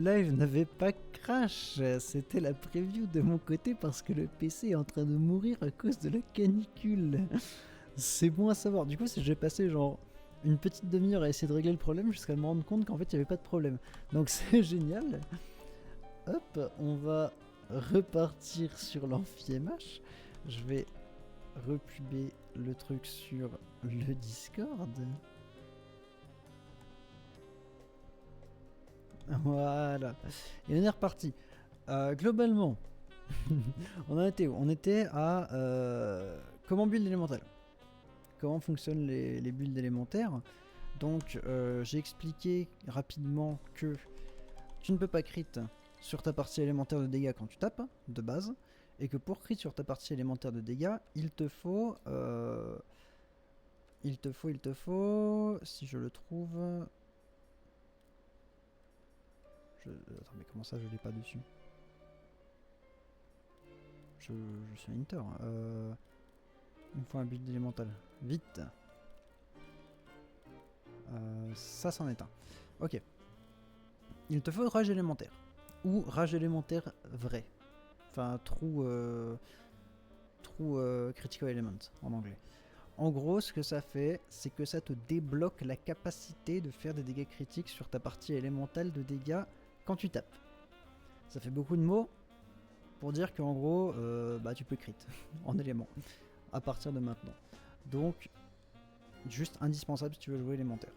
Live n'avait pas crash, c'était la preview de mon côté parce que le PC est en train de mourir à cause de la canicule. C'est bon à savoir. Du coup, j'ai passé genre une petite demi-heure à essayer de régler le problème jusqu'à me rendre compte qu'en fait il n'y avait pas de problème. Donc c'est génial. Hop, on va repartir sur l'amphi-MH. Je vais repuber le truc sur le Discord. Voilà. Et on est reparti. Globalement, on en était où? On était à comment build élémentaire. Comment fonctionnent les builds élémentaires. Donc j'ai expliqué rapidement que tu ne peux pas crit sur ta partie élémentaire de dégâts quand tu tapes, de base, et que pour crit sur ta partie élémentaire de dégâts, il te faut, si je le trouve... Attends, mais comment ça je l'ai pas dessus? Je suis un Inter. Il me faut un build élémental. Vite. Ça c'en est un. Ok. Il te faut rage élémentaire. Ou rage élémentaire vrai. Enfin, true critical element en anglais. En gros, ce que ça fait, c'est que ça te débloque la capacité de faire des dégâts critiques sur ta partie élémentale de dégâts quand tu tapes. Ça fait beaucoup de mots pour dire qu'en gros, bah, tu peux crit en élément à partir de maintenant. Donc, juste indispensable si tu veux jouer élémentaire.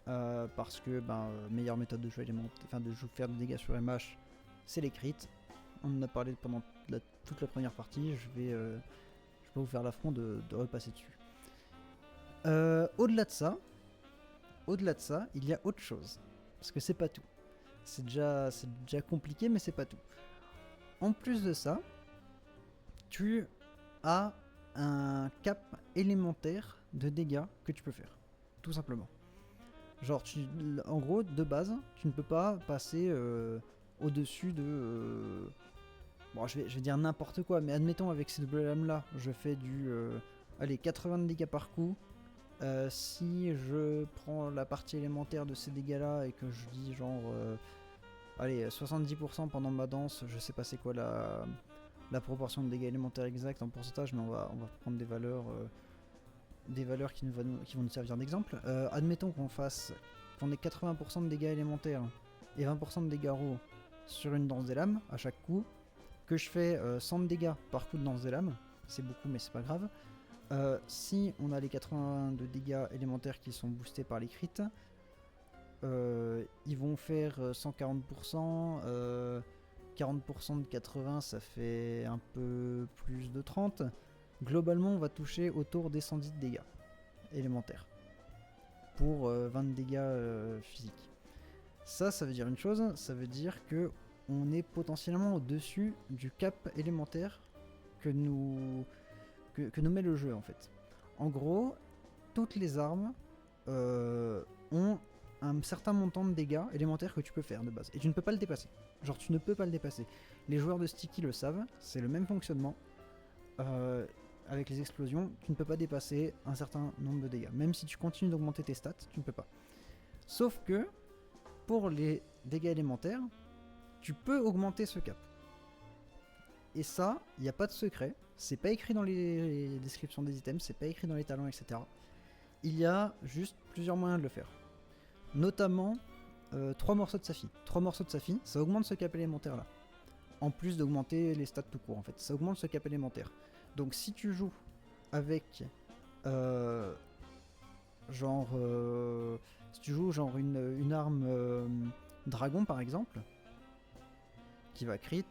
Parce que meilleure méthode de jouer faire des dégâts sur MH, c'est les crits. On en a parlé pendant toute la première partie. Je vais vous faire l'affront de repasser dessus. Au-delà de ça, il y a autre chose. Parce que c'est pas tout. C'est déjà compliqué, mais c'est pas tout. En plus de ça, tu as un cap élémentaire de dégâts que tu peux faire. Tout simplement. Genre, en gros, de base, tu ne peux pas passer au-dessus de... Bon, je vais dire n'importe quoi, mais admettons avec ces double lames là, je fais du... allez, 80 dégâts par coup. Si je prends la partie élémentaire de ces dégâts là et que je dis genre... allez, 70% pendant ma danse, je sais pas c'est quoi la proportion de dégâts élémentaires exacte en pourcentage, mais on va prendre des valeurs qui vont nous servir d'exemple. Admettons qu'on ait 80% de dégâts élémentaires et 20% de dégâts raw sur une danse des lames à chaque coup, que je fais 100 de dégâts par coup de danse des lames, c'est beaucoup mais c'est pas grave. Si on a les 80 de dégâts élémentaires qui sont boostés par les crits, ils vont faire 140%, 40% de 80 ça fait un peu plus de 30. Globalement on va toucher autour des 110 de dégâts élémentaires pour 20 de dégâts physiques. Ça veut dire une chose, ça veut dire que on est potentiellement au-dessus du cap élémentaire que nous met le jeu en fait. En gros, toutes les armes ont un certain montant de dégâts élémentaires que tu peux faire de base. Et tu ne peux pas le dépasser. Genre tu ne peux pas le dépasser. Les joueurs de Sticky le savent, c'est le même fonctionnement. Avec les explosions, tu ne peux pas dépasser un certain nombre de dégâts. Même si tu continues d'augmenter tes stats, tu ne peux pas. Sauf que, pour les dégâts élémentaires, tu peux augmenter ce cap. Et ça, il n'y a pas de secret. C'est pas écrit dans les descriptions des items, c'est pas écrit dans les talents, etc. Il y a juste plusieurs moyens de le faire. Notamment 3 morceaux de Safi. 3 morceaux de Safi, ça augmente ce cap élémentaire là. En plus d'augmenter les stats tout court en fait. Ça augmente ce cap élémentaire. Donc si tu joues avec si tu joues genre une arme dragon par exemple, qui va crit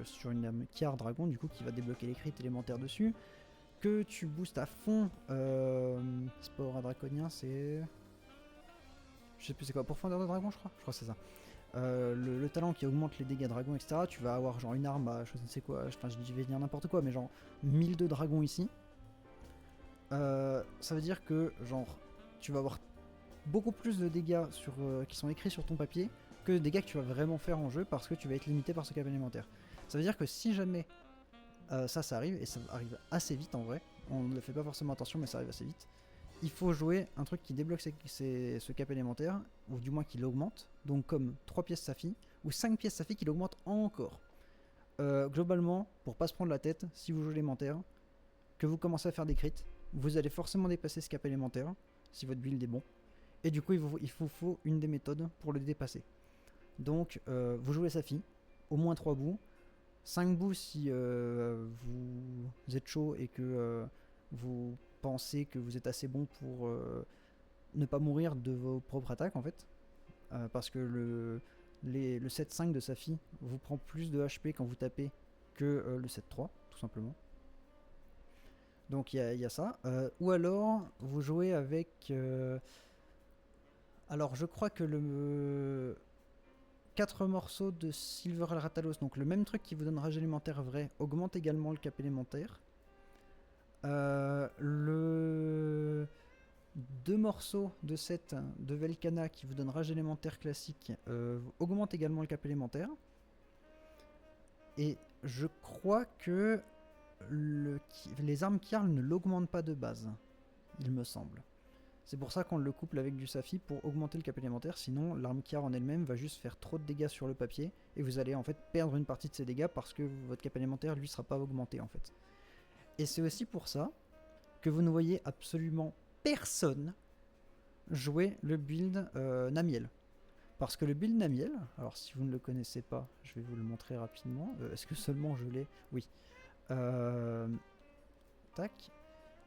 sur une arme Kiar dragon du coup qui va débloquer les crits élémentaires dessus, que tu boostes à fond Spore draconien, c'est... Je sais plus c'est quoi, Pourfendeur de dragon je crois que c'est ça. Le talent qui augmente les dégâts dragons, etc. Tu vas avoir genre une arme à je ne sais quoi, enfin je vais dire n'importe quoi, mais genre 1000 de dragons ici. Ça veut dire que genre tu vas avoir beaucoup plus de dégâts qui sont écrits sur ton papier que de dégâts que tu vas vraiment faire en jeu parce que tu vas être limité par ce cap élémentaire. Ça veut dire que si jamais ça arrive, et ça arrive assez vite en vrai, on ne fait pas forcément attention mais ça arrive assez vite, il faut jouer un truc qui débloque ce cap élémentaire, ou du moins qui l'augmente, donc comme 3 pièces Safi, ou 5 pièces Safi qui l'augmente encore. Globalement, pour pas se prendre la tête, si vous jouez élémentaire, que vous commencez à faire des crits, vous allez forcément dépasser ce cap élémentaire, si votre build est bon. Et du coup, il vous faut une des méthodes pour le dépasser. Donc, vous jouez Safi, au moins 3 bouts, 5 bouts si vous êtes chaud et que vous pensez que vous êtes assez bon pour ne pas mourir de vos propres attaques en fait. Parce que le 7-5 de Safi vous prend plus de HP quand vous tapez que le 7-3, tout simplement. Donc il y a ça. Ou alors, vous jouez avec... alors je crois que le 4 morceaux de Silver Ratalos, donc le même truc qui vous donne rage élémentaire vrai, augmente également le cap élémentaire. Le 2 morceaux de 7 de Velkana qui vous donne rage élémentaire classique augmente également le cap élémentaire. Et je crois que les armes Kiarl ne l'augmentent pas de base, il me semble. C'est pour ça qu'on le couple avec du Safi pour augmenter le cap élémentaire, sinon l'arme Kiar en elle-même va juste faire trop de dégâts sur le papier et vous allez en fait perdre une partie de ses dégâts parce que votre cap élémentaire lui sera pas augmenté en fait. Et c'est aussi pour ça que vous ne voyez absolument personne jouer le build Namiel. Parce que le build Namiel, alors si vous ne le connaissez pas, je vais vous le montrer rapidement. Est-ce que seulement je l'ai? Oui. Tac.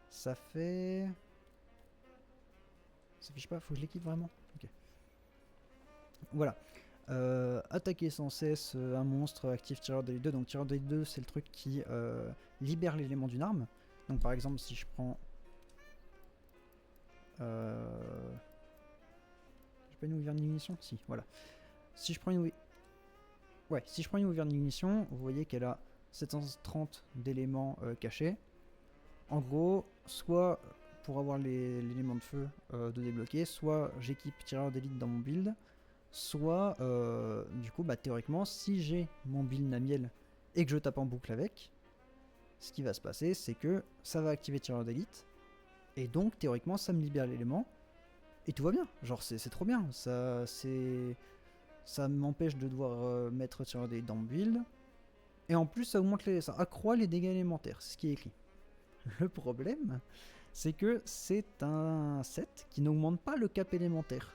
Ça fait... Ça fiche pas, faut que je l'équipe vraiment. Ok. Voilà. Attaquer sans cesse un monstre, active tireur d'élite 2. Donc tireur d'élite 2, c'est le truc qui libère l'élément d'une arme. Donc par exemple, si je prends... J'ai pas une Wyvern Ignition? Si, voilà. Si je prends une... Ouais, si je prends une Wyvern Ignition, vous voyez qu'elle a 730 d'éléments cachés. En gros, soit pour avoir l'élément de feu de débloquer, soit j'équipe tireur d'élite dans mon build, soit du coup théoriquement si j'ai mon build Namiel et que je tape en boucle avec, ce qui va se passer c'est que ça va activer tireur d'élite et donc théoriquement ça me libère l'élément et tout va bien, genre c'est trop bien, ça m'empêche de devoir mettre tireur d'élite dans mon build et en plus ça accroît les dégâts élémentaires, c'est ce qui est écrit. Le problème, c'est que c'est un set qui n'augmente pas le cap élémentaire.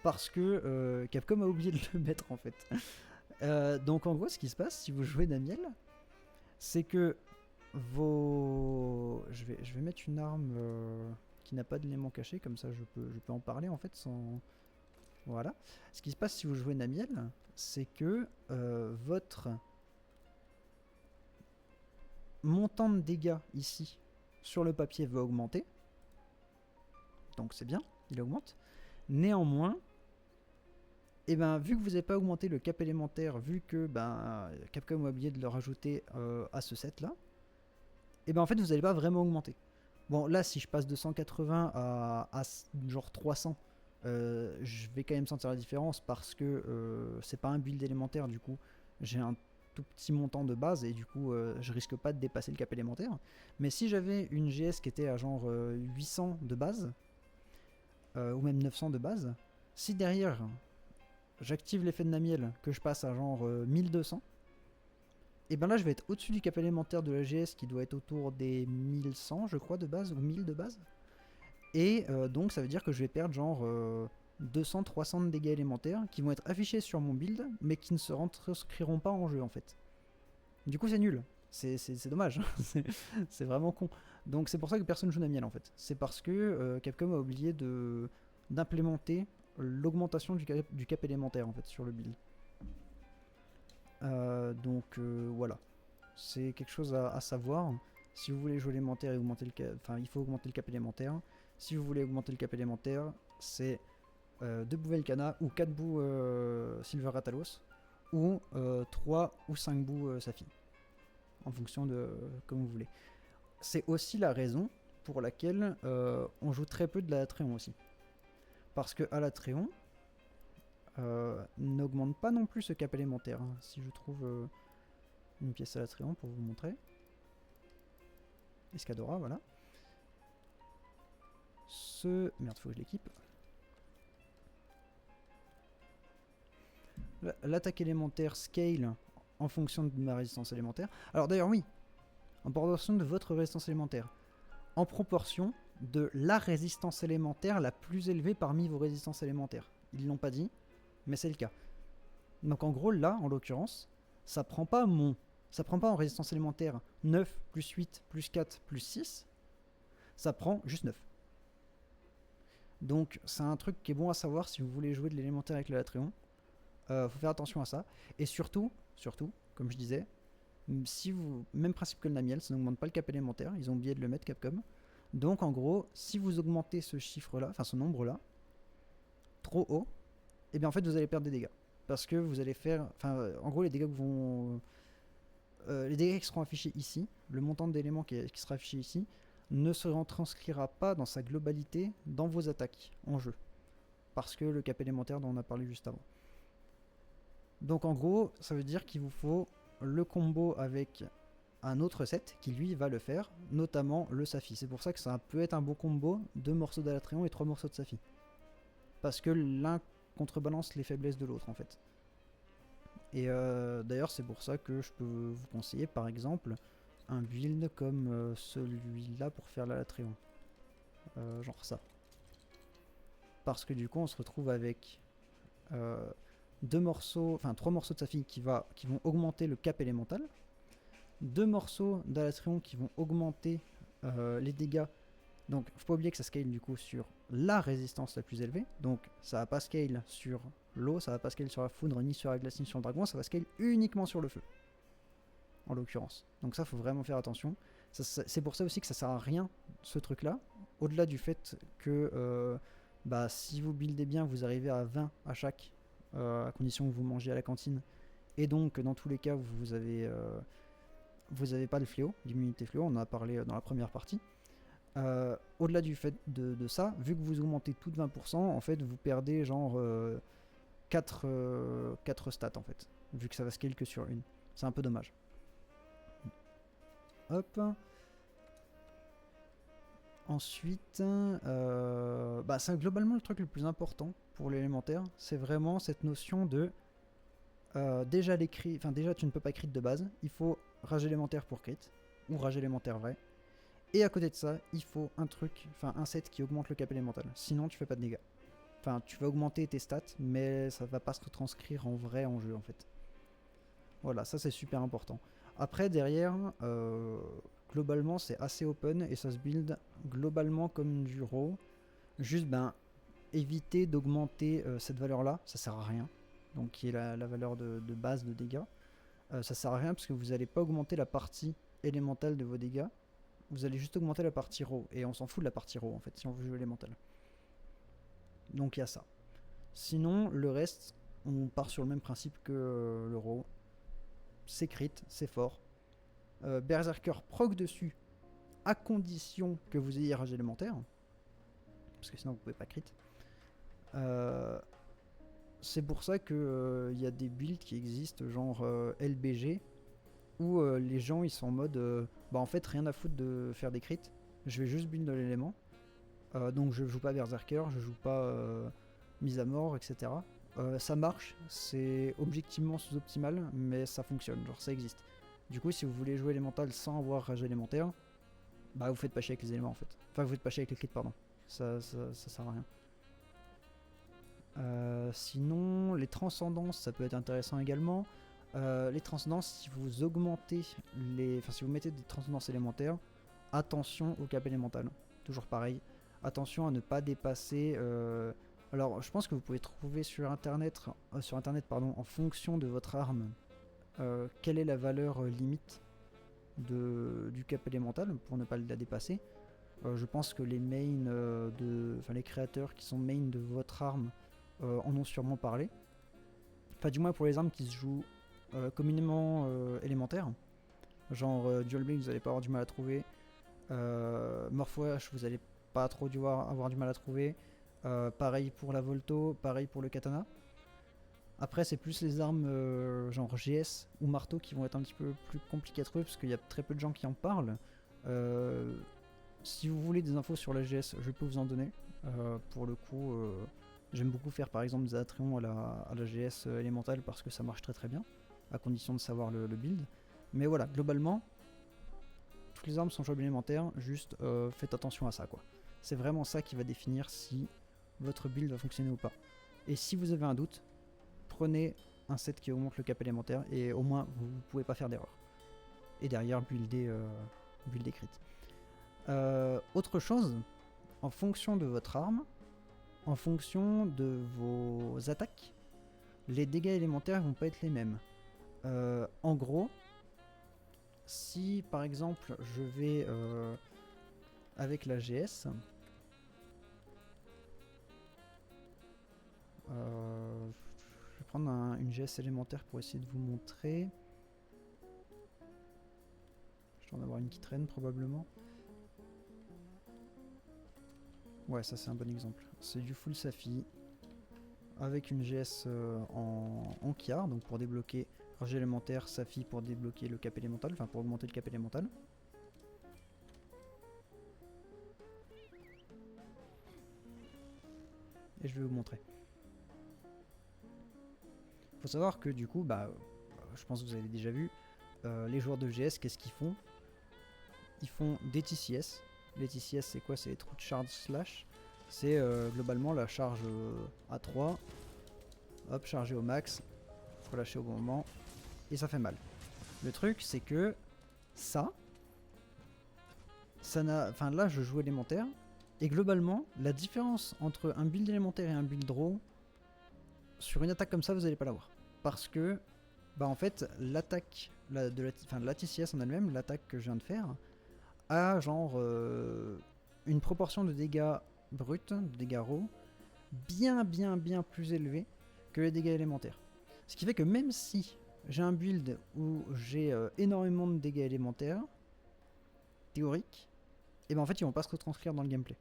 Parce que Capcom a oublié de le mettre en fait. Donc en gros, ce qui se passe si vous jouez Namiel, c'est que vos... Je vais mettre une arme qui n'a pas d'élément caché, comme ça je peux en parler en fait sans... Voilà. Ce qui se passe si vous jouez Namiel, c'est que votre montant de dégâts ici sur le papier va augmenter. Donc c'est bien, il augmente. Néanmoins, vu que vous n'avez pas augmenté le cap élémentaire, vu que Capcom a oublié de le rajouter à ce set là, en fait vous n'allez pas vraiment augmenter. Bon là si je passe de 180 à genre 300, je vais quand même sentir la différence parce que c'est pas un build élémentaire, du coup j'ai un tout petit montant de base et du coup je risque pas de dépasser le cap élémentaire. Mais si j'avais une GS qui était à genre 800 de base, ou même 900 de base, si derrière j'active l'effet de Namiel, que je passe à genre 1200, et là je vais être au-dessus du cap élémentaire de la GS qui doit être autour des 1100 je crois de base, ou 1000 de base. Et donc ça veut dire que je vais perdre genre 200-300 de dégâts élémentaires qui vont être affichés sur mon build, mais qui ne se retranscriront pas en jeu en fait. Du coup c'est nul, c'est dommage, c'est vraiment con. Donc c'est pour ça que personne joue Namiel en fait. C'est parce que Capcom a oublié d'implémenter l'augmentation du cap élémentaire en fait sur le build. Donc voilà, c'est quelque chose à savoir. Si vous voulez jouer élémentaire et augmenter il faut augmenter le cap élémentaire. Si vous voulez augmenter le cap élémentaire, c'est 2 bouts Velkana ou 4 bouts Silver Ratalos ou 3 ou 5 bouts Safi, en fonction de comme vous voulez. C'est aussi la raison pour laquelle on joue très peu de la Tréon aussi. Parce que à la Tréon, n'augmente pas non plus ce cap élémentaire. Hein. Si je trouve une pièce à la Tréon pour vous montrer. Escadora, voilà. Merde, faut que je l'équipe. L'attaque élémentaire scale en fonction de ma résistance élémentaire. Alors d'ailleurs oui, en proportion de votre résistance élémentaire. En proportion de la résistance élémentaire la plus élevée parmi vos résistances élémentaires. Ils l'ont pas dit, mais c'est le cas. Donc en gros là, en l'occurrence, ça prend pas en résistance élémentaire 9 plus 8 plus 4 plus 6, ça prend juste 9. Donc c'est un truc qui est bon à savoir si vous voulez jouer de l'élémentaire avec le Latréon. Faut faire attention à ça. Et surtout, comme je disais, si vous, même principe que le Namiel, ça n'augmente pas le cap élémentaire, ils ont oublié de le mettre Capcom. Donc en gros, si vous augmentez ce chiffre-là, enfin ce nombre-là, trop haut, et bien en fait vous allez perdre des dégâts. Parce que vous allez faire, enfin en gros les dégâts les dégâts qui seront affichés ici, le montant d'éléments qui sera affiché ici, ne se retranscrira pas dans sa globalité dans vos attaques en jeu. Parce que le cap élémentaire dont on a parlé juste avant. Donc en gros, ça veut dire qu'il vous faut le combo avec un autre set qui lui va le faire, notamment le Safi. C'est pour ça que ça peut être un beau combo, 2 morceaux d'Alatréon et 3 morceaux de Safi. Parce que l'un contrebalance les faiblesses de l'autre en fait. Et d'ailleurs c'est pour ça que je peux vous conseiller par exemple un build comme celui-là pour faire l'Alatréon. Genre ça. Parce que du coup on se retrouve avec 3 morceaux de Safi qui vont augmenter le cap élémental, 2 morceaux d'Alatréon qui vont augmenter les dégâts. Donc faut pas oublier que ça scale du coup sur la résistance la plus élevée, donc ça va pas scale sur l'eau, ça va pas scale sur la foudre, ni sur la glace, ni sur le dragon, ça va scale uniquement sur le feu, en l'occurrence. Donc ça faut vraiment faire attention. C'est pour ça aussi que ça sert à rien ce truc là, au-delà du fait que si vous buildez bien, vous arrivez à 20 à chaque, à condition que vous mangez à la cantine, et donc dans tous les cas vous avez pas de fléau, d'immunité fléau, on en a parlé dans la première partie. Au-delà du fait de ça, vu que vous augmentez tout de 20%, en fait vous perdez genre 4 stats en fait, vu que ça va scale que sur une. C'est un peu dommage. Hop. Ensuite, c'est globalement le truc le plus important pour l'élémentaire, c'est vraiment cette notion de déjà tu ne peux pas crit de base, il faut rage élémentaire pour crit, ou rage élémentaire vrai. Et à côté de ça, il faut un set qui augmente le cap élémental. Sinon, tu fais pas de dégâts. Enfin, tu vas augmenter tes stats, mais ça va pas se retranscrire en vrai en jeu en fait. Voilà, ça c'est super important. Après, derrière, globalement, c'est assez open et ça se build globalement comme du raw. Juste, éviter d'augmenter cette valeur-là, ça sert à rien. Donc, qui est la valeur de base de dégâts. Ça sert à rien parce que vous n'allez pas augmenter la partie élémentale de vos dégâts. Vous allez juste augmenter la partie raw. Et on s'en fout de la partie raw en fait, si on veut jouer élémental. Donc il y a ça. Sinon, le reste, on part sur le même principe que le raw. C'est crit, c'est fort. Berserker proc dessus, à condition que vous ayez rage élémentaire. Parce que sinon vous pouvez pas crit. C'est pour ça que y a des builds qui existent, genre LBG, où les gens ils sont en mode en fait rien à foutre de faire des crits, je vais juste build de l'élément, donc je joue pas Berserker, je joue pas mise à mort, etc. Ça marche, c'est objectivement sous-optimal, mais ça fonctionne, genre ça existe. Du coup, si vous voulez jouer élémental sans avoir rage élémentaire, vous faites pas chier avec les éléments en fait. Enfin, vous faites pas chier avec les crits, pardon. Ça sert à rien. Sinon, les transcendances, ça peut être intéressant également. Les transcendances, si vous augmentez si vous mettez des transcendances élémentaires, attention au cap élémental. Toujours pareil. Attention à ne pas dépasser. Alors, je pense que vous pouvez trouver sur internet, en fonction de votre arme, quelle est la valeur limite du cap élémental pour ne pas la dépasser. Je pense que les mains les créateurs qui sont main de votre arme en ont sûrement parlé. Enfin, du moins pour les armes qui se jouent communément élémentaires. Genre Dual Blade, vous n'allez pas avoir du mal à trouver. Morphwash, vous n'allez pas trop avoir du mal à trouver. Pareil pour la Volto, pareil pour le Katana. Après, c'est plus les armes genre GS ou marteau qui vont être un petit peu plus compliquées à trouver parce qu'il y a très peu de gens qui en parlent. Si vous voulez des infos sur la GS, je peux vous en donner. Pour le coup, j'aime beaucoup faire par exemple des Alatréons à la GS élémentale parce que ça marche très très bien, à condition de savoir le build. Mais voilà, globalement, toutes les armes sont jouables élémentaires, juste faites attention à ça quoi. C'est vraiment ça qui va définir si votre build va fonctionner ou pas. Et si vous avez un doute, prenez un set qui augmente le cap élémentaire et au moins vous ne pouvez pas faire d'erreur. Et derrière, builder crit. Autre chose, en fonction de votre arme, en fonction de vos attaques, les dégâts élémentaires vont pas être les mêmes. En gros, si par exemple je vais avec la GS, je vais prendre une GS élémentaire pour essayer de vous montrer. Je dois en avoir une qui traîne probablement. Ouais, ça c'est un bon exemple. C'est du full Safi avec une GS en Kiar, donc pour débloquer rage élémentaire, Safi pour débloquer le cap élémental, enfin pour augmenter le cap élémental. Et je vais vous montrer. Faut savoir que du coup, je pense que vous avez déjà vu, les joueurs de GS, qu'est-ce qu'ils font? Ils font des TCS. Les TCS, c'est quoi? C'est les True Charge Slash. C'est globalement la charge à 3. Hop, chargé au max. Faut lâcher au bon moment. Et ça fait mal. Le truc, c'est que ça n'a... Enfin, là, je joue élémentaire. Et globalement, la différence entre un build élémentaire et un build draw, sur une attaque comme ça, vous n'allez pas l'avoir. Parce que, en fait, l'attaque la TCS en elle-même, l'attaque que je viens de faire, a genre une proportion de dégâts bruts, de dégâts raw, bien plus élevée que les dégâts élémentaires. Ce qui fait que même si j'ai un build où j'ai énormément de dégâts élémentaires, théoriques, et en fait ils vont pas se retranscrire dans le gameplay.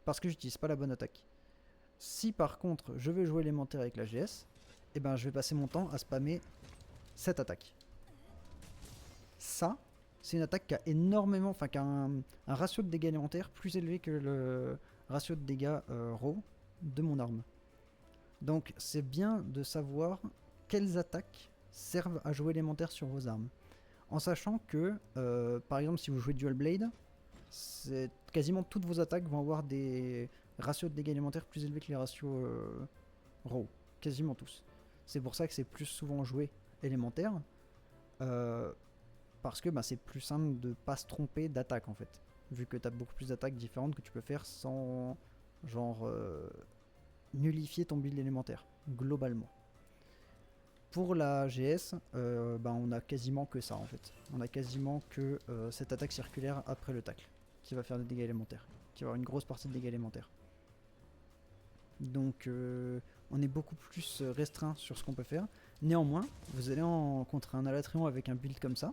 Parce que j'utilise pas la bonne attaque. Si par contre je veux jouer élémentaire avec la GS, je vais passer mon temps à spammer cette attaque. Ça, c'est une attaque qui a énormément, enfin qui a un ratio de dégâts élémentaires plus élevé que le ratio de dégâts raw de mon arme. Donc c'est bien de savoir quelles attaques servent à jouer élémentaire sur vos armes. En sachant que, par exemple, si vous jouez Dual Blade, quasiment toutes vos attaques vont avoir des ratios de dégâts élémentaires plus élevés que les ratios raw. Quasiment tous. C'est pour ça que c'est plus souvent joué élémentaire. Parce que c'est plus simple de pas se tromper d'attaque en fait. Vu que tu as beaucoup plus d'attaques différentes que tu peux faire sans genre nullifier ton build élémentaire, globalement. Pour la GS, on a quasiment que ça en fait. On a quasiment que cette attaque circulaire après le tacle, qui va faire des dégâts élémentaires, qui va avoir une grosse partie de dégâts élémentaires. Donc on est beaucoup plus restreint sur ce qu'on peut faire. Néanmoins, vous allez contre un Alatréon avec un build comme ça,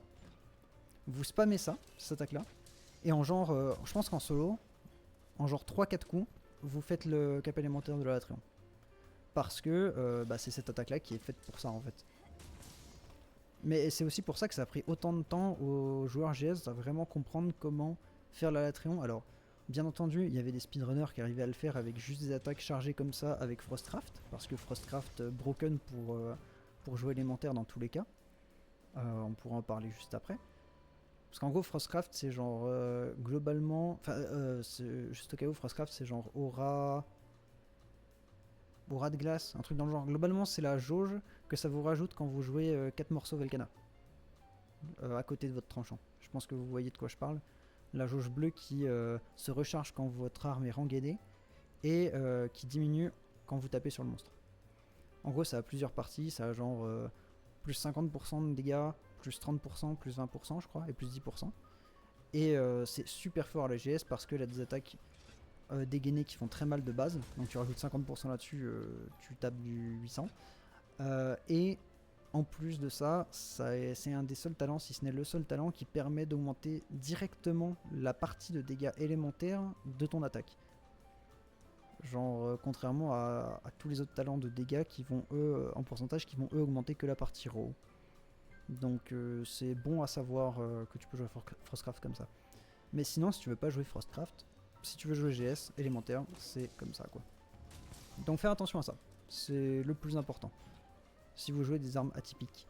vous spammez ça, cette attaque là, et en genre, je pense qu'en solo, en genre 3-4 coups, vous faites le cap élémentaire de l'Alatréon. Parce que c'est cette attaque là qui est faite pour ça en fait. Mais c'est aussi pour ça que ça a pris autant de temps aux joueurs GS à vraiment comprendre comment faire l'Alatréon. Alors, bien entendu, il y avait des speedrunners qui arrivaient à le faire avec juste des attaques chargées comme ça avec Frostcraft, parce que Frostcraft broken pour jouer élémentaire dans tous les cas. On pourra en parler juste après. Parce qu'en gros, Frostcraft, c'est genre globalement. Enfin, juste au cas où, Frostcraft, c'est genre aura de glace, un truc dans le genre. Globalement, c'est la jauge que ça vous rajoute quand vous jouez 4 morceaux Velkhana à côté de votre tranchant. Je pense que vous voyez de quoi je parle. La jauge bleue qui se recharge quand votre arme est rengainée et qui diminue quand vous tapez sur le monstre. En gros, ça a plusieurs parties. Ça a genre plus 50% de dégâts, plus 30%, plus 20%, je crois, et plus 10%. Et c'est super fort à la GS parce que a des attaques dégainées qui font très mal de base. Donc tu rajoutes 50% là-dessus, tu tapes du 800. Et en plus de ça, c'est un des seuls talents, si ce n'est le seul talent, qui permet d'augmenter directement la partie de dégâts élémentaires de ton attaque. Genre, contrairement à tous les autres talents de dégâts qui vont, eux, en pourcentage, qui vont, eux, augmenter que la partie raw. Donc, c'est bon à savoir que tu peux jouer Frostcraft comme ça. Mais sinon, si tu veux pas jouer Frostcraft, si tu veux jouer GS, élémentaire, c'est comme ça quoi. Donc faire attention à ça, c'est le plus important. Si vous jouez des armes atypiques.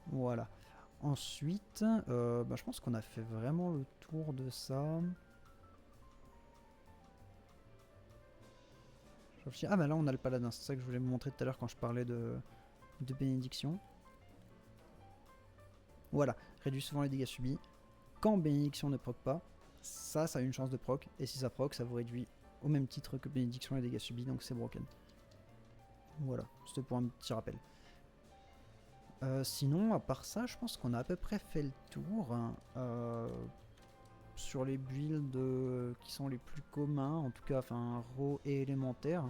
Voilà. Ensuite, je pense qu'on a fait vraiment le tour de ça. Ah bah là on a le paladin, c'est ça que je voulais vous montrer tout à l'heure quand je parlais de bénédiction. Voilà, réduit souvent les dégâts subis. Quand bénédiction ne proc pas, ça a une chance de proc, et si ça proc, ça vous réduit au même titre que bénédiction les dégâts subis, donc c'est broken. Voilà, c'était pour un petit rappel. Sinon, à part ça, je pense qu'on a à peu près fait le tour. Hein, sur les builds qui sont les plus communs, en tout cas, enfin, raw et élémentaire.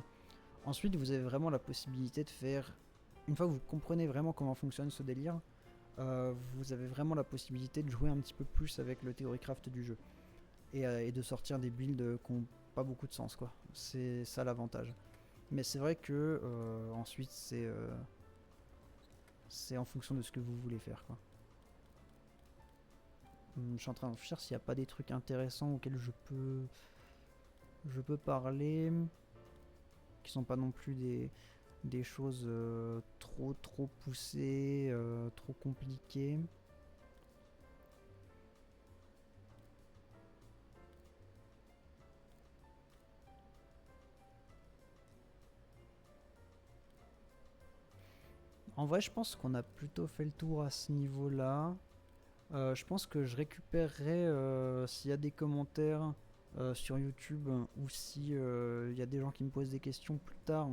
Ensuite, vous avez vraiment la possibilité de faire, une fois que vous comprenez vraiment comment fonctionne ce délire, vous avez vraiment la possibilité de jouer un petit peu plus avec le theorycraft du jeu. Et de sortir des builds qui n'ont pas beaucoup de sens, quoi. C'est ça l'avantage. Mais c'est vrai que ensuite, c'est en fonction de ce que vous voulez faire, quoi. Je suis en train de réfléchir s'il n'y a pas des trucs intéressants auxquels je peux parler, qui sont pas non plus des choses trop poussées, trop compliquées. En vrai, je pense qu'on a plutôt fait le tour à ce niveau-là. Je pense que je récupérerai s'il y a des commentaires sur YouTube ou si il y a des gens qui me posent des questions plus tard.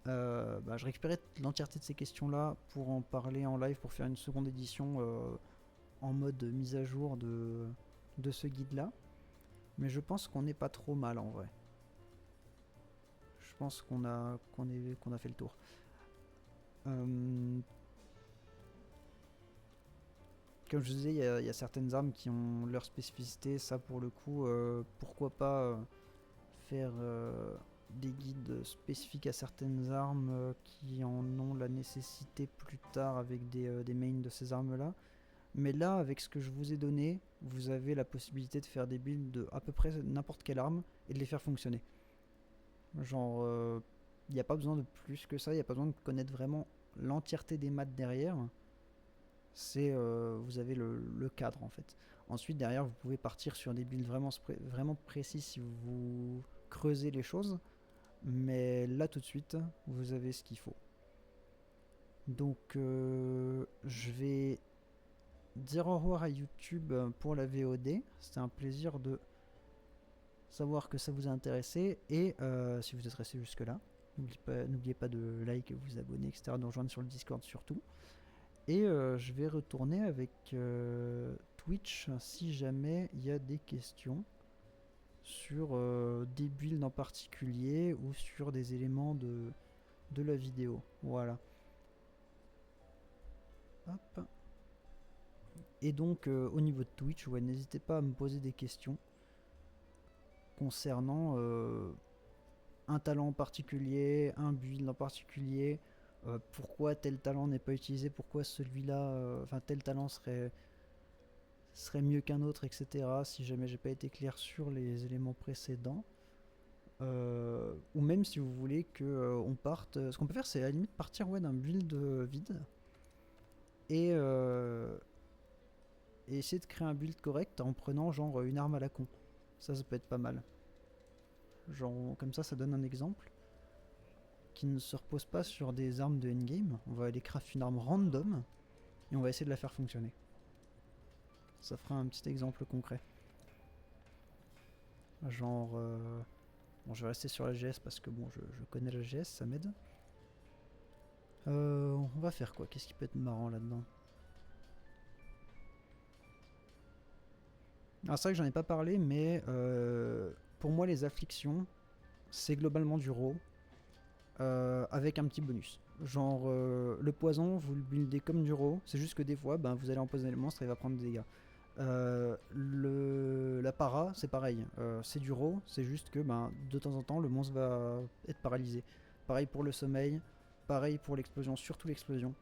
Je récupérerai l'entièreté de ces questions-là pour en parler en live, pour faire une seconde édition en mode mise à jour de ce guide-là. Mais je pense qu'on n'est pas trop mal en vrai. Je pense qu'on a fait le tour. Comme je disais, il y a certaines armes qui ont leur spécificité. Ça, pour le coup, pourquoi pas faire des guides spécifiques à certaines armes qui en ont la nécessité plus tard avec des mains de ces armes-là. Mais là, avec ce que je vous ai donné, vous avez la possibilité de faire des builds de à peu près n'importe quelle arme et de les faire fonctionner. Genre, il n'y a pas besoin de plus que ça, il n'y a pas besoin de connaître vraiment l'entièreté des maths derrière. Vous avez le cadre en fait. Ensuite, derrière, vous pouvez partir sur des builds vraiment précis si vous creusez les choses. Mais là, tout de suite, vous avez ce qu'il faut. Donc, je vais dire au revoir à YouTube pour la VOD. C'était un plaisir de savoir que ça vous a intéressé. Et si vous êtes resté jusque-là, n'oubliez pas de like, vous abonner, etc. De rejoindre sur le Discord surtout. Et je vais retourner avec Twitch si jamais il y a des questions sur des builds en particulier ou sur des éléments de la vidéo. Voilà. Hop. Et donc au niveau de Twitch, ouais, n'hésitez pas à me poser des questions concernant un talent en particulier, un build en particulier, pourquoi tel talent n'est pas utilisé, pourquoi celui-là, tel talent serait mieux qu'un autre, etc. Si jamais j'ai pas été clair sur les éléments précédents. Ou même si vous voulez que on parte. Ce qu'on peut faire, c'est à la limite partir d'un build vide et essayer de créer un build correct en prenant genre une arme à la con. Ça peut être pas mal. Genre comme ça donne un exemple qui ne se repose pas sur des armes de endgame. On va aller craft une arme random et on va essayer de la faire fonctionner. Ça fera un petit exemple concret. Genre, bon, je vais rester sur la GS parce que bon, je connais la GS, ça m'aide. On va faire quoi? Qu'est-ce qui peut être marrant là-dedans? Alors c'est vrai que j'en ai pas parlé, mais pour moi les afflictions, c'est globalement du raw, avec un petit bonus. Genre le poison, vous le buildez comme du raw, c'est juste que des fois, vous allez empoisonner le monstre et il va prendre des dégâts. La para, c'est pareil, c'est du raw, c'est juste que de temps en temps le monstre va être paralysé. Pareil pour le sommeil, pareil pour l'explosion, surtout l'explosion.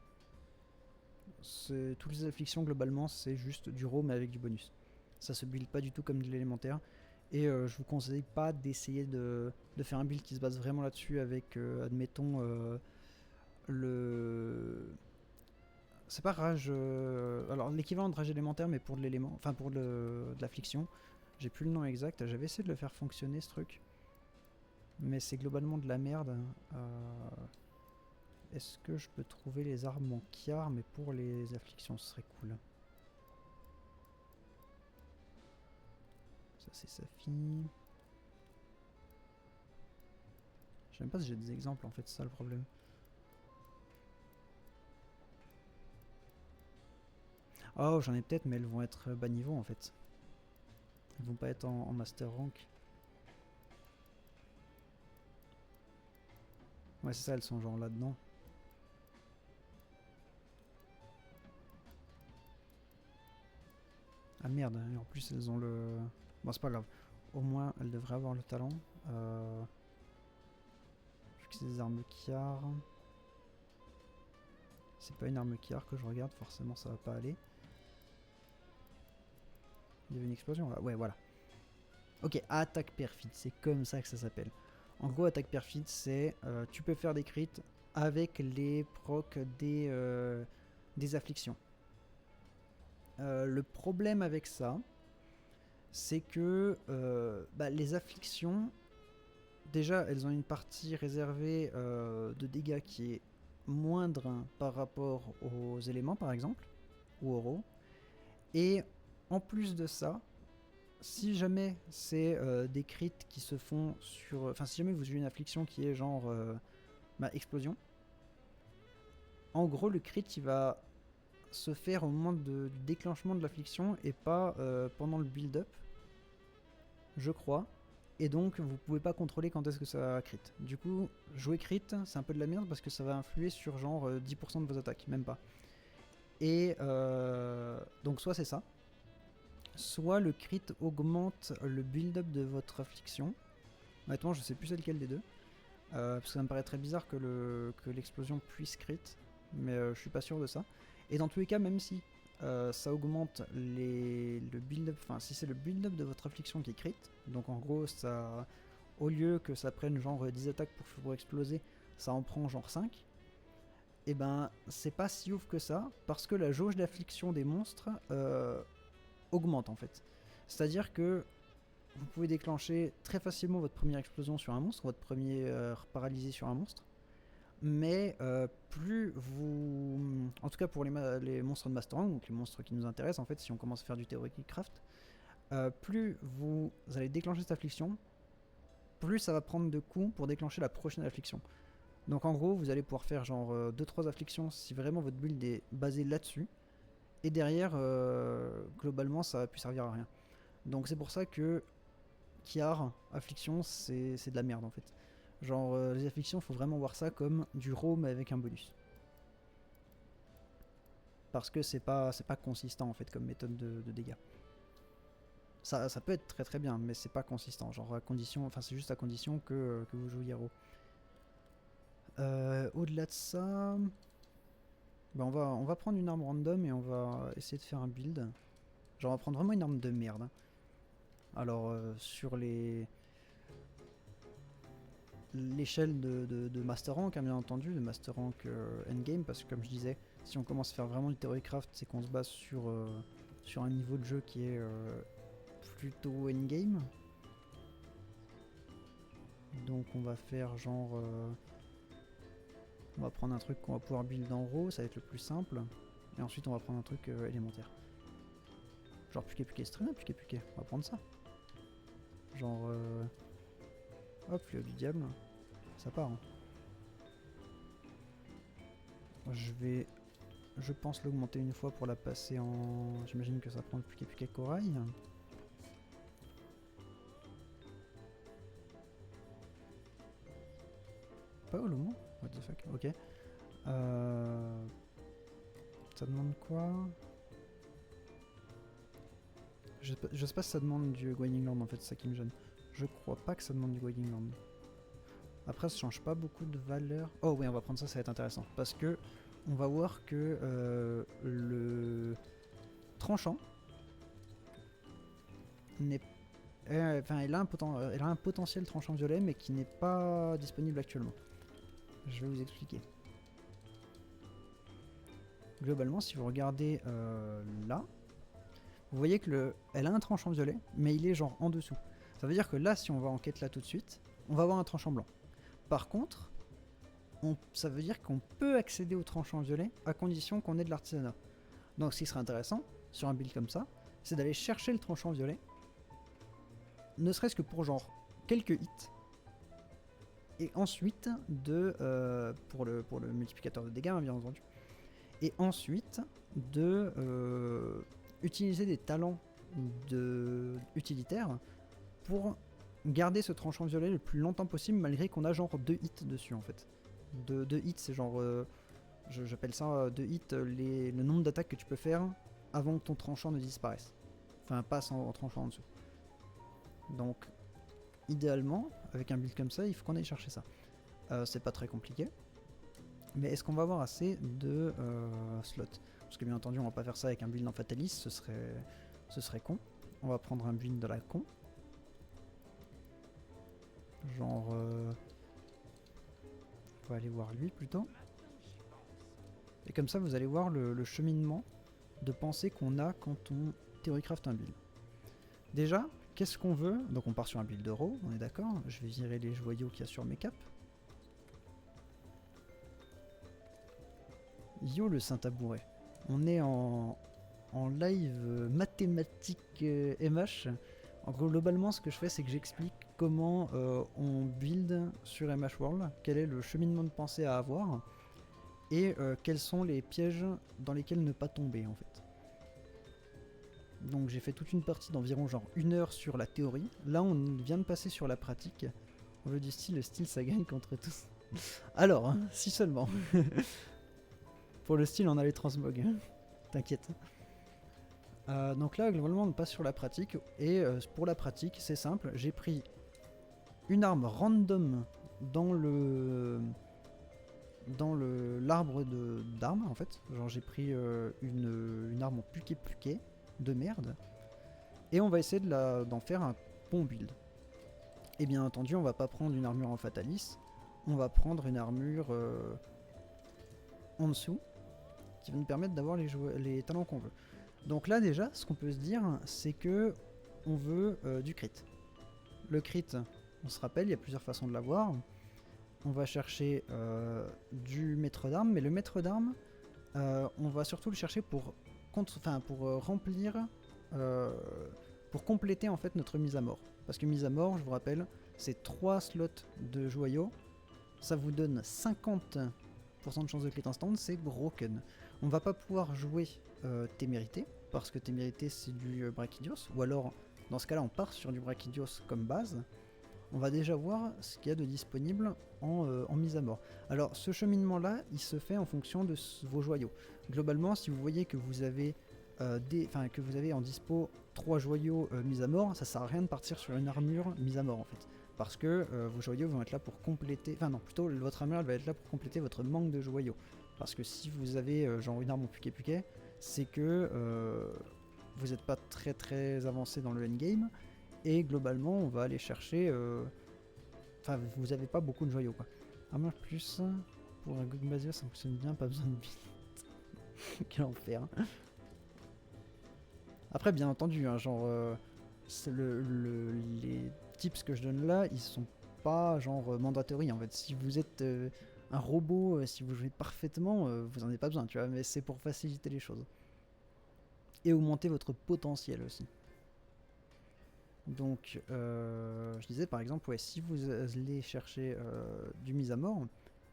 Toutes les afflictions globalement c'est juste du raw mais avec du bonus. Ça se build pas du tout comme de l'élémentaire. Et je vous conseille pas d'essayer de faire un build qui se base vraiment là-dessus avec, admettons, le... C'est pas rage... alors l'équivalent de rage élémentaire mais pour de l'élément... Enfin pour de l'affliction. J'ai plus le nom exact, j'avais essayé de le faire fonctionner ce truc. Mais c'est globalement de la merde. Est-ce que je peux trouver les armes en Kiar mais pour les afflictions, ce serait cool. Ça c'est sa fille. Je sais même pas si j'ai des exemples en fait, c'est ça le problème. Oh j'en ai peut-être mais elles vont être bas niveau en fait. Elles vont pas être en master rank. Ouais c'est ça, elles sont genre là-dedans. Ah merde, et en plus elles ont le... Bon c'est pas grave. Au moins elles devraient avoir le talent. Vu que c'est des armes Kiar. C'est pas une arme Kiar que je regarde, forcément ça va pas aller. Il y avait une explosion là, ouais voilà. Ok, attaque perfide, c'est comme ça que ça s'appelle. En gros, attaque perfide, c'est tu peux faire des crits avec les procs des afflictions. Le problème avec ça, c'est que les afflictions, déjà, elles ont une partie réservée de dégâts qui est moindre par rapport aux éléments, par exemple, ou aux rots. Et en plus de ça, si jamais c'est des crits qui se font sur... Enfin, si jamais vous avez une affliction qui est genre explosion, en gros, le crit il va se faire au moment du déclenchement de l'affliction et pas pendant le build-up, je crois. Et donc, vous pouvez pas contrôler quand est-ce que ça crit. Du coup, jouer crit, c'est un peu de la merde parce que ça va influer sur genre 10% de vos attaques, même pas. Et donc, soit c'est ça, soit le crit augmente le build-up de votre affliction. Honnêtement, je sais plus c'est lequel des deux. Parce que ça me paraît très bizarre que l'explosion puisse crit. Mais je suis pas sûr de ça. Et dans tous les cas, même si ça augmente le build-up, enfin si c'est le build-up de votre affliction qui crit, donc en gros, ça, au lieu que ça prenne genre 10 attaques pour exploser, ça en prend genre 5. Et ben, c'est pas si ouf que ça, parce que la jauge d'affliction des monstres augmente en fait. C'est-à-dire que vous pouvez déclencher très facilement votre première explosion sur un monstre, votre premier paralysé sur un monstre. Mais plus vous... En tout cas pour les monstres de Master Rank, donc les monstres qui nous intéressent en fait, si on commence à faire du Theory Craft, plus vous allez déclencher cette affliction, plus ça va prendre de coups pour déclencher la prochaine affliction. Donc en gros, vous allez pouvoir faire genre 2-3 afflictions si vraiment votre build est basé là-dessus. Et derrière, globalement, ça va plus servir à rien. Donc c'est pour ça que Kiar, affliction, c'est de la merde en fait. Genre les afflictions, faut vraiment voir ça comme du raw mais avec un bonus. Parce que c'est pas consistant en fait comme méthode de dégâts. Ça peut être très très bien, mais c'est pas consistant. Genre à condition, enfin c'est juste à condition que vous jouiez raw. Au-delà de ça, bah on va prendre une arme random et on va essayer de faire un build. Genre on va prendre vraiment une arme de merde. Alors sur l'échelle de Master Rank, hein, bien entendu, de Master Rank Endgame, parce que comme je disais, si on commence à faire vraiment du Theorycraft, c'est qu'on se base sur un niveau de jeu qui est plutôt Endgame. Donc on va faire genre... on va prendre un truc qu'on va pouvoir build en raw, ça va être le plus simple. Et ensuite on va prendre un truc élémentaire. Genre Puke Puke, c'est très bien Puke Puke, on va prendre ça. Genre... hop, fléau du diable. Ça part. Hein. Je pense l'augmenter une fois pour la passer en... J'imagine que ça prend le Puke Puke Corail. Pas au loin. What the fuck, ok. Ça demande quoi? Je sais pas si ça demande du Guiding Land en fait, c'est ça qui me gêne. Je crois pas que ça demande du Guiding Land. Après ça change pas beaucoup de valeur. Oh oui, on va prendre ça, ça va être intéressant. Parce que on va voir que le tranchant n'est enfin, elle a un potentiel tranchant violet, mais qui n'est pas disponible actuellement. Je vais vous expliquer. Globalement, si vous regardez là, vous voyez que elle a un tranchant violet, mais il est genre en dessous. Ça veut dire que là, si on va en quête là tout de suite, on va avoir un tranchant blanc. Par contre, ça veut dire qu'on peut accéder au tranchant violet à condition qu'on ait de l'artisanat. Donc ce qui serait intéressant, sur un build comme ça, c'est d'aller chercher le tranchant violet, ne serait-ce que pour genre quelques hits, et ensuite pour le multiplicateur de dégâts, hein, bien entendu, et ensuite de utiliser des talents utilitaires pour garder ce tranchant violet le plus longtemps possible, malgré qu'on a genre 2 hits dessus en fait. 2 hits, c'est genre j'appelle ça 2 hits, le nombre d'attaques que tu peux faire avant que ton tranchant ne disparaisse. Enfin, passe en tranchant en dessous. Donc, idéalement, avec un build comme ça, il faut qu'on aille chercher ça. C'est pas très compliqué. Mais est-ce qu'on va avoir assez de slots? Parce que bien entendu, on va pas faire ça avec un build en Fatalis, ce serait con. On va prendre un build de la con. Genre... on va aller voir lui plutôt. Et comme ça, vous allez voir le cheminement de pensée qu'on a quand on theorycraft un build. Déjà, qu'est-ce qu'on veut? Donc on part sur un build euro, on est d'accord. Je vais virer les joyaux qu'il y a sur mes caps. Yo le Saint-Tabouret. On est en live mathématique MH. En gros, globalement, ce que je fais, c'est que j'explique comment on build sur MH World, quel est le cheminement de pensée à avoir, et quels sont les pièges dans lesquels ne pas tomber, en fait. Donc j'ai fait toute une partie d'environ genre 1 heure sur la théorie. Là, on vient de passer sur la pratique. On veut du style, le style, ça gagne contre tous. Alors, hein, si seulement. Pour le style, on a les transmogs. T'inquiète. Donc là, globalement, on passe sur la pratique. Et pour la pratique, c'est simple. J'ai pris une arme random dans l'arbre d'armes, en fait. Genre, j'ai pris une arme en puquet de merde. Et on va essayer d'en faire un bon build. Et bien entendu, on va pas prendre une armure en Fatalis. On va prendre une armure en dessous, qui va nous permettre d'avoir les talents qu'on veut. Donc là déjà, ce qu'on peut se dire, c'est que on veut du crit. Le crit, on se rappelle, il y a plusieurs façons de l'avoir. On va chercher du maître d'armes, mais le maître d'armes, on va surtout le chercher pour remplir, pour compléter en fait notre mise à mort. Parce que mise à mort, je vous rappelle, c'est 3 slots de joyaux. Ça vous donne 50% de chance de crit instant, c'est broken. On va pas pouvoir jouer témérité, parce que témérité c'est du Brachydios, ou alors dans ce cas là on part sur du Brachydios comme base. On va déjà voir ce qu'il y a de disponible en mise à mort. Alors ce cheminement là, il se fait en fonction de vos joyaux. Globalement, si vous voyez que vous avez en dispo 3 joyaux mis à mort, ça sert à rien de partir sur une armure mise à mort en fait. Parce que vos joyaux vont être là pour compléter... Enfin non, plutôt votre armure elle va être là pour compléter votre manque de joyaux. Parce que si vous avez genre une arme en puquet, c'est que vous n'êtes pas très très avancé dans le endgame. Et globalement, on va aller chercher... Enfin, vous n'avez pas beaucoup de joyaux quoi. Armure plus, pour un Gogmazia ça fonctionne bien, pas besoin de build. Quel enfer. Après, bien entendu, hein, genre... les tips que je donne là, ils sont pas genre mandatory en fait. Si vous êtes un robot, si vous jouez parfaitement, vous en avez pas besoin, tu vois, mais c'est pour faciliter les choses. Et augmenter votre potentiel aussi. Donc, je disais par exemple, ouais, si vous allez chercher du mise à mort,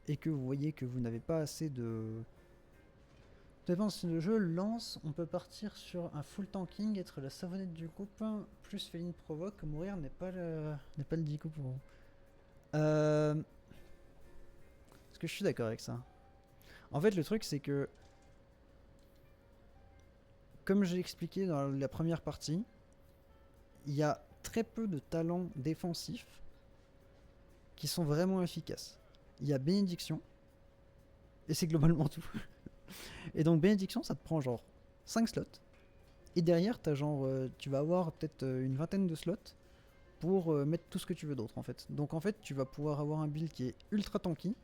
et que vous voyez que vous n'avez pas assez de... Dépend si le jeu lance, on peut partir sur un full tanking, être la savonnette du groupe, plus Féline provoque, mourir n'est pas le dico pour vous. Est-ce que je suis d'accord avec ça? En fait, le truc, c'est que, comme j'ai expliqué dans la première partie, il y a très peu de talents défensifs qui sont vraiment efficaces. Il y a bénédiction, et c'est globalement tout. Et donc bénédiction, ça te prend genre 5 slots, Et derrière, tu vas avoir peut-être une vingtaine de slots pour mettre tout ce que tu veux d'autre en fait. Donc en fait, tu vas pouvoir avoir un build qui est ultra tanky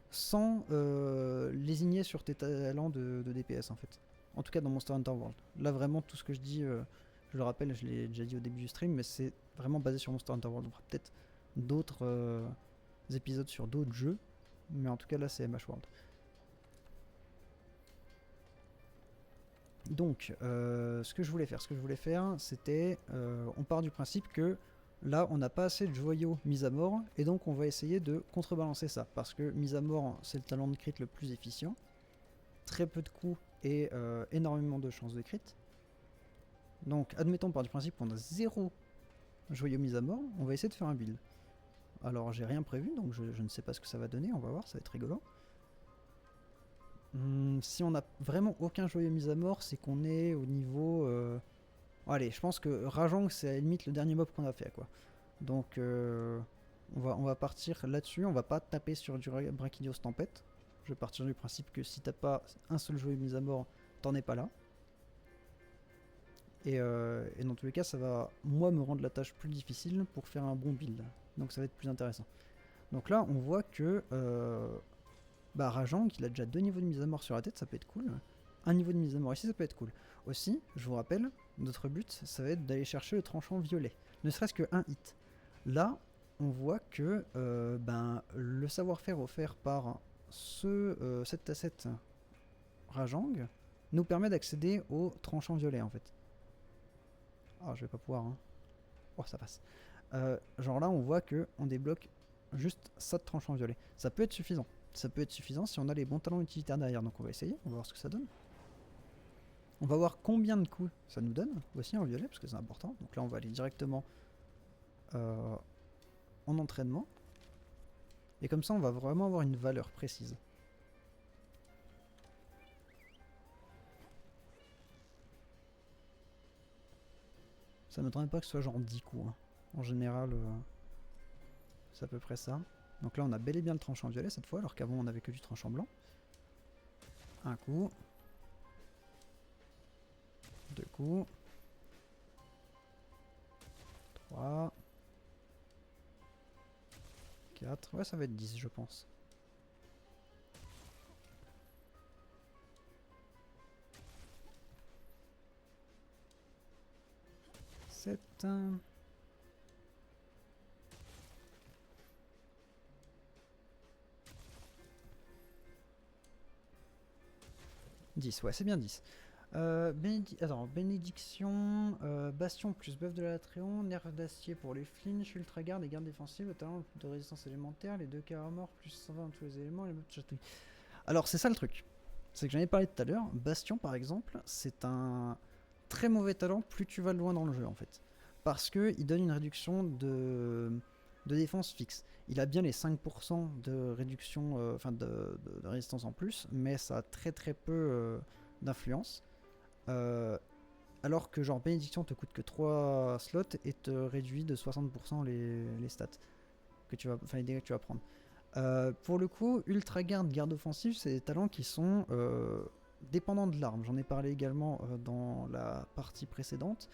sans lésigner sur tes talents de DPS en fait. En tout cas dans Monster Hunter World. Là vraiment tout ce que je dis, je le rappelle, je l'ai déjà dit au début du stream, mais c'est vraiment basé sur Monster Hunter World. On fera peut-être d'autres épisodes sur d'autres jeux, mais en tout cas là c'est MH World. Donc, ce que je voulais faire, c'était, on part du principe que là, on n'a pas assez de joyaux mis à mort, et donc on va essayer de contrebalancer ça, parce que mis à mort, c'est le talent de crit le plus efficient, très peu de coups et énormément de chances de crit. Donc, admettons par du principe qu'on a 0 joyaux mis à mort, on va essayer de faire un build. Alors, j'ai rien prévu, donc je ne sais pas ce que ça va donner, on va voir, ça va être rigolo. Si on n'a vraiment aucun joyau mis à mort, c'est qu'on est au niveau... allez, je pense que Rajang, c'est à la limite le dernier mob qu'on a fait, quoi. Donc, on va partir là-dessus. On va pas taper sur du Brachydios Tempête. Je vais partir du principe que si t'as pas un seul joyau mis à mort, t'en es pas là. Et dans tous les cas, ça va, moi, me rendre la tâche plus difficile pour faire un bon build. Donc, ça va être plus intéressant. Donc là, on voit que Rajang, il a déjà 2 niveaux de mise à mort sur la tête, ça peut être cool. Un niveau de mise à mort ici, ça peut être cool. Aussi, je vous rappelle, notre but, ça va être d'aller chercher le tranchant violet. Ne serait-ce que un hit. Là, on voit que le savoir-faire offert par cette asset Rajang nous permet d'accéder au tranchant violet en fait. Ah, je vais pas pouvoir. Hein. Oh, ça passe. Genre là, on voit que on débloque juste ça de tranchant violet. Ça peut être suffisant. Ça peut être suffisant si on a les bons talents utilitaires derrière. Donc on va essayer, on va voir ce que ça donne. On va voir combien de coups ça nous donne aussi en violet parce que c'est important. Donc là on va aller directement en entraînement. Et comme ça on va vraiment avoir une valeur précise. Ça ne m'étonnerait pas que ce soit genre 10 coups. Hein. En général, c'est à peu près ça. Donc là on a bel et bien le tranchant violet cette fois alors qu'avant on avait que du tranchant blanc. Un coup. 2 coups. 3. 4. Ouais, ça va être 10, je pense. Sept. 10, ouais, c'est bien 10. Bénédiction, Bastion plus Bœuf de l'Atréon, Nerf d'acier pour les flinches, Ultra Garde et garde défensive, le talent de résistance élémentaire, les 2 carats morts plus 120 dans tous les éléments, les mobs de chatouille. Alors c'est ça le truc, c'est que j'en ai parlé tout à l'heure, Bastion par exemple, c'est un très mauvais talent plus tu vas loin dans le jeu en fait. Parce qu'il donne une réduction de défense fixe. Il a bien les 5% de réduction, de résistance en plus, mais ça a très très peu d'influence. Alors que genre bénédiction te coûte que 3 slots et te réduit de 60% les stats que tu vas, les dégâts que tu vas prendre. Pour le coup, ultra garde, garde offensive, c'est des talents qui sont dépendants de l'arme. J'en ai parlé également dans la partie précédente.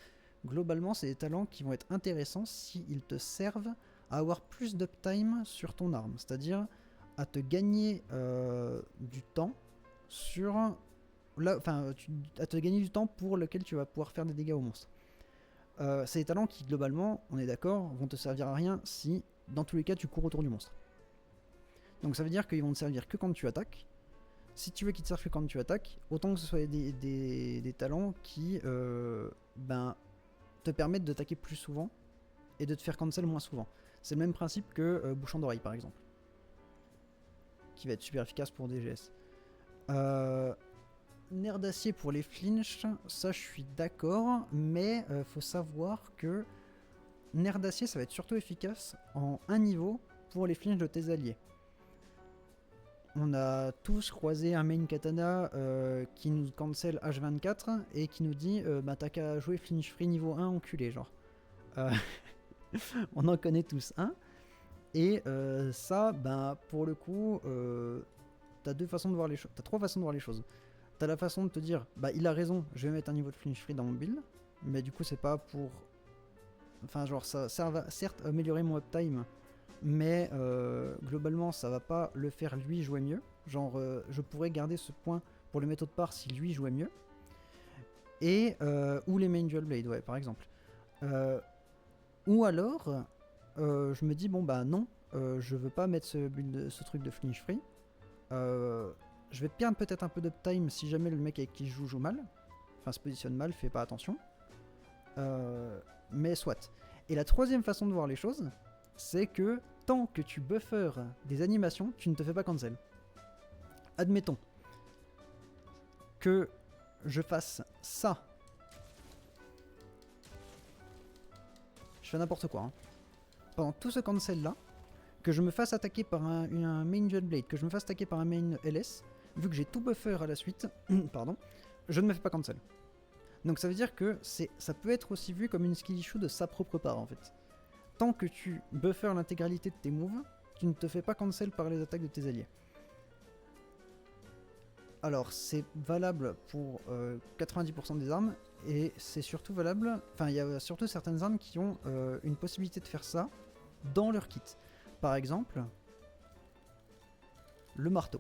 Globalement, c'est des talents qui vont être intéressants s'ils te servent à avoir plus d'uptime sur ton arme, c'est-à-dire à te gagner du temps sur à te gagner du temps pour lequel tu vas pouvoir faire des dégâts aux monstres. C'est des talents qui, globalement, on est d'accord, vont te servir à rien si, dans tous les cas, tu cours autour du monstre. Donc ça veut dire qu'ils vont te servir que quand tu attaques. Si tu veux qu'ils te servent que quand tu attaques, autant que ce soit des talents qui te permettent d'attaquer plus souvent et de te faire cancel moins souvent. C'est le même principe que bouchon d'oreille, par exemple, qui va être super efficace pour DGS. Nerf d'acier pour les flinches, ça je suis d'accord, mais faut savoir que nerf d'acier ça va être surtout efficace en un niveau pour les flinches de tes alliés. On a tous croisé un main katana qui nous cancel H24 et qui nous dit t'as qu'à jouer flinch free niveau 1 enculé genre. On en connaît tous un. Et ça, pour le coup, t'as 3 façons de voir les choses. t'as la façon de te dire, bah il a raison, je vais mettre un niveau de flinch free dans mon build, mais du coup c'est pas pour... Enfin genre ça va certes améliorer mon uptime, mais globalement ça va pas le faire lui jouer mieux. Genre je pourrais garder ce point pour le mettre autre part si lui jouait mieux. Et ou les main dual blade, ouais, par exemple. Ou alors je me dis bon bah non, je veux pas mettre ce truc de flinch free. Je vais perdre peut-être un peu d'uptime si jamais le mec avec qui je joue mal, enfin se positionne mal, fait pas attention. Mais soit. Et la troisième façon de voir les choses, c'est que tant que tu buffers des animations, tu ne te fais pas cancel. Admettons que je fasse ça. Je fais n'importe quoi. Hein. Pendant tout ce cancel là, que je me fasse attaquer par un main dual blade, que je me fasse attaquer par un main LS, vu que j'ai tout buffer à la suite, pardon, je ne me fais pas cancel. Donc ça veut dire que ça peut être aussi vu comme une skill issue de sa propre part en fait. Tant que tu buffers l'intégralité de tes moves, tu ne te fais pas cancel par les attaques de tes alliés. Alors c'est valable pour 90% des armes, et c'est surtout valable... Enfin il y a surtout certaines armes qui ont une possibilité de faire ça dans leur kit. Par exemple, le marteau.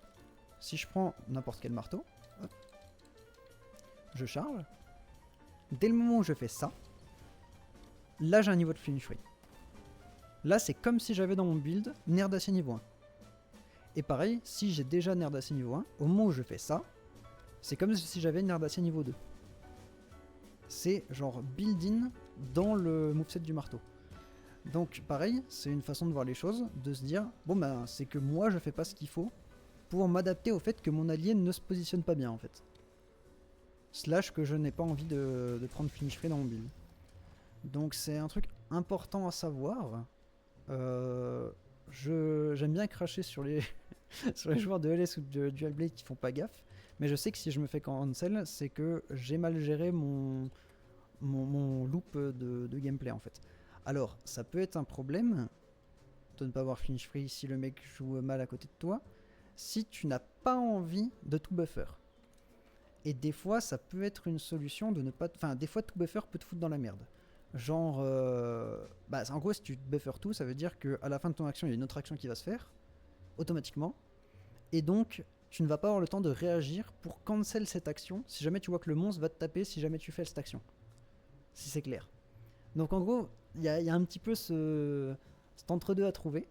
Si je prends n'importe quel marteau, hop, je charge. Dès le moment où je fais ça, là j'ai un niveau de flinch free. Là c'est comme si j'avais dans mon build nerf d'acier niveau 1. Et pareil, si j'ai déjà nerf d'acier niveau 1, au moment où je fais ça, c'est comme si j'avais nerf d'acier niveau 2. C'est genre build-in dans le moveset du marteau. Donc pareil, c'est une façon de voir les choses, de se dire, bon ben c'est que moi je fais pas ce qu'il faut pour m'adapter au fait que mon allié ne se positionne pas bien en fait. Slash que je n'ai pas envie de prendre finish free dans mon build. Donc c'est un truc important à savoir. J'aime bien cracher sur les, sur les joueurs de LS ou de Dual Blade qui font pas gaffe, mais je sais que si je me fais cancel, c'est que j'ai mal géré mon loop de gameplay en fait. Alors, ça peut être un problème de ne pas avoir finish free si le mec joue mal à côté de toi, si tu n'as pas envie de tout buffer. Et des fois, ça peut être une solution de ne pas... Enfin, des fois, tout buffer peut te foutre dans la merde. Genre... Bah, en gros, si tu buffers tout, ça veut dire qu'à la fin de ton action, il y a une autre action qui va se faire, automatiquement. Et donc, tu ne vas pas avoir le temps de réagir pour cancel cette action, si jamais tu vois que le monstre va te taper, si jamais tu fais cette action. Si c'est clair. Donc en gros, il y a un petit peu cet entre-deux à trouver.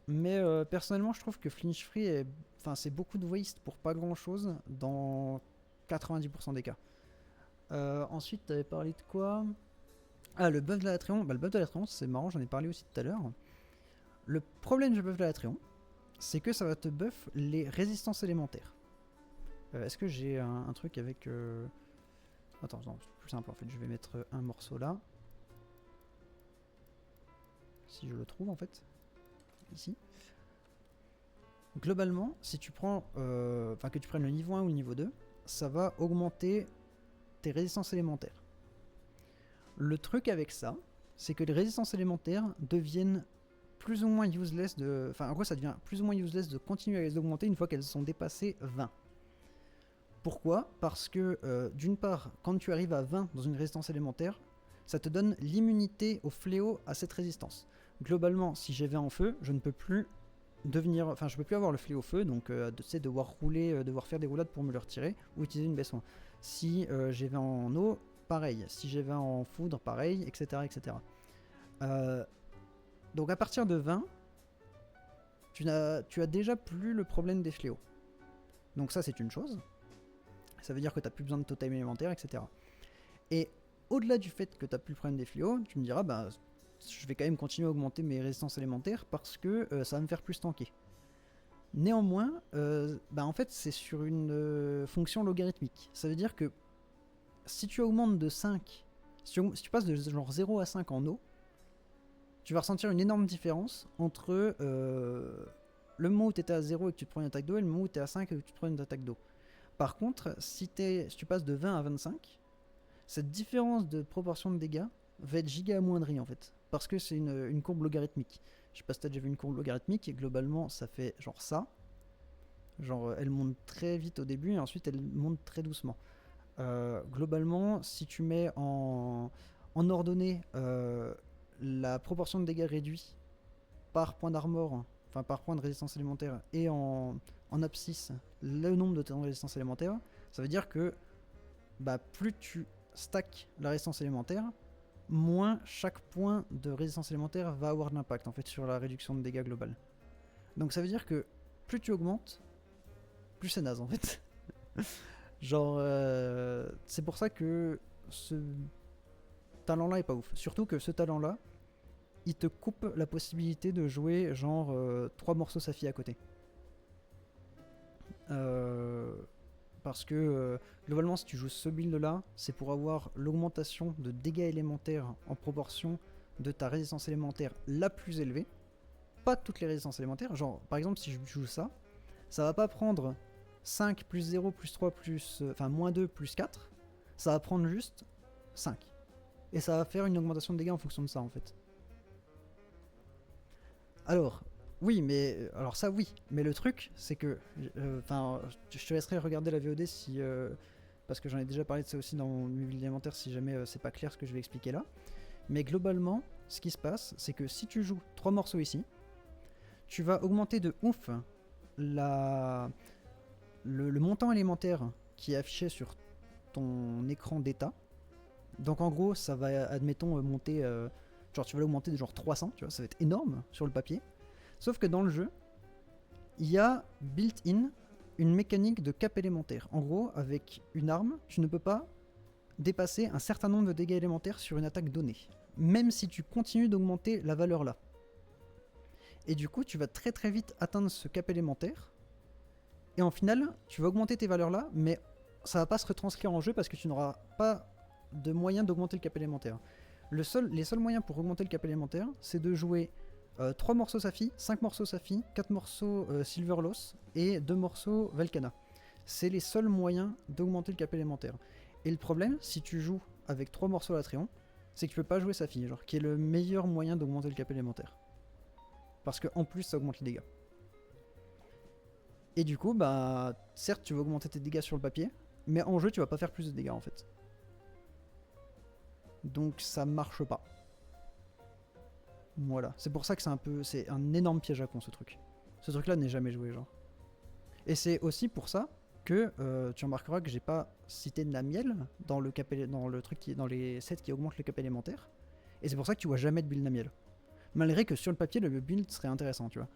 Mais personnellement, je trouve que flinch free, c'est beaucoup de waste pour pas grand-chose dans 90% des cas. Ensuite, tu avais parlé de quoi? Ah, le buff de l'Alatréon. Bah, le buff de l'Alatréon, c'est marrant, j'en ai parlé aussi tout à l'heure. Le problème du buff de l'Alatréon, c'est que ça va te buff les résistances élémentaires. Est-ce que j'ai un truc avec... Attends, non, c'est plus simple en fait, je vais mettre un morceau là. Si je le trouve en fait. Ici. Globalement, si tu prends... que tu prennes le niveau 1 ou le niveau 2, ça va augmenter tes résistances élémentaires. Le truc avec ça, c'est que les résistances élémentaires deviennent plus ou moins useless de... Enfin, en gros, ça devient plus ou moins useless de continuer à les augmenter une fois qu'elles sont dépassées 20. Pourquoi? Parce que, d'une part, quand tu arrives à 20 dans une résistance élémentaire, ça te donne l'immunité au fléau à cette résistance. Globalement, si j'ai 20 en feu, je ne peux plus devenir... Enfin, je peux plus avoir le fléau au feu, donc devoir rouler, devoir faire des roulades pour me le retirer, ou utiliser une baisse-soin. Si j'ai 20 en eau, pareil. Si j'ai 20 en foudre, pareil, etc. etc. Donc à partir de 20, tu as déjà plus le problème des fléaux. Donc ça, c'est une chose. Ça veut dire que tu n'as plus besoin de totem élémentaire, etc. Et au-delà du fait que tu n'as plus le problème des fléaux, tu me diras, bah, je vais quand même continuer à augmenter mes résistances élémentaires parce que ça va me faire plus tanker. Néanmoins, en fait, c'est sur une fonction logarithmique. Ça veut dire que si tu augmentes de 5, si tu passes de genre 0 à 5 en eau, tu vas ressentir une énorme différence entre le moment où tu étais à 0 et que tu te prends une attaque d'eau et le moment où tu es à 5 et que tu te prends une attaque d'eau. Par contre, si tu passes de 20 à 25, cette différence de proportion de dégâts va être giga amoindrie en fait. Parce que c'est une courbe logarithmique. Je sais pas si tu as déjà vu une courbe logarithmique, et globalement ça fait genre ça. Genre, elle monte très vite au début et ensuite elle monte très doucement. Globalement, si tu mets en ordonnée la proportion de dégâts réduits par point d'armor, enfin par point de résistance élémentaire, et en abscisse le nombre de points de résistance élémentaire, ça veut dire que bah, plus tu stacks la résistance élémentaire, moins chaque point de résistance élémentaire va avoir de l'impact en fait sur la réduction de dégâts globale. Donc ça veut dire que plus tu augmentes, plus c'est naze en fait. Genre, c'est pour ça que ce talent-là est pas ouf. Surtout que ce talent-là, il te coupe la possibilité de jouer genre 3 morceaux Safi à côté. Parce que globalement, si tu joues ce build-là, c'est pour avoir l'augmentation de dégâts élémentaires en proportion de ta résistance élémentaire la plus élevée. Pas toutes les résistances élémentaires. Genre, par exemple, si je joue ça, ça va pas prendre 5 plus 0 plus 3 plus... Enfin, moins 2 plus 4. Ça va prendre juste 5. Et ça va faire une augmentation de dégâts en fonction de ça, en fait. Alors, oui, mais... Alors ça, oui. Mais le truc, c'est que... Enfin, je te laisserai regarder la VOD si... parce que j'en ai déjà parlé de ça aussi dans mes builds élémentaires, si jamais c'est pas clair ce que je vais expliquer là. Mais globalement, ce qui se passe, c'est que si tu joues 3 morceaux ici, tu vas augmenter de ouf le montant élémentaire qui est affiché sur ton écran d'état. Donc en gros, ça va, admettons, monter... genre tu vas l'augmenter de genre 300, tu vois, ça va être énorme sur le papier. Sauf que dans le jeu, il y a built-in une mécanique de cap élémentaire. En gros, avec une arme, tu ne peux pas dépasser un certain nombre de dégâts élémentaires sur une attaque donnée. Même si tu continues d'augmenter la valeur là. Et du coup, tu vas très très vite atteindre ce cap élémentaire. Et en final, tu vas augmenter tes valeurs là, mais ça va pas se retranscrire en jeu parce que tu n'auras pas de moyen d'augmenter le cap élémentaire. Les seuls moyens pour augmenter le cap élémentaire, c'est de jouer 3 morceaux Safi, 5 morceaux Safi, 4 morceaux Silverloss et 2 morceaux Velkana. C'est les seuls moyens d'augmenter le cap élémentaire. Et le problème, si tu joues avec 3 morceaux Latréon, c'est que tu peux pas jouer Safi, genre, qui est le meilleur moyen d'augmenter le cap élémentaire. Parce qu'en plus, ça augmente les dégâts. Et du coup, bah, certes, tu vas augmenter tes dégâts sur le papier, mais en jeu, tu vas pas faire plus de dégâts en fait. Donc ça marche pas. Voilà. C'est pour ça que c'est un énorme piège à con ce truc. Ce truc-là n'est jamais joué, genre. Et c'est aussi pour ça que tu remarqueras que j'ai pas cité Namiel dans le truc dans les sets qui augmentent le cap élémentaire. Et c'est pour ça que tu vois jamais de build Namiel. Malgré que sur le papier, le build serait intéressant, tu vois.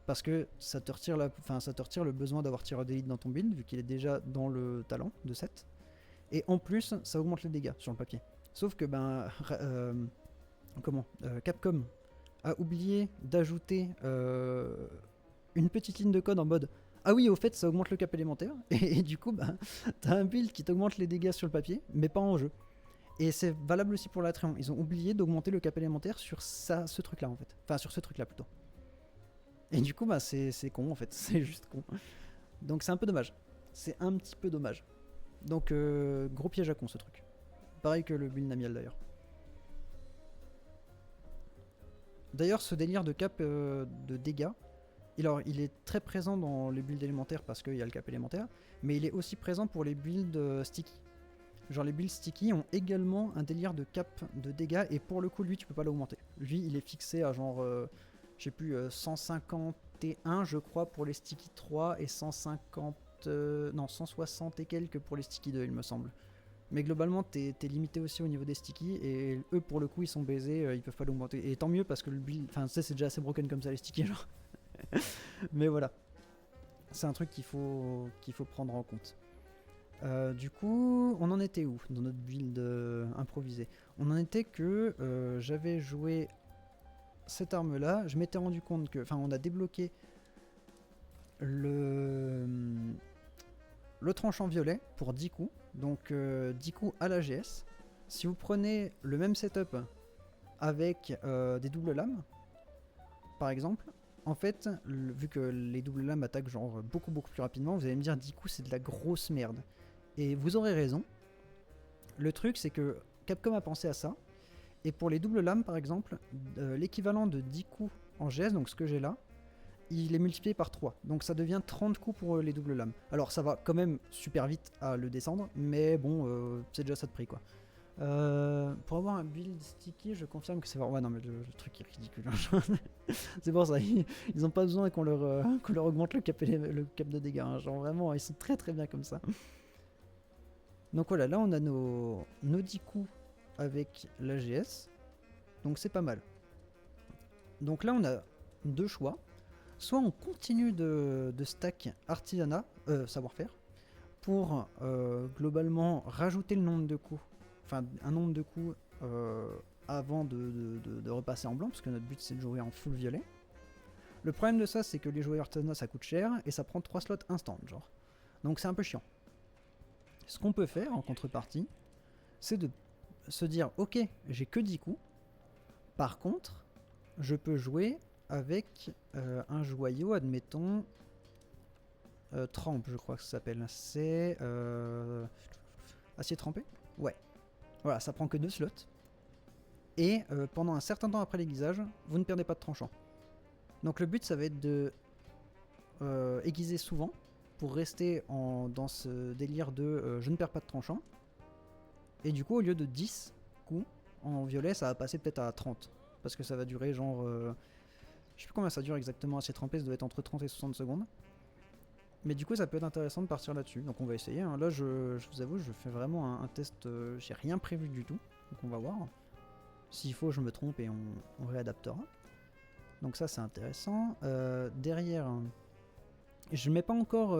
Parce que ça te retire le besoin d'avoir tireur d'élite dans ton build, vu qu'il est déjà dans le talent de 7. Et en plus, ça augmente les dégâts sur le papier. Sauf que Capcom a oublié d'ajouter une petite ligne de code en mode ah oui, au fait, ça augmente le cap élémentaire. Et du coup, t'as un build qui t'augmente les dégâts sur le papier, mais pas en jeu. Et c'est valable aussi pour l'Atreon. Ils ont oublié d'augmenter le cap élémentaire sur ce truc-là, en fait. Enfin, sur ce truc-là, plutôt. Et du coup, c'est con, en fait. C'est juste con. Donc c'est un peu dommage. C'est un petit peu dommage. Donc, gros piège à con, ce truc. Pareil que le build Namiel, d'ailleurs. D'ailleurs, ce délire de cap de dégâts, il est très présent dans les builds élémentaires parce qu'il y a le cap élémentaire, mais il est aussi présent pour les builds sticky. Genre les builds sticky ont également un délire de cap de dégâts et pour le coup, lui, tu peux pas l'augmenter. Lui, il est fixé à genre, je sais plus, 151 je crois pour les sticky 3 et 160 et quelques pour les sticky 2 il me semble. Mais globalement, t'es limité aussi au niveau des sticky et eux pour le coup ils sont baisés, ils peuvent pas l'augmenter. Et tant mieux parce que le build, enfin tu sais c'est déjà assez broken comme ça les sticky genre. Mais voilà, c'est un truc qu'il faut prendre en compte. Du coup, on en était où dans notre build improvisé? On en était que j'avais joué cette arme là, je m'étais rendu compte que, enfin on a débloqué le tranchant violet pour 10 coups, donc 10 coups à la GS. Si vous prenez le même setup avec des doubles lames, par exemple, en fait, vu que les doubles lames attaquent genre beaucoup plus rapidement, vous allez me dire 10 coups c'est de la grosse merde. Et vous aurez raison. Le truc c'est que Capcom a pensé à ça, et pour les doubles lames par exemple, l'équivalent de 10 coups en GS, donc ce que j'ai là, il est multiplié par 3. Donc ça devient 30 coups pour les doubles lames. Alors ça va quand même super vite à le descendre, mais bon, c'est déjà ça de prix quoi. Pour avoir un build sticky, je confirme que c'est vrai. Ouais, non, mais le truc est ridicule. C'est pour ça, ils ont pas besoin qu'on leur augmente le cap de dégâts. Hein. Genre vraiment, ils sont très très bien comme ça. Donc voilà, là on a nos 10 coups avec l'AGS. Donc c'est pas mal. Donc là on a deux choix. Soit on continue de stack artisanat, savoir-faire, pour globalement rajouter le nombre de coups. Enfin, un nombre de coups avant de repasser en blanc, parce que notre but c'est de jouer en full violet. Le problème de ça, c'est que les joueurs artisanat ça coûte cher et ça prend 3 slots instant, genre. Donc c'est un peu chiant. Ce qu'on peut faire en contrepartie, c'est de se dire ok, j'ai que 10 coups. Par contre, je peux jouer avec un joyau, admettons. Trempe, je crois que ça s'appelle. C'est. Acier trempé. Ouais. Voilà, ça prend que 2 slots. Et pendant un certain temps après l'aiguisage, vous ne perdez pas de tranchant. Donc le but, ça va être de aiguiser souvent pour rester dans ce délire de je ne perds pas de tranchant. Et du coup, au lieu de 10 coups en violet, ça va passer peut-être à 30. Parce que ça va durer genre. Je sais plus combien ça dure exactement assez trempé, ça doit être entre 30 et 60 secondes. Mais du coup, ça peut être intéressant de partir là-dessus. Donc on va essayer. Hein. Là, je vous avoue, je fais vraiment un test. J'ai rien prévu du tout. Donc on va voir. S'il faut, je me trompe et on réadaptera. Donc ça, c'est intéressant. Derrière, je mets pas encore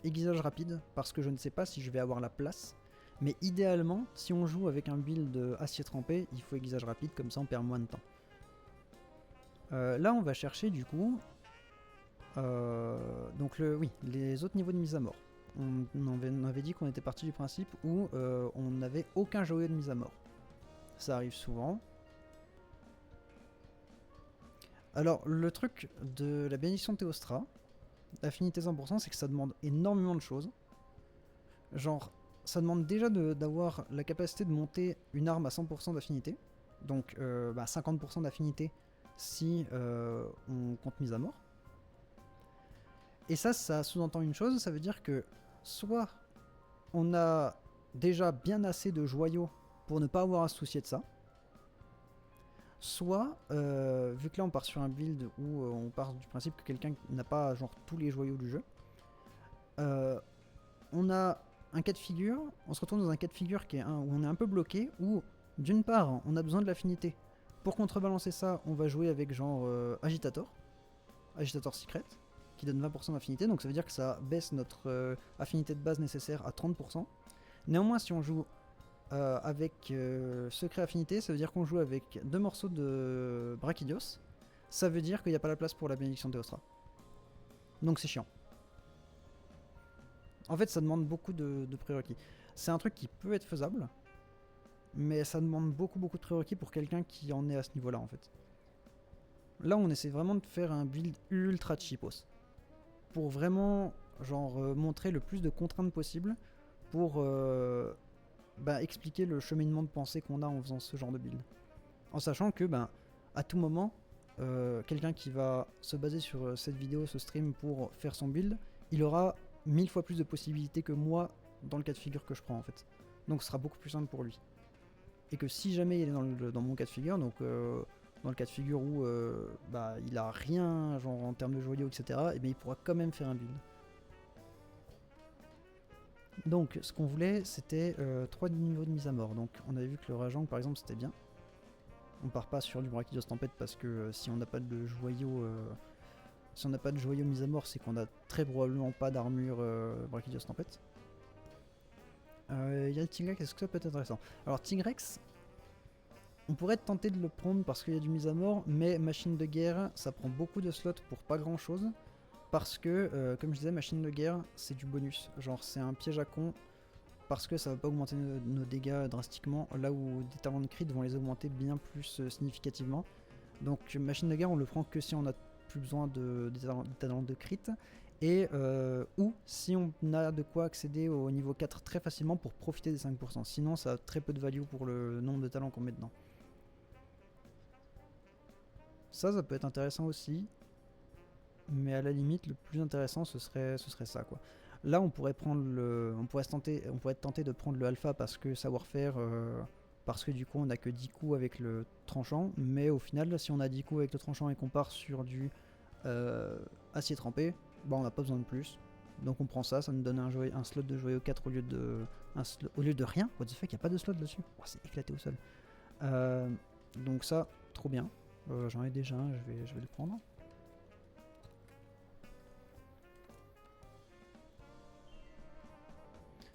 aiguisage rapide parce que je ne sais pas si je vais avoir la place. Mais idéalement, si on joue avec un build acier trempé, il faut aiguisage rapide, comme ça on perd moins de temps. Là, on va chercher du coup. Donc oui, les autres niveaux de mise à mort. On avait dit qu'on était parti du principe où on n'avait aucun joyau de mise à mort. Ça arrive souvent. Alors, le truc de la bénédiction de Théostra, affinité 100%, c'est que ça demande énormément de choses. Genre, ça demande déjà d'avoir la capacité de monter une arme à 100% d'affinité. Donc, 50% d'affinité si on compte mise à mort. Et ça sous-entend une chose, ça veut dire que soit on a déjà bien assez de joyaux pour ne pas avoir à se soucier de ça, soit, vu que là on part sur un build où on part du principe que quelqu'un n'a pas genre tous les joyaux du jeu, on a un cas de figure, on se retrouve dans un cas de figure qui est où on est un peu bloqué, où d'une part on a besoin de l'affinité. Pour contrebalancer ça, on va jouer avec genre Agitator Secret, qui donne 20% d'affinité, donc ça veut dire que ça baisse notre affinité de base nécessaire à 30%. Néanmoins, si on joue avec Secret Affinité, ça veut dire qu'on joue avec 2 morceaux de Brachydios, ça veut dire qu'il n'y a pas la place pour la bénédiction de Théostra. Donc c'est chiant. En fait, ça demande beaucoup de prérequis. C'est un truc qui peut être faisable, mais ça demande beaucoup de prérequis pour quelqu'un qui en est à ce niveau-là en fait. Là, on essaie vraiment de faire un build ultra cheapos. Pour vraiment genre montrer le plus de contraintes possible pour expliquer le cheminement de pensée qu'on a en faisant ce genre de build. En sachant que à tout moment, quelqu'un qui va se baser sur cette vidéo, ce stream pour faire son build, il aura 1000 fois plus de possibilités que moi dans le cas de figure que je prends en fait. Donc ce sera beaucoup plus simple pour lui. Et que si jamais il est dans mon cas de figure, donc dans le cas de figure où il a rien genre en termes de joyaux etc, et bien il pourra quand même faire un build. Donc ce qu'on voulait c'était 3 niveaux de mise à mort. Donc on avait vu que le Rajang par exemple c'était bien. On part pas sur du Brachydios Tempête parce que si on n'a pas de joyaux mise à mort, c'est qu'on a très probablement pas d'armure Brachydios Tempête. Il y a le Tigrex, est-ce que ça peut être intéressant? Alors Tigrex, on pourrait tenter de le prendre parce qu'il y a du mise à mort, mais machine de guerre, ça prend beaucoup de slots pour pas grand chose. Parce que, comme je disais, machine de guerre, c'est du bonus. Genre, c'est un piège à con parce que ça va pas augmenter nos dégâts drastiquement, là où des talents de crit vont les augmenter bien plus significativement. Donc, machine de guerre, on le prend que si on a plus besoin des talents de crit. Et ou si on a de quoi accéder au niveau 4 très facilement pour profiter des 5%. Sinon, ça a très peu de value pour le nombre de talents qu'on met dedans. Ça peut être intéressant aussi. mais à la limite, le plus intéressant, ce serait ça, quoi. Là, on pourrait être tenté de prendre le alpha parce que savoir-faire, parce que du coup, on n'a que 10 coups avec le tranchant, mais au final, si on a 10 coups avec le tranchant et qu'on part sur du acier trempé, bah, on n'a pas besoin de plus. Donc on prend ça, ça nous donne un slot de joyau 4 au lieu de rien. What the fuck, il n'y a pas de slot dessus. Oh, c'est éclaté au sol. Donc ça, trop bien. J'en ai déjà un, je vais le prendre.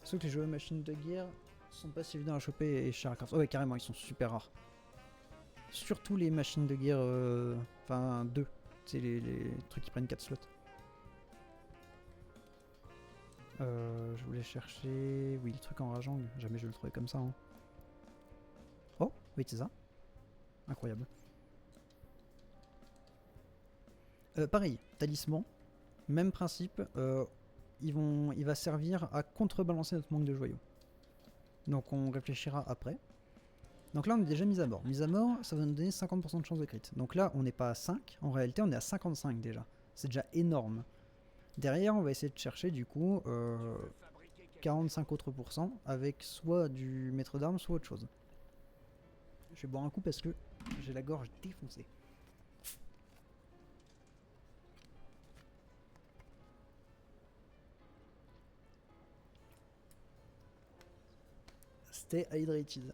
Sauf que les joueurs machines de guerre sont pas si évidents à choper et chers à craft. Oh ouais, carrément, ils sont super rares. Surtout les machines de guerre, enfin 2. C'est les trucs qui prennent 4 slots. Je voulais chercher... Oui, le truc en rageant, jamais je vais le trouver comme ça. Hein. Oh, oui, c'est ça. Incroyable. Pareil, talisman. Même principe. Il va servir à contrebalancer notre manque de joyaux. Donc on réfléchira après. Donc là on est déjà mis à mort. Mise à mort, ça va nous donner 50% de chance de crit. Donc là on n'est pas à 5, en réalité on est à 55 déjà. C'est déjà énorme. Derrière on va essayer de chercher du coup 45 autres pourcents avec soit du maître d'armes, soit autre chose. Je vais boire un coup parce que j'ai la gorge défoncée. Stay hydrated.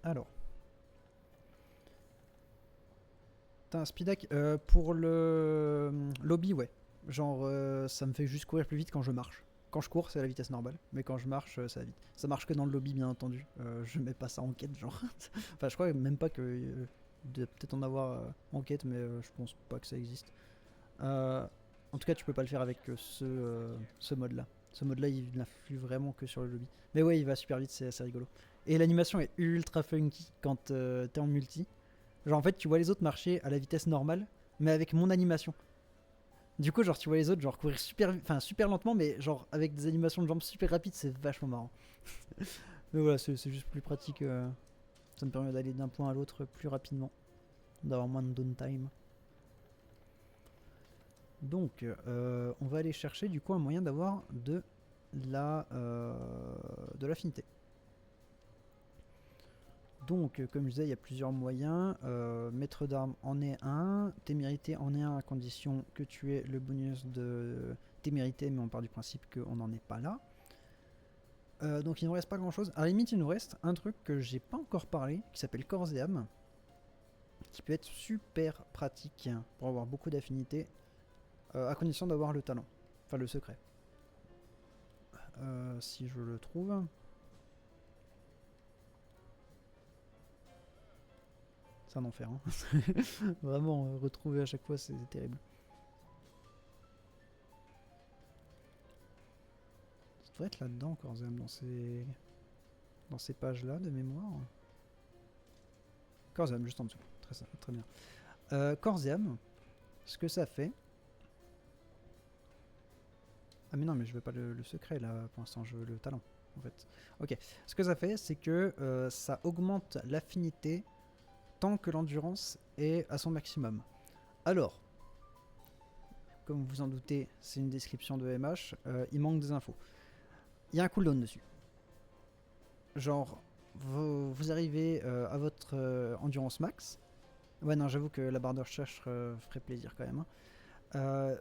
Alors. T'as un speedac pour le lobby, ouais. Genre, ça me fait juste courir plus vite quand je marche. Quand je cours, c'est à la vitesse normale, mais quand je marche, ça va vite. Ça marche que dans le lobby, bien entendu. Je mets pas ça en quête, genre. Enfin, je crois même pas que. De peut-être en avoir en quête, mais je pense pas que ça existe. En tout cas, tu peux pas le faire avec ce mode-là. Ce mode-là, il n'influe vraiment que sur le lobby. Mais ouais, il va super vite, c'est assez rigolo. Et l'animation est ultra funky quand t'es en multi. Genre en fait, tu vois les autres marcher à la vitesse normale, mais avec mon animation. Du coup, genre tu vois les autres genre courir super lentement, mais genre avec des animations de jambes super rapides, c'est vachement marrant. Mais voilà, c'est juste plus pratique. Ça me permet d'aller d'un point à l'autre plus rapidement, d'avoir moins de downtime. Donc, on va aller chercher du coup un moyen d'avoir de l'affinité. Donc, comme je disais, il y a plusieurs moyens. Maître d'armes en est un. Témérité en est un à condition que tu aies le bonus de témérité, mais on part du principe qu'on n'en est pas là. Donc, il ne nous reste pas grand chose. À la limite, il nous reste un truc que j'ai pas encore parlé, qui s'appelle Corps et âme, qui peut être super pratique pour avoir beaucoup d'affinités, à condition d'avoir le talent, enfin le secret. Si je le trouve. C'est un enfer. Hein. Vraiment, retrouver à chaque fois, c'est terrible. Ça devrait être là-dedans, Corps et âme, dans ces pages-là de mémoire. Corps et âme, juste en dessous. Très bien. Corps et âme, ce que ça fait... Ah mais non, mais je veux pas le secret là, pour l'instant, je veux le talent, en fait. Ok, ce que ça fait, c'est que ça augmente l'affinité tant que l'endurance est à son maximum. Alors, comme vous en doutez, c'est une description de MH, il manque des infos. Il y a un cooldown dessus. Genre, vous arrivez à votre endurance max. Ouais, non, j'avoue que la barre de recherche ferait plaisir quand même.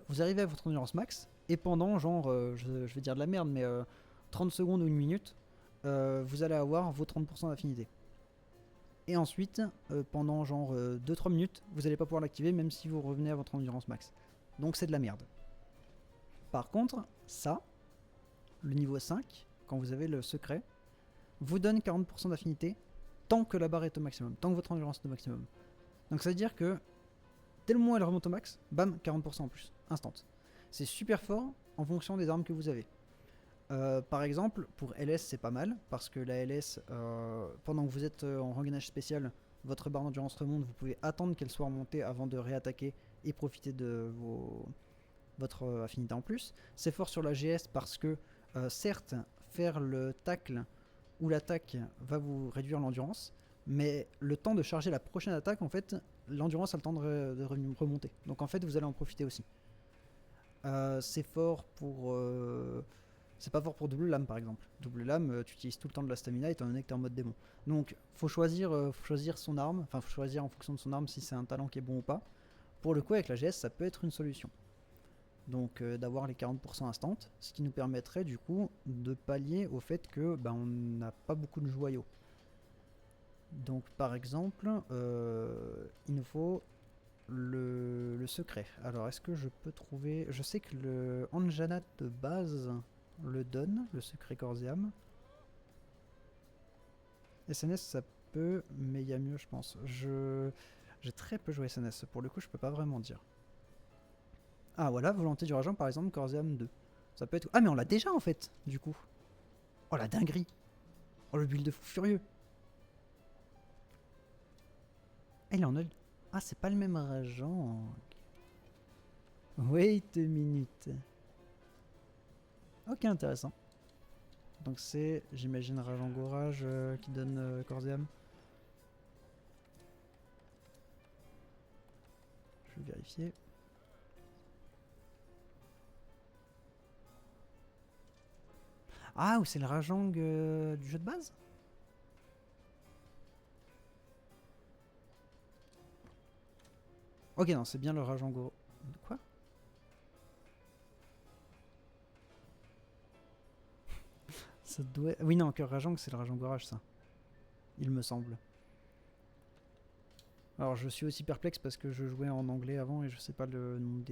Vous arrivez à votre endurance max, et pendant, genre, je vais dire de la merde, mais 30 secondes ou une minute, vous allez avoir vos 30% d'affinité. Et ensuite, pendant genre 2-3 minutes, vous n'allez pas pouvoir l'activer même si vous revenez à votre endurance max. Donc c'est de la merde. Par contre, ça, le niveau 5, quand vous avez le secret, vous donne 40% d'affinité tant que la barre est au maximum, tant que votre endurance est au maximum. Donc ça veut dire que dès le moment où elle remonte au max, bam, 40% en plus, instant. C'est super fort en fonction des armes que vous avez. Par exemple, pour LS, c'est pas mal, parce que la LS, pendant que vous êtes en rengainage spécial, votre barre d'endurance remonte, vous pouvez attendre qu'elle soit remontée avant de réattaquer et profiter de votre affinité en plus. C'est fort sur la GS parce que, certes, faire le tacle ou l'attaque va vous réduire l'endurance, Mais le temps de charger la prochaine attaque, en fait, l'endurance a le temps de remonter. Donc en fait, vous allez en profiter aussi. C'est fort pour... c'est pas fort pour double lame par exemple. Double lame, tu utilises tout le temps de la stamina étant donné que t'es en mode démon. Donc faut choisir son arme, enfin faut choisir en fonction de son arme si c'est un talent qui est bon ou pas. Pour le coup avec la GS ça peut être une solution. Donc d'avoir les 40% instant, ce qui nous permettrait du coup de pallier au fait que on n'a pas beaucoup de joyaux. Donc par exemple, il nous faut le secret. Alors est-ce que je peux trouver... Je sais que le Anjanat de base le donne, le secret corps et âme. SNS ça peut, mais il y a mieux je pense. J'ai très peu joué SNS, pour le coup je peux pas vraiment dire. Ah voilà, volonté du ragent par exemple, corps et âme 2. Ça peut être... Ah mais on l'a déjà en fait, du coup. Oh la dinguerie. Oh le build de fou furieux. Ah, il est en old. Ah c'est pas le même ragent. Wait a minute. Ok, intéressant. Donc c'est, j'imagine, Ragent Gorage qui donne corps et âme. Je vais vérifier. Ah, ou c'est le Rajang du jeu de base? Ok, non, c'est bien le Rajang Gorage. Quoi? Ça doit... Oui, non, que Rajang, c'est le Rajang Gorage, ça. Il me semble. Alors, je suis aussi perplexe parce que je jouais en anglais avant et je sais pas le nom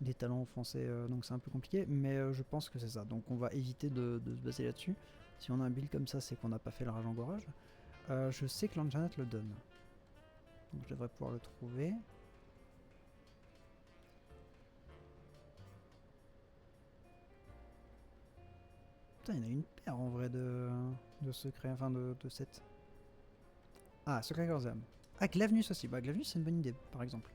des talents en français, donc c'est un peu compliqué, mais je pense que c'est ça. Donc on va éviter de se baser là-dessus. Si on a un build comme ça, c'est qu'on n'a pas fait le Ragent Gorage. Je sais que l'Anjanat le donne. Donc je devrais pouvoir le trouver. Putain, il y en a une paire en vrai de secrets, enfin de sets. Ah, secret corps et âme. Ah, Glavnus aussi. Bah, Glavnus, c'est une bonne idée, par exemple.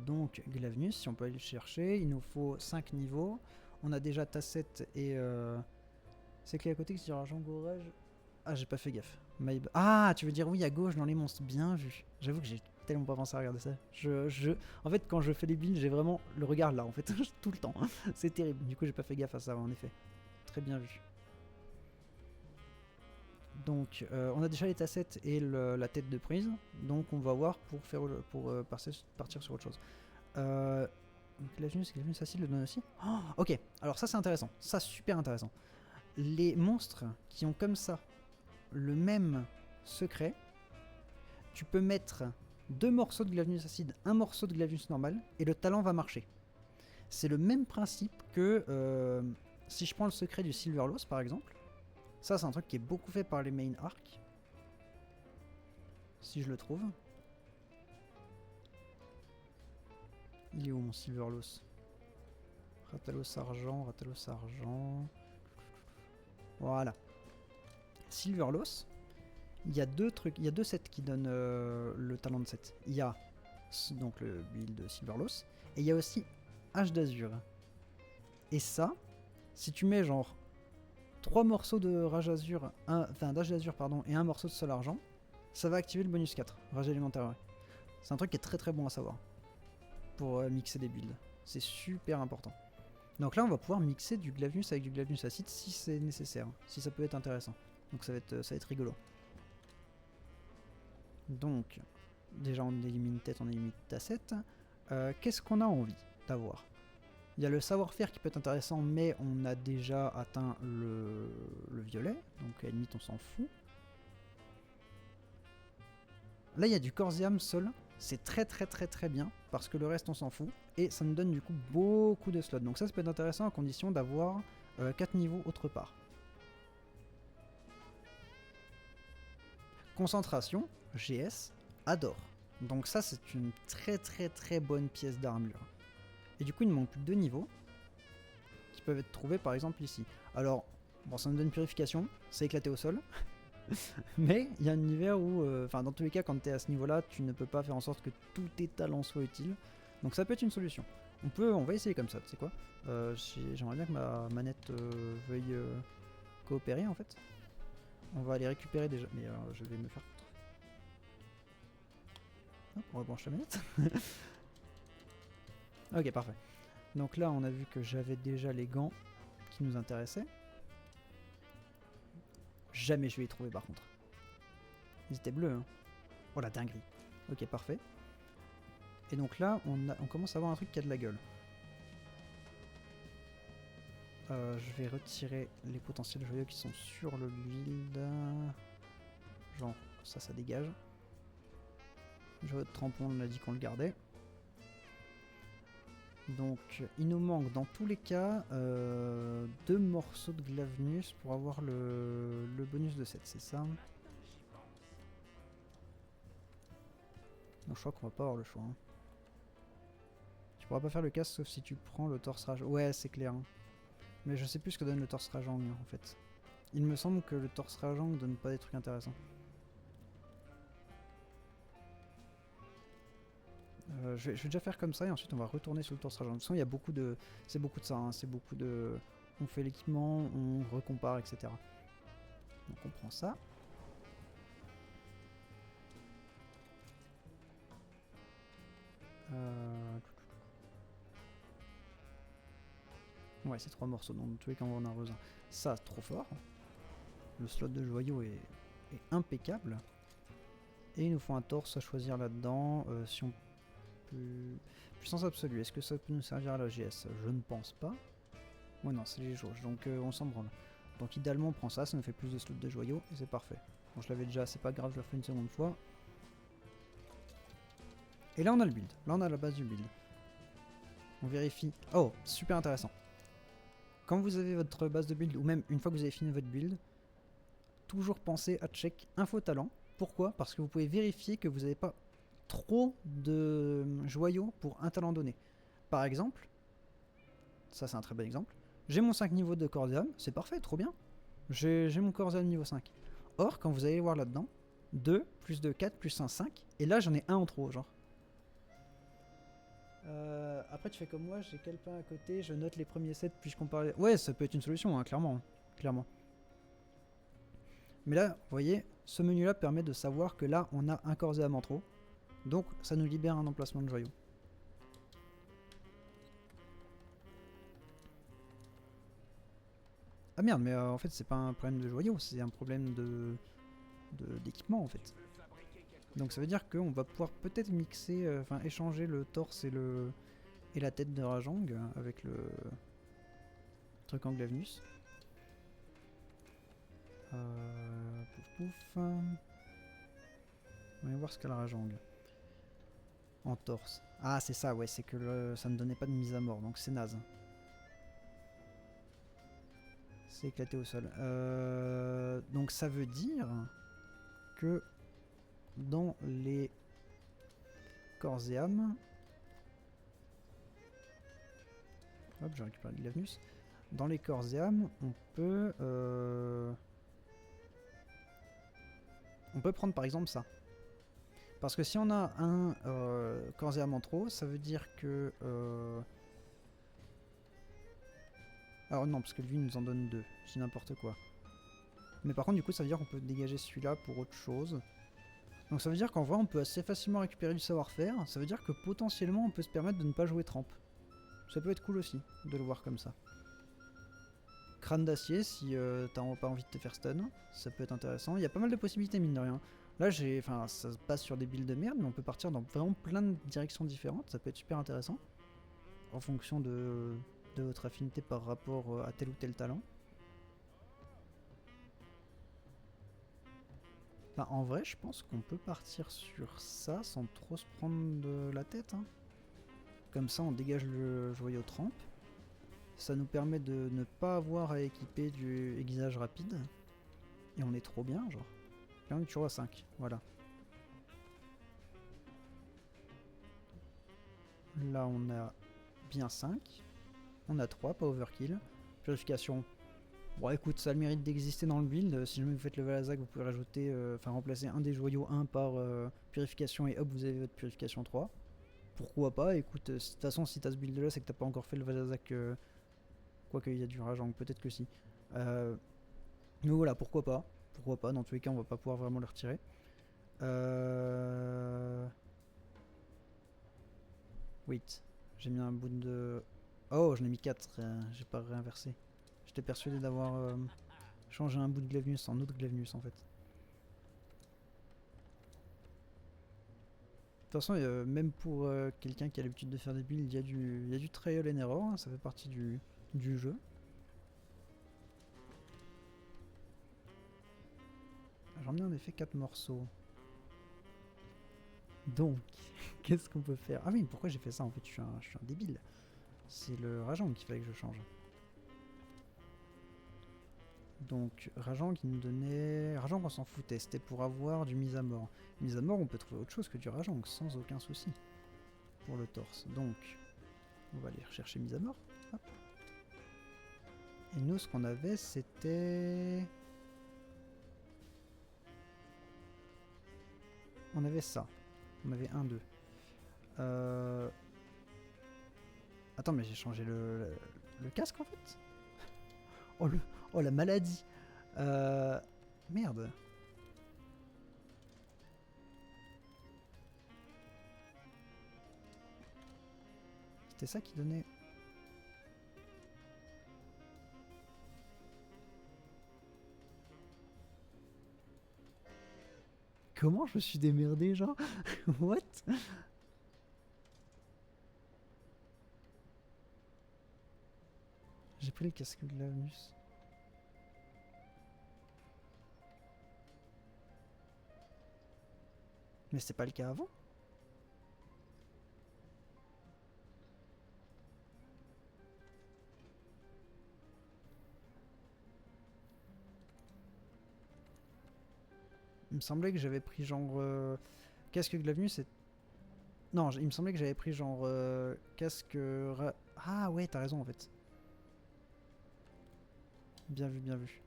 Donc, Glavnus, si on peut aller le chercher, il nous faut 5 niveaux. On a déjà Tasset et. C'est qui à côté qui se dit Argent Gorage. Ah, j'ai pas fait gaffe. Ah, tu veux dire oui, à gauche dans les monstres. Bien vu. J'avoue que j'ai tellement pas pensé à regarder ça. En fait, quand je fais les builds, j'ai vraiment le regard là, en fait, tout le temps. C'est terrible. Du coup, j'ai pas fait gaffe à ça, en effet. Très bien vu. Donc, on a déjà les tassettes et la tête de prise. Donc, on va voir pour partir sur autre chose. Glavnus Acide le donne aussi. Oh, ok, alors ça c'est intéressant. Ça, super intéressant. Les monstres qui ont comme ça le même secret, tu peux mettre 2 morceaux de Glavnus acide, 1 morceau de Glavnus normal, et le talent va marcher. C'est le même principe que si je prends le secret du Silverloss par exemple. Ça c'est un truc qui est beaucoup fait par les main arcs. Si je le trouve. Il est où mon Silverloss? Ratalos argent, Ratalos argent. Voilà. Silverloss, il y a deux trucs, il y a 2 sets qui donnent le talent de set. Il y a donc le build de Silverloss et il y a aussi H d'Azur. Et ça, si tu mets genre 3 morceaux de Rage Azur, enfin d'H d'Azur pardon, et un morceau de Sol Argent, ça va activer le bonus 4, Rage élémentaire. Ouais. C'est un truc qui est très très bon à savoir pour mixer des builds. C'est super important. Donc là, on va pouvoir mixer du Glavnus avec du Glavnus acide si c'est nécessaire, si ça peut être intéressant. Donc ça va être rigolo. Donc, déjà on élimine tête, on élimine tasset. Qu'est-ce qu'on a envie d'avoir? Il y a le savoir-faire qui peut être intéressant, mais on a déjà atteint le violet, donc à la limite on s'en fout. Là il y a du corps et âme seul, c'est très très très très bien, parce que le reste on s'en fout, et ça nous donne du coup beaucoup de slots. Donc ça peut être intéressant à condition d'avoir 4 niveaux autre part. Concentration, GS, adore. Donc ça c'est une très très très bonne pièce d'armure. Et du coup il me manque plus que 2 niveaux qui peuvent être trouvés par exemple ici. Alors, bon ça me donne purification, c'est éclaté au sol. Mais il y a un univers où, enfin dans tous les cas quand tu es à ce niveau là, tu ne peux pas faire en sorte que tous tes talents soient utiles. Donc ça peut être une solution. On va essayer comme ça, tu sais quoi. J'aimerais bien que ma manette veuille coopérer en fait. On va aller récupérer déjà, mais je vais me faire Hop, on rebranche la manette. Ok, parfait. Donc là, on a vu que j'avais déjà les gants qui nous intéressaient. Jamais je vais les trouver par contre. Ils étaient bleus, hein. Oh la dinguerie. Ok, parfait. Et donc là, on commence à avoir un truc qui a de la gueule. Je vais retirer les potentiels joyaux qui sont sur le build. Genre, ça dégage. Joyau de trempon, on a dit qu'on le gardait. Donc, il nous manque dans tous les cas 2 morceaux de Glavnus pour avoir le bonus de 7, c'est ça? Donc, je crois qu'on va pas avoir le choix. Hein. Tu pourras pas faire le casque sauf si tu prends le torse rage. Ouais, c'est clair. Hein. Mais je sais plus ce que donne le torse Rajang en fait. Il me semble que le torse Rajang donne pas des trucs intéressants. Je vais déjà faire comme ça et ensuite on va retourner sur le torse Rajang. De toute façon, il y a beaucoup de. C'est beaucoup de ça, hein. C'est beaucoup de. On fait l'équipement, on recompare, etc. Donc on prend ça. Ouais, c'est 3 morceaux, donc dans tous les cas on va en avoir besoin. Ça, trop fort. Le slot de joyau est impeccable. Et il nous faut un torse à choisir là-dedans. Si on peut... Puissance absolue, est-ce que ça peut nous servir à la GS? Je ne pense pas. Ouais, non, c'est les jauges, donc on s'en branle. Donc idéalement on prend ça, ça nous fait plus de slots de joyaux, et c'est parfait. Bon, je l'avais déjà, c'est pas grave, je le refais une seconde fois. Et là on a le build, là on a la base du build. On vérifie. Oh, super intéressant. Quand vous avez votre base de build, ou même une fois que vous avez fini votre build, toujours pensez à check info talent. Pourquoi? Parce que vous pouvez vérifier que vous n'avez pas trop de joyaux pour un talent donné. Par exemple, ça c'est un très bon exemple, j'ai mon 5 niveaux de corps et âme, c'est parfait, trop bien. J'ai mon corps et âme niveau 5. Or, quand vous allez voir là-dedans, 2, plus 2, 4, plus 1, 5, et là j'en ai un en trop, genre. Après tu fais comme moi, j'ai calepin à côté, je note les premiers sets puis je compare les... Ouais, ça peut être une solution, hein, clairement. Clairement. Mais là, vous voyez, ce menu là permet de savoir que là on a un corps et âme en trop. Donc ça nous libère un emplacement de joyau. Ah merde, mais en fait c'est pas un problème de joyau, c'est un problème d'équipement en fait. Donc ça veut dire qu'on va pouvoir peut-être mixer, enfin échanger le torse et la tête de Rajang avec le truc en Glavnus. Pouf pouf. On va voir ce qu'a le Rajang. En torse. Ah c'est ça, ouais, c'est que ça ne donnait pas de mise à mort, donc c'est naze. C'est éclaté au sol. Donc ça veut dire que dans les corps et âmes... Hop, je récupère de l'Avnus. Dans les corps et âmes, on peut prendre par exemple ça. Parce que si on a un corps et âme en trop, ça veut dire que... Alors non, parce que lui il nous en donne 2, c'est n'importe quoi. Mais par contre, du coup, ça veut dire qu'on peut dégager celui-là pour autre chose. Donc ça veut dire qu'en vrai, on peut assez facilement récupérer du savoir-faire. Ça veut dire que potentiellement, on peut se permettre de ne pas jouer trempe. Ça peut être cool aussi, de le voir comme ça. Crâne d'acier, si t'as pas envie de te faire stun, ça peut être intéressant. Il y a pas mal de possibilités, mine de rien. Là, ça se passe sur des builds de merde, mais on peut partir dans vraiment plein de directions différentes. Ça peut être super intéressant. En fonction de votre affinité par rapport à tel ou tel talent. Bah, en vrai, je pense qu'on peut partir sur ça sans trop se prendre de la tête. Hein. Comme ça, on dégage le joyau trempe. Ça nous permet de ne pas avoir à équiper du aiguisage rapide. Et on est trop bien, genre. Là, on est toujours à 5. Voilà. Là, on a bien 5. On a 3, pas overkill. Purification. Bon, écoute, ça a le mérite d'exister dans le build. Si jamais vous faites le Valazak, vous pouvez rajouter, remplacer un des joyaux 1 par purification et hop, vous avez votre purification 3. Pourquoi pas? Écoute, de toute façon, si t'as ce build là, c'est que t'as pas encore fait le Valazak. Quoique, il y a du Rajang, peut-être que si. Mais voilà, pourquoi pas? Pourquoi pas? Dans tous les cas, on va pas pouvoir vraiment le retirer. Wait. J'ai mis un bout de... Oh, j'en ai mis 4. J'ai pas réinversé. J'étais persuadé d'avoir changé un bout de Glavnus en autre Glavnus en fait. De toute façon, même pour quelqu'un qui a l'habitude de faire des builds, il y a du trial and error, hein, ça fait partie du jeu. J'en ai en effet 4 morceaux. Donc, qu'est-ce qu'on peut faire? Ah oui, pourquoi j'ai fait ça en fait? Je suis un débile. C'est le Rajang qu'il fallait que je change. Donc, Rajang qui nous donnait... Rajang on s'en foutait, c'était pour avoir du mise à mort. Mise à mort, on peut trouver autre chose que du Rajang, sans aucun souci. Pour le torse. Donc, on va aller rechercher mise à mort. Hop. Et nous, ce qu'on avait, c'était... On avait ça. On avait 1, 2. Attends, mais j'ai changé le casque en fait. Oh, oh la maladie. Merde. C'était ça qui donnait... Comment je me suis démerdé, genre? What? J'ai pris le casque de l'anus. Mais c'était pas le cas avant? Il me semblait que j'avais pris genre... casque Glavnus et... Non, il me semblait que j'avais pris genre... casque... Ah ouais, t'as raison en fait. Bien vu, bien vu.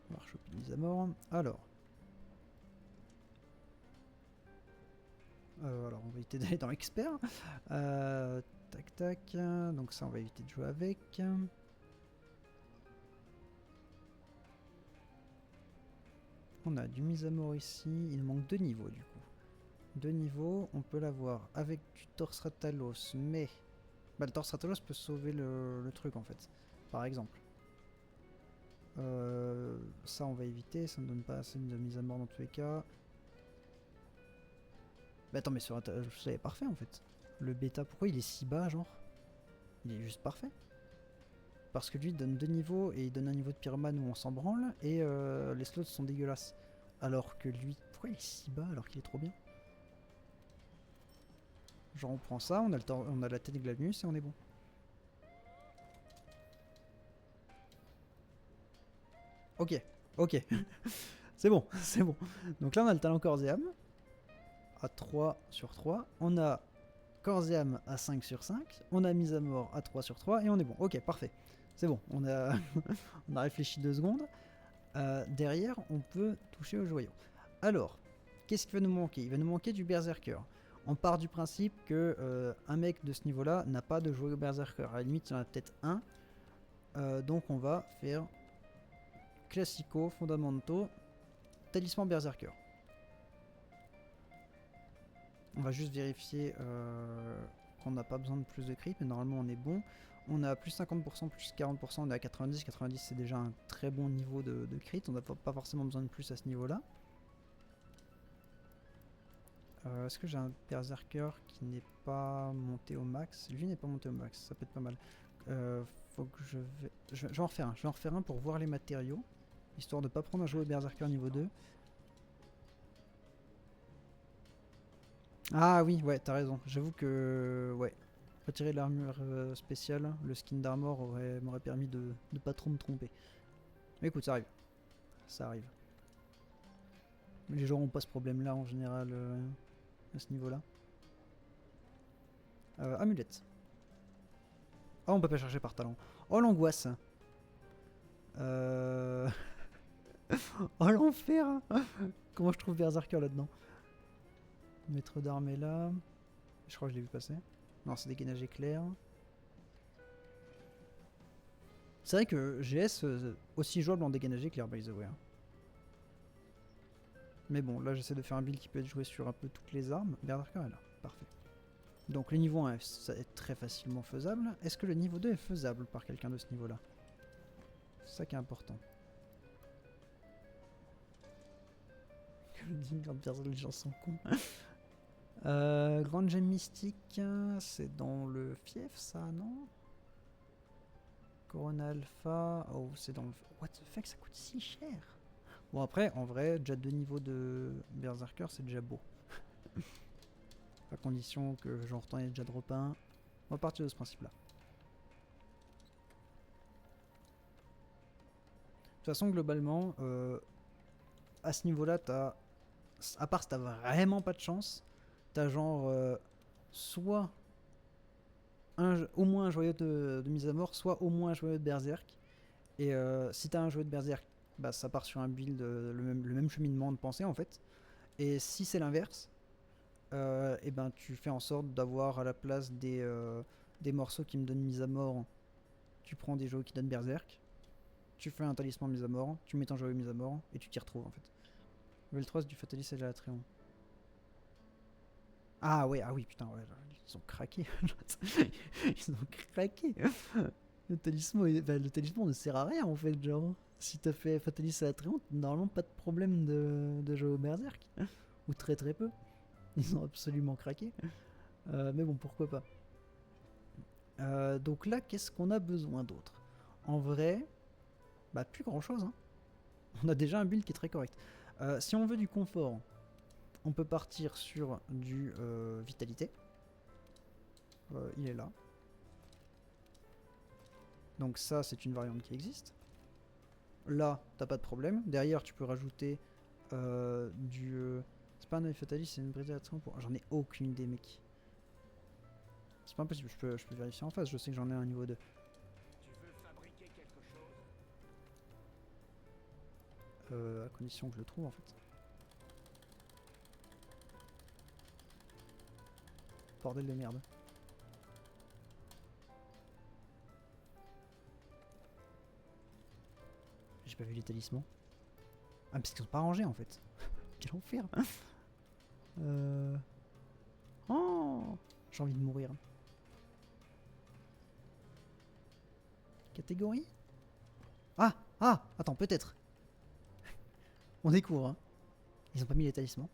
Marche au mise à mort. Alors, on va éviter d'aller dans l'expert. Tac tac. Donc ça, on va éviter de jouer avec. On a du mise à mort ici. Il manque 2 niveaux du coup. 2 niveaux. On peut l'avoir avec du Torse Ratalos. Mais bah, le Torse Ratalos peut sauver le truc en fait. Par exemple. Ça, on va éviter. Ça ne donne pas assez de mise à mort dans tous les cas. Bah attends, mais sur c'est parfait en fait. Le bêta, pourquoi il est si bas, genre? Il est juste parfait. Parce que lui, il donne 2 niveaux et il donne un niveau de pyromane où on s'en branle et les slots sont dégueulasses. Alors que lui, pourquoi il est si bas alors qu'il est trop bien? Genre, on prend ça, on a la tête de Glavnus et on est bon. Ok, ok. C'est bon, c'est bon. Donc là, on a le talent corps et âme à 3 sur 3. On a corps et âme à 5 sur 5. On a mise à mort à 3 sur 3 et on est bon. Ok, parfait. C'est bon, on a, on a réfléchi 2 secondes. Derrière, on peut toucher au joyau. Alors, qu'est-ce qui va nous manquer? Il va nous manquer du berserker. On part du principe que un mec de ce niveau-là n'a pas de joyau berserker. À la limite, il y en a peut-être un. Donc on va faire classico, fondamentaux, talisman berserker. On va juste vérifier qu'on n'a pas besoin de plus de creep, mais normalement on est bon. On a plus 50%, plus 40%, on est à 90. 90 c'est déjà un très bon niveau de crit, on n'a pas forcément besoin de plus à ce niveau-là. Est-ce que j'ai un berserker qui n'est pas monté au max? Lui n'est pas monté au max, ça peut être pas mal. Faut que je vais en refaire un. Je vais en refaire un pour voir les matériaux, histoire de ne pas prendre un jouet berserker niveau 2. Ah oui, ouais, t'as raison. J'avoue que... Ouais. Retirer l'armure spéciale, le skin d'armor m'aurait permis de pas trop me tromper. Mais écoute, ça arrive. Ça arrive. Les gens n'ont pas ce problème-là en général à ce niveau-là. Amulette. Oh, on peut pas chercher par talent. Oh, l'angoisse. Oh, l'enfer. Comment je trouve Berserker là-dedans? Maître d'armes est là. Je crois que je l'ai vu passer. Non, c'est des gainages éclairs. C'est vrai que GS aussi jouable en dégâts magiques, by the way. Hein. Mais bon, là j'essaie de faire un build qui peut être joué sur un peu toutes les armes. Berserker est là, parfait. Donc le niveau 1 ça est très facilement faisable. Est-ce que le niveau 2 est faisable par quelqu'un de ce niveau-là? C'est ça qui est important. Les gens sont cons. Grande gemme mystique, c'est dans le fief ça, non? Corona Alpha, oh c'est dans le... What the fuck, ça coûte si cher. Bon après, en vrai, déjà 2 niveaux de Berserker, c'est déjà beau. À condition que j'en retourne déjà drop 1. On va partir de ce principe-là. De toute façon, globalement, à ce niveau-là, t'as... À part si t'as vraiment pas de chance, t'as genre soit au moins un joyau de mise à mort, soit au moins un joyau de berserk. Et si t'as un joyau de berserk, bah, ça part sur un build, le même cheminement de pensée en fait. Et si c'est l'inverse, et ben tu fais en sorte d'avoir à la place des morceaux qui me donnent mise à mort, tu prends des joyaux qui donnent berserk, tu fais un talisman mise à mort, tu mets ton joyau mise à mort et tu t'y retrouves en fait. Level 3 c'est du Fatalis et de la Tréon. Ah ouais, ah oui, putain, ouais, ils ont craqué. Ils ont craqué. Le talisman ne sert à rien en fait, genre. Si t'as fait Fatalis à la Tréon, normalement pas de problème de jouer au Berserk. Ou très très peu. Ils ont absolument craqué. Mais bon, pourquoi pas. Donc là, qu'est-ce qu'on a besoin d'autre? En vrai, bah plus grand chose. Hein. On a déjà un build qui est très correct. Si on veut du confort, on peut partir sur du vitalité. Il est là. Donc ça, c'est une variante qui existe. Là, t'as pas de problème. Derrière, tu peux rajouter du... c'est pas un œil fataliste, c'est une brisée à train pour... J'en ai aucune idée, mec. C'est pas impossible, je peux vérifier en face. Je sais que j'en ai un niveau 2. Tu veux fabriquer quelque chose? À condition que je le trouve, en fait. Bordel de merde. J'ai pas vu les talismans. Ah, parce qu'ils sont pas rangés en fait. Quel enfer. Oh, j'ai envie de mourir. Catégorie? Ah, ah, attends, peut-être. On découvre. Hein. Ils ont pas mis les talismans.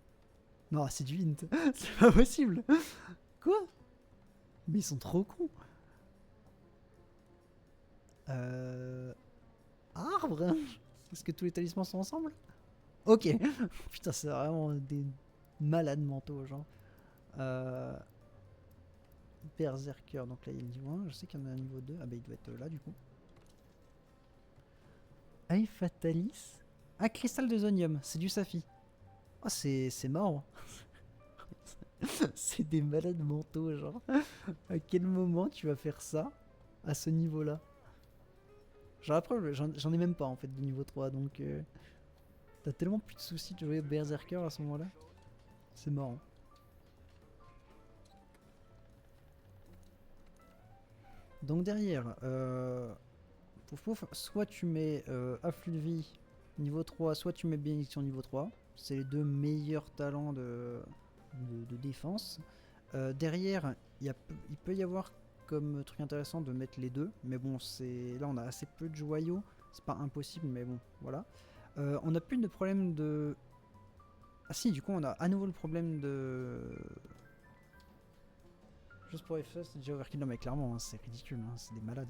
Non, c'est du hint. C'est pas possible. Quoi? Mais ils sont trop cons. Arbre? Est-ce que tous les talismans sont ensemble? Ok. Putain, c'est vraiment des malades mentaux, genre. Berserker, donc là il y a le niveau 1. Je sais qu'il y en a un niveau 2. Ah bah il doit être là du coup. Eye Fatalis. Ah, cristal de zonium, c'est du Safi. Oh, c'est marrant. C'est des malades mentaux, genre. À quel moment tu vas faire ça à ce niveau-là? Genre après, j'en ai même pas en fait de niveau 3, donc t'as tellement plus de soucis de jouer Berserker à ce moment-là. C'est marrant. Donc derrière, pouf pouf, soit tu mets afflux de vie niveau 3, soit tu mets bénédiction niveau 3. C'est les deux meilleurs talents de défense. Derrière, il peut y avoir comme truc intéressant de mettre les deux, mais bon, là on a assez peu de joyaux, c'est pas impossible, mais bon, voilà. On n'a plus de problème de... Ah si, du coup on a à nouveau le problème de... Juste pour FF, c'est déjà overkill, non mais clairement, hein, c'est ridicule, hein, c'est des malades.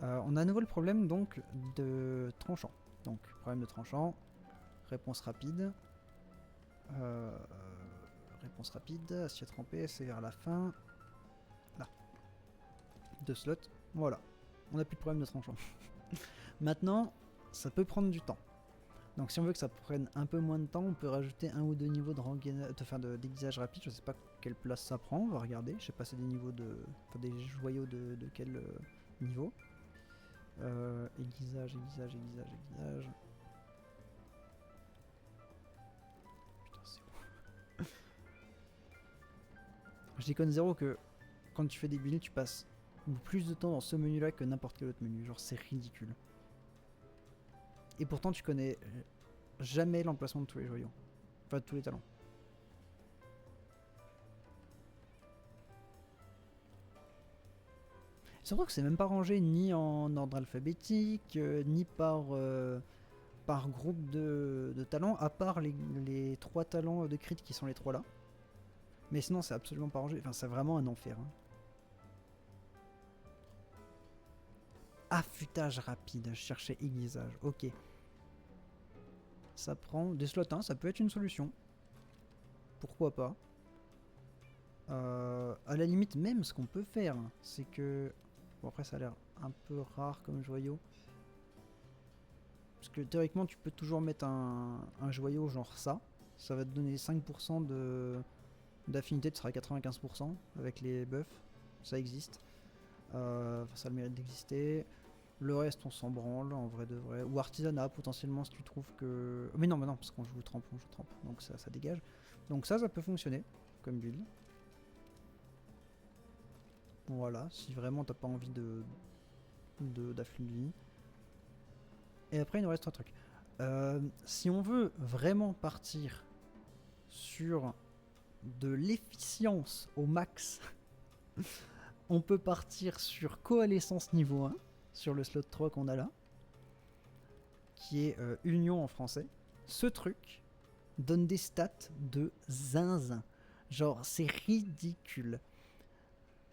On a à nouveau le problème donc de tranchant. Donc, problème de tranchant, réponse rapide. Réponse rapide, assiette rampée, c'est vers la fin. Là. 2 slots, voilà. On n'a plus de problème de tranchant. Maintenant, ça peut prendre du temps. Donc si on veut que ça prenne un peu moins de temps, on peut rajouter 1 ou 2 niveaux de déguisage rapide. Je sais pas quelle place ça prend, on va regarder. Je sais pas c'est des niveaux de... Enfin des joyaux de quel niveau. Aiguisage. Putain c'est bon. Je déconne zéro que quand tu fais des builds, tu passes plus de temps dans ce menu là que n'importe quel autre menu, genre c'est ridicule. Et pourtant tu connais jamais l'emplacement de tous les joyaux, enfin de tous les talents. Surtout que c'est même pas rangé ni en ordre alphabétique, ni par groupe de talents, à part les 3 talents de crit qui sont les 3 là. Mais sinon c'est absolument pas rangé, enfin c'est vraiment un enfer. Hein. Affûtage rapide, je cherchais aiguisage, ok. Ça prend des slots 1, ça peut être une solution. Pourquoi pas. À la limite même ce qu'on peut faire, c'est que... Bon après ça a l'air un peu rare comme joyau. Parce que théoriquement tu peux toujours mettre un joyau genre ça. Ça va te donner 5% d'affinité, tu seras à 95% avec les buffs. Ça existe. Ça a le mérite d'exister. Le reste on s'en branle en vrai de vrai. Ou artisanat potentiellement si tu trouves que... Mais non, parce qu'on joue trempe, donc ça dégage. Donc ça peut fonctionner comme build. Voilà, si vraiment t'as pas envie d'afflux de vie. Et après il nous reste un truc. Si on veut vraiment partir sur de l'efficience au max, on peut partir sur coalescence niveau 1, sur le slot 3 qu'on a là, qui est union en français. Ce truc donne des stats de zinzin. Genre c'est ridicule.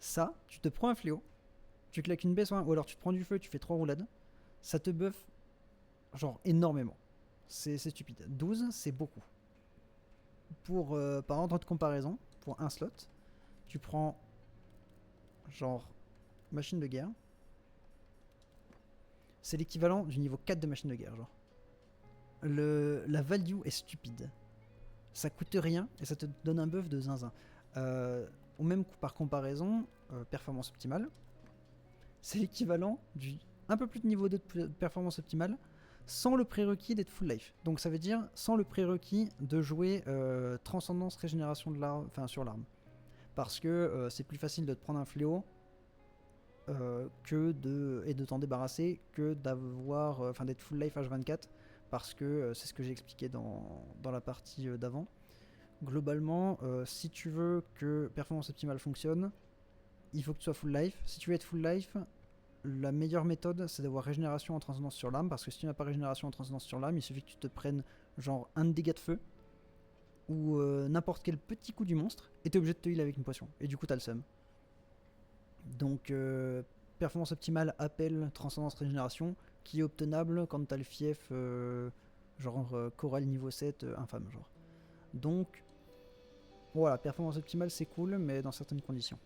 Ça, tu te prends un fléau, tu claques une baisse, ou alors tu te prends du feu, tu fais 3 roulades, ça te buff genre énormément. C'est stupide. 12, c'est beaucoup. Pour, par ordre de comparaison, pour un slot, tu prends genre machine de guerre. C'est l'équivalent du niveau 4 de machine de guerre, genre. La value est stupide. Ça coûte rien et ça te donne un buff de zinzin. Ou même par comparaison, performance optimale, c'est l'équivalent du un peu plus de niveau 2 de performance optimale sans le prérequis d'être full life. Donc ça veut dire sans le prérequis de jouer transcendance régénération de l'arme, enfin sur l'arme. Parce que c'est plus facile de te prendre un fléau et de t'en débarrasser que d'avoir, enfin d'être full life H24 parce que c'est ce que j'ai expliqué dans la partie d'avant. Globalement, si tu veux que performance optimale fonctionne, il faut que tu sois full life. Si tu veux être full life, la meilleure méthode c'est d'avoir régénération en transcendance sur l'âme, parce que si tu n'as pas régénération en transcendance sur l'âme, il suffit que tu te prennes genre un dégât de feu ou n'importe quel petit coup du monstre et t'es obligé de te heal avec une potion. Et du coup t'as le seum. Donc performance optimale appelle transcendance régénération qui est obtenable quand t'as le fief Coral niveau 7 infâme genre. Donc voilà, performance optimale c'est cool mais dans certaines conditions.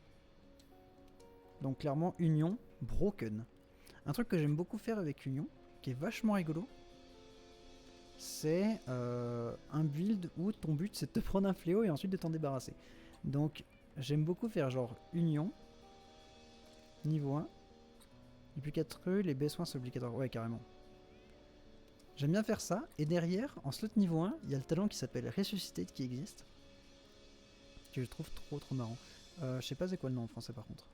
Donc clairement Union, broken. Un truc que j'aime beaucoup faire avec Union, qui est vachement rigolo, c'est un build où ton but c'est de te prendre un fléau et ensuite de t'en débarrasser. Donc j'aime beaucoup faire genre Union, niveau 1, et puis 4 rues, les B-soins c'est obligatoire, ouais carrément. J'aime bien faire ça, et derrière, en slot niveau 1, il y a le talent qui s'appelle Resuscitate qui existe, que je trouve trop marrant. Je sais pas c'est quoi le nom en français par contre.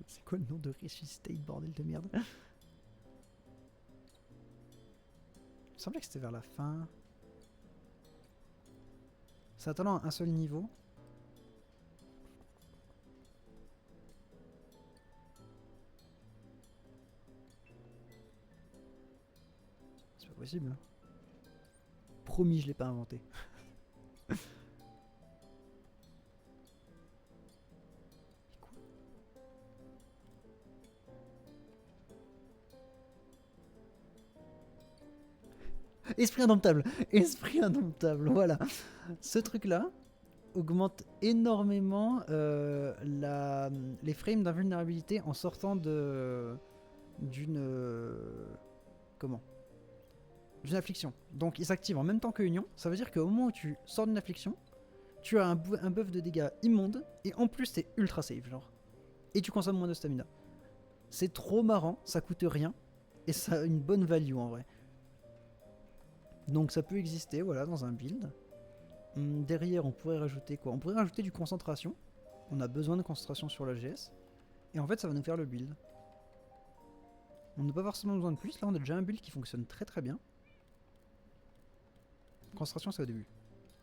C'est quoi le nom de Resuscitate, bordel de merde? Il me semblait que c'était vers la fin. C'est un talent à un seul niveau. C'est pas possible. Promis, je l'ai pas inventé. Esprit indomptable. Esprit indomptable, voilà. Ce truc-là augmente énormément les frames d'invulnérabilité en sortant d'une d'une affliction. Donc il s'active en même temps que Union. Ça veut dire qu'au moment où tu sors d'une affliction, tu as un buff de dégâts immonde et en plus t'es ultra safe genre. Et tu consommes moins de stamina. C'est trop marrant, ça coûte rien et ça a une bonne value en vrai. Donc ça peut exister, voilà, dans un build. Derrière, on pourrait rajouter quoi? On pourrait rajouter du concentration. On a besoin de concentration sur la GS. Et en fait, ça va nous faire le build. On n'a pas forcément besoin de plus. Là, on a déjà un build qui fonctionne très très bien. Concentration, c'est au début.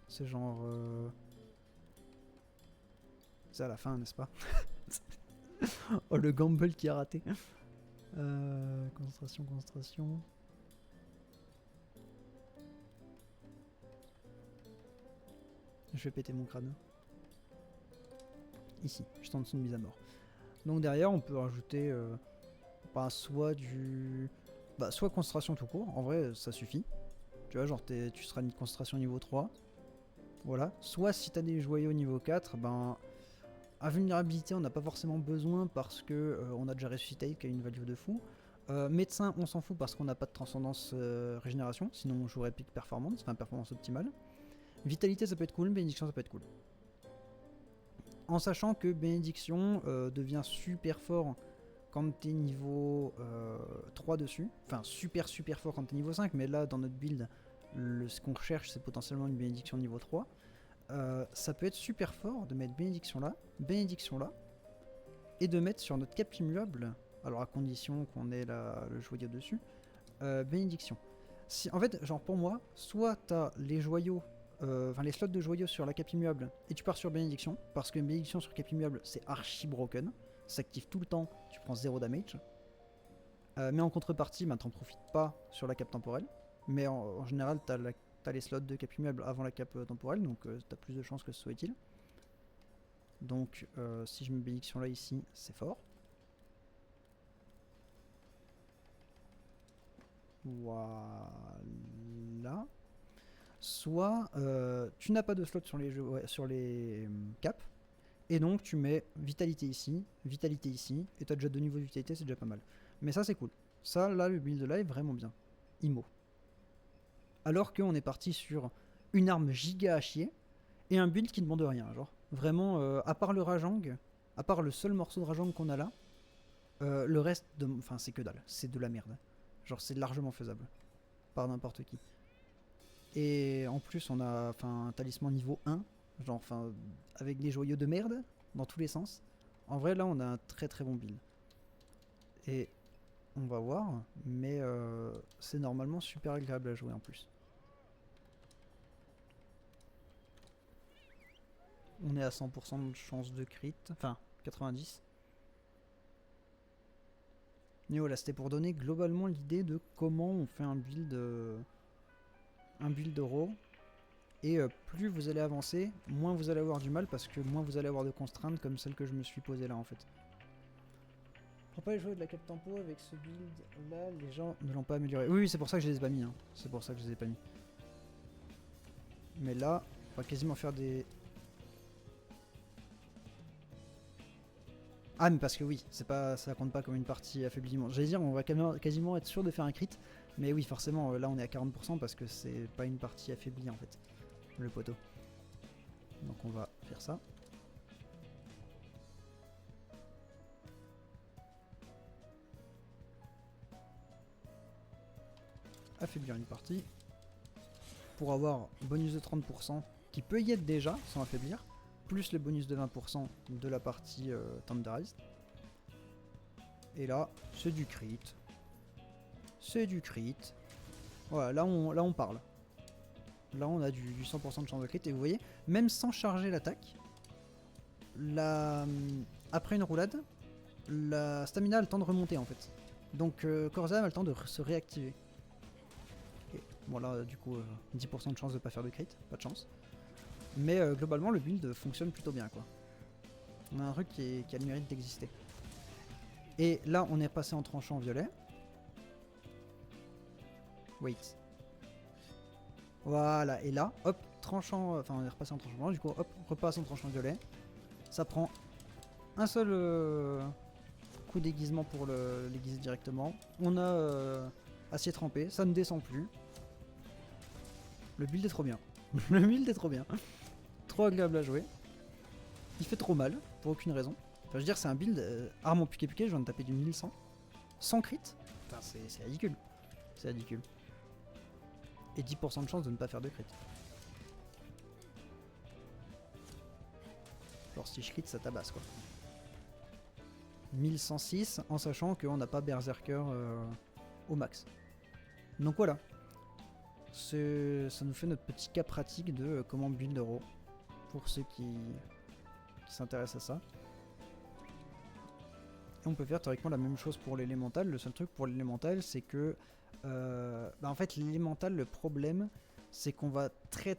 C'est genre... C'est à la fin, n'est-ce pas? Oh, le gamble qui a raté. Concentration, concentration. Je vais péter mon crâne. Ici, juste en dessous de mise à mort. Donc derrière, on peut rajouter soit du... soit concentration tout court. En vrai, ça suffit. Tu vois, genre tu seras une concentration niveau 3. Voilà. Soit si t'as des joyaux niveau 4, invulnérabilité, on n'a pas forcément besoin parce que on a déjà ressuscité qui a une value de fou. Médecin, on s'en fout parce qu'on n'a pas de transcendance régénération, sinon on jouerait peak performance, enfin performance optimale. Vitalité, ça peut être cool, bénédiction, ça peut être cool. En sachant que bénédiction devient super fort quand t'es niveau 3 dessus. Enfin, super fort quand t'es niveau 5, mais là, dans notre build, ce qu'on recherche, c'est potentiellement une bénédiction niveau 3. Ça peut être super fort de mettre bénédiction là, et de mettre sur notre cap immuable, alors à condition qu'on ait le joyau dessus, bénédiction. En fait, genre pour moi, soit t'as les joyaux, les slots de joyaux sur la cap immuable, et tu pars sur bénédiction, parce que bénédiction sur cap immuable, c'est archi broken, ça s'active tout le temps, tu prends 0 damage. Mais en contrepartie, t'en profites pas sur la cap temporelle, mais en général, t'as les slots de cap immuable avant la cap temporelle, donc t'as plus de chances que ce soit utile. Donc si je mets bénédiction là ici, c'est fort. Voilà. Soit tu n'as pas de slot sur les caps, et donc tu mets vitalité ici, et t'as déjà 2 niveaux de vitalité, c'est déjà pas mal. Mais ça c'est cool. Ça là, le build là est vraiment bien. IMO. Alors qu'on est parti sur une arme giga à chier, et un build qui ne demande rien, genre. Vraiment, à part le Rajang, à part le seul morceau de Rajang qu'on a là, le reste, c'est que dalle, c'est de la merde. Genre, c'est largement faisable, par n'importe qui. Et en plus, on a un talisman niveau 1, genre, avec des joyaux de merde, dans tous les sens. En vrai, là, on a un très très bon build. Et on va voir, mais c'est normalement super agréable à jouer en plus. On est à 100% de chance de crit, enfin 90. Mais voilà, c'était pour donner globalement l'idée de comment on fait un build raw. Et plus vous allez avancer, moins vous allez avoir du mal parce que moins vous allez avoir de contraintes comme celle que je me suis posée là en fait. Pour pas les jouer de la cap tempo avec ce build là, les gens ne l'ont pas amélioré. Oui, c'est pour ça que je les ai pas mis. Hein. C'est pour ça que je les ai pas mis. Mais là, on va quasiment faire des... Ah mais parce que oui, c'est pas, ça compte pas comme une partie affaiblissement. J'allais dire on va quasiment être sûr de faire un crit, mais oui forcément là on est à 40% parce que c'est pas une partie affaiblie en fait, le poteau. Donc on va faire ça. Affaiblir une partie pour avoir bonus de 30% qui peut y être déjà sans affaiblir, plus le bonus de 20% de la partie Tenderized. Et là, c'est du crit. C'est du crit. Voilà, là on parle. Là on a du 100% de chance de crit. Et vous voyez, même sans charger l'attaque, après une roulade, la stamina a le temps de remonter en fait. Donc Corzam a le temps de se réactiver. Et, bon là du coup 10% de chance de pas faire de crit, pas de chance. Mais globalement le build fonctionne plutôt bien quoi. On a un truc qui a le mérite d'exister. Et là on est passé en tranchant violet. Wait. Voilà, et là, hop, tranchant, on est repassé en tranchant blanc, du coup, hop, repasse en tranchant violet. Ça prend un seul coup d'aiguisement pour l'aiguiser directement. On a acier trempé, ça ne descend plus. Le build est trop bien. Le build est trop bien. Trop agréable à jouer. Il fait trop mal, pour aucune raison. Enfin, je veux dire, c'est un build arme en piqué, je viens de taper du 1100. Sans crit. Enfin, c'est ridicule. C'est ridicule. et 10% de chance de ne pas faire de crit. Genre si je crit, ça tabasse quoi. 1106 en sachant qu'on n'a pas Berserker au max. Donc voilà. Ça nous fait notre petit cas pratique de comment build Euro. Pour ceux qui s'intéressent à ça. Et on peut faire théoriquement la même chose pour l'élémental. Le seul truc pour l'élémental, c'est que en fait l'élémental, le problème c'est qu'on va très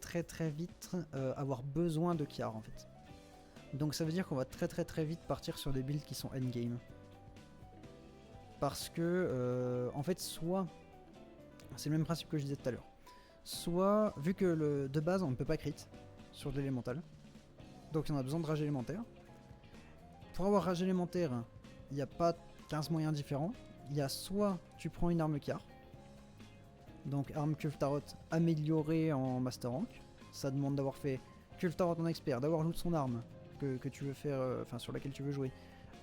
vite avoir besoin de Kiar en fait. Donc ça veut dire qu'on va très vite partir sur des builds qui sont endgame. Parce que en fait soit c'est le même principe que je disais tout à l'heure. Soit vu que de base on ne peut pas crit sur de l'élémental, donc on a besoin de rage élémentaire. Pour avoir rage élémentaire, il n'y a pas 15 moyens différents. Il y a soit tu prends une arme Kiar, donc arme Kulftarot améliorée en Master Rank. Ça demande d'avoir fait Kulftarot en expert, d'avoir loot son arme que tu veux faire, sur laquelle tu veux jouer,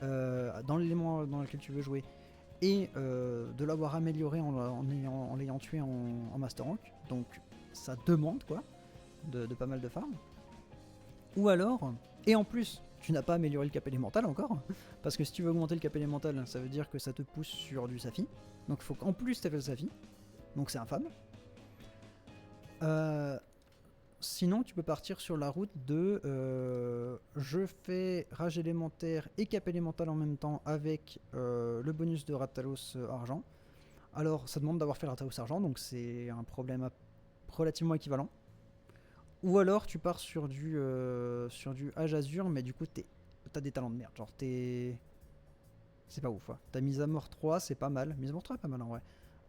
dans l'élément dans lequel tu veux jouer, et de l'avoir amélioré en l'ayant tué en Master Rank. Donc ça demande quoi de pas mal de farm. Ou alors, et en plus tu n'as pas amélioré le cap élémental encore, parce que si tu veux augmenter le cap élémental, ça veut dire que ça te pousse sur du Safi. Donc il faut qu'en plus tu aies fait le Safi. Donc c'est infâme. Sinon tu peux partir sur la route de je fais rage élémentaire et cap élémental en même temps avec le bonus de Rathalos argent. Alors ça demande d'avoir fait le Rathalos argent, donc c'est un problème relativement équivalent. Ou alors tu pars sur du Age Azur, mais du coup t'as des talents de merde. Genre c'est pas ouf. Ouais. T'as mise à mort 3, c'est pas mal. Mise à mort 3 est pas mal en vrai.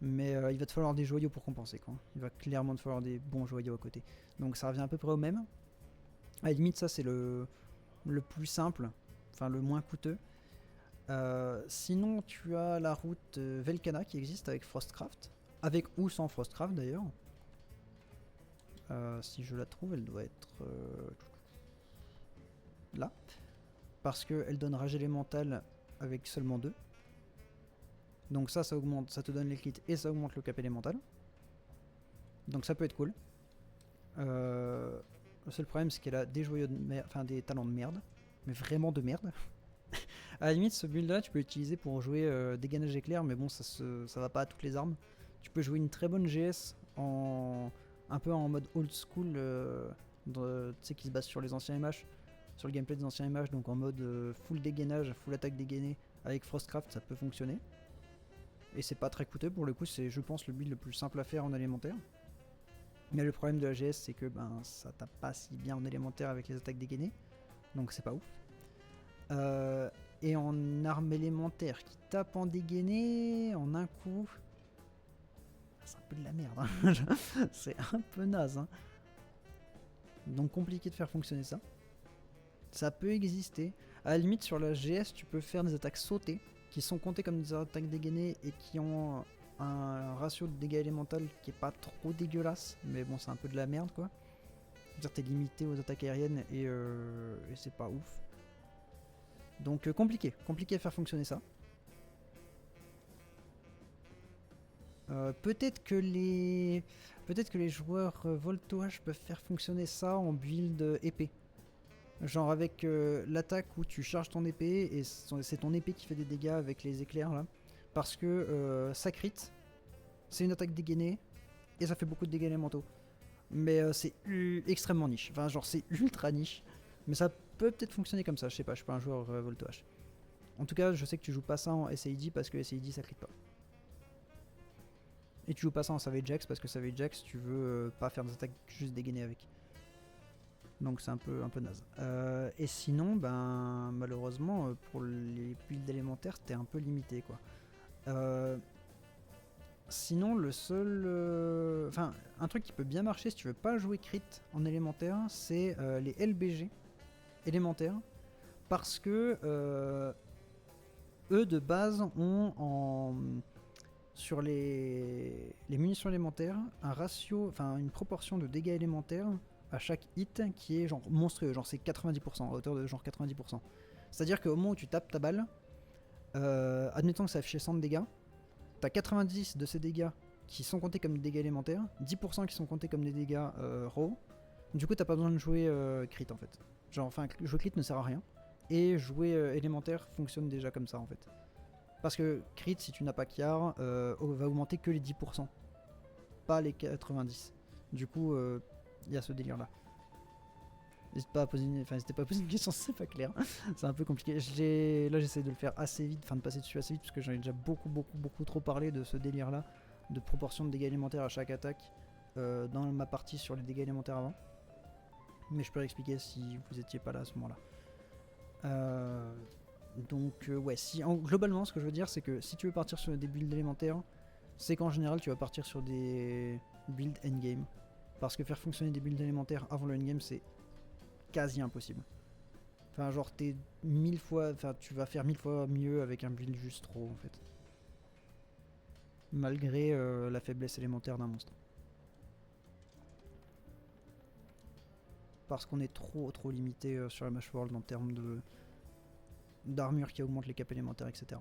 Mais il va te falloir des joyaux pour compenser quoi. Il va clairement te falloir des bons joyaux à côté. Donc ça revient à peu près au même. À la limite ça c'est le plus simple, enfin le moins coûteux. Sinon tu as la route Velkana qui existe avec Frostcraft. Avec ou sans Frostcraft d'ailleurs. Si je la trouve, elle doit être là. Parce qu'elle donne rage élémental avec seulement 2. Donc ça augmente, ça te donne les crits et ça augmente le cap élémental. Donc ça peut être cool. Le seul problème c'est qu'elle a des joyaux des talents de merde. Mais vraiment de merde. À la limite ce build là tu peux l'utiliser pour jouer dégainage éclair, mais bon ça va pas à toutes les armes. Tu peux jouer une très bonne GS un peu en mode old school, tu sais, qui se base sur les anciens MH, sur le gameplay des anciens MH, donc en mode full dégainage, full attaque dégainée, avec Frostcraft ça peut fonctionner. Et c'est pas très coûteux pour le coup, c'est je pense le build le plus simple à faire en élémentaire. Mais le problème de la GS c'est que ça tape pas si bien en élémentaire avec les attaques dégainées, donc c'est pas ouf. Et en arme élémentaire qui tape en dégainé en un coup, c'est un peu de la merde, hein. C'est un peu naze, hein. Donc compliqué de faire fonctionner ça. Ça peut exister. À la limite sur la GS tu peux faire des attaques sautées qui sont comptées comme des attaques dégainées et qui ont un ratio de dégâts élémental qui est pas trop dégueulasse, mais bon c'est un peu de la merde quoi. C'est-à-dire t'es limité aux attaques aériennes et c'est pas ouf. Donc compliqué à faire fonctionner ça. Peut-être que les joueurs Voltoage peuvent faire fonctionner ça en build épée. Genre avec l'attaque où tu charges ton épée et c'est ton épée qui fait des dégâts avec les éclairs là. Parce que ça crit, c'est une attaque dégainée et ça fait beaucoup de dégâts élémentaux. Mais c'est extrêmement niche. Enfin genre c'est ultra niche. Mais ça peut peut-être fonctionner comme ça, je sais pas, je suis pas un joueur Voltoage. En tout cas je sais que tu joues pas ça en SAID parce que SAID ça crit pas. Et tu joues pas ça en Savage X parce que Savage X tu veux pas faire des attaques juste dégainées avec. Donc c'est un peu naze. Et sinon, malheureusement, pour les builds élémentaires, t'es un peu limité quoi. Sinon, le seul... un truc qui peut bien marcher si tu veux pas jouer crit en élémentaire, c'est les LBG élémentaires. Parce que eux de base ont sur les munitions élémentaires un ratio, une proportion de dégâts élémentaires à chaque hit qui est genre monstrueux, genre c'est 90%, à hauteur de genre 90%. C'est-à-dire qu'au moment où tu tapes ta balle, admettons que ça affiche 100 de dégâts, t'as 90 de ces dégâts qui sont comptés comme des dégâts élémentaires, 10% qui sont comptés comme des dégâts raw. Du coup, t'as pas besoin de jouer crit en fait. Genre, enfin, jouer crit ne sert à rien. Et jouer élémentaire fonctionne déjà comme ça en fait. Parce que crit, si tu n'as pas Kiar, va augmenter que les 10%, pas les 90. Du coup, il y a ce délire là. N'hésitez pas à poser une question si c'est pas clair. C'est un peu compliqué. Là, j'essaie de le faire assez vite, enfin de passer dessus assez vite, parce que j'en ai déjà beaucoup trop parlé de ce délire là, de proportion de dégâts élémentaires à chaque attaque dans ma partie sur les dégâts élémentaires avant. Mais je peux l'expliquer si vous étiez pas là à ce moment-là. Donc ouais, globalement ce que je veux dire c'est que si tu veux partir sur des builds élémentaires, c'est qu'en général tu vas partir sur des builds endgame. Parce que faire fonctionner des builds élémentaires avant le endgame c'est quasi impossible. Enfin genre tu vas faire 1000 fois mieux avec un build juste trop en fait. Malgré la faiblesse élémentaire d'un monstre. Parce qu'on est trop limité sur la Mash World en termes d'armure qui augmente les caps élémentaires, etc.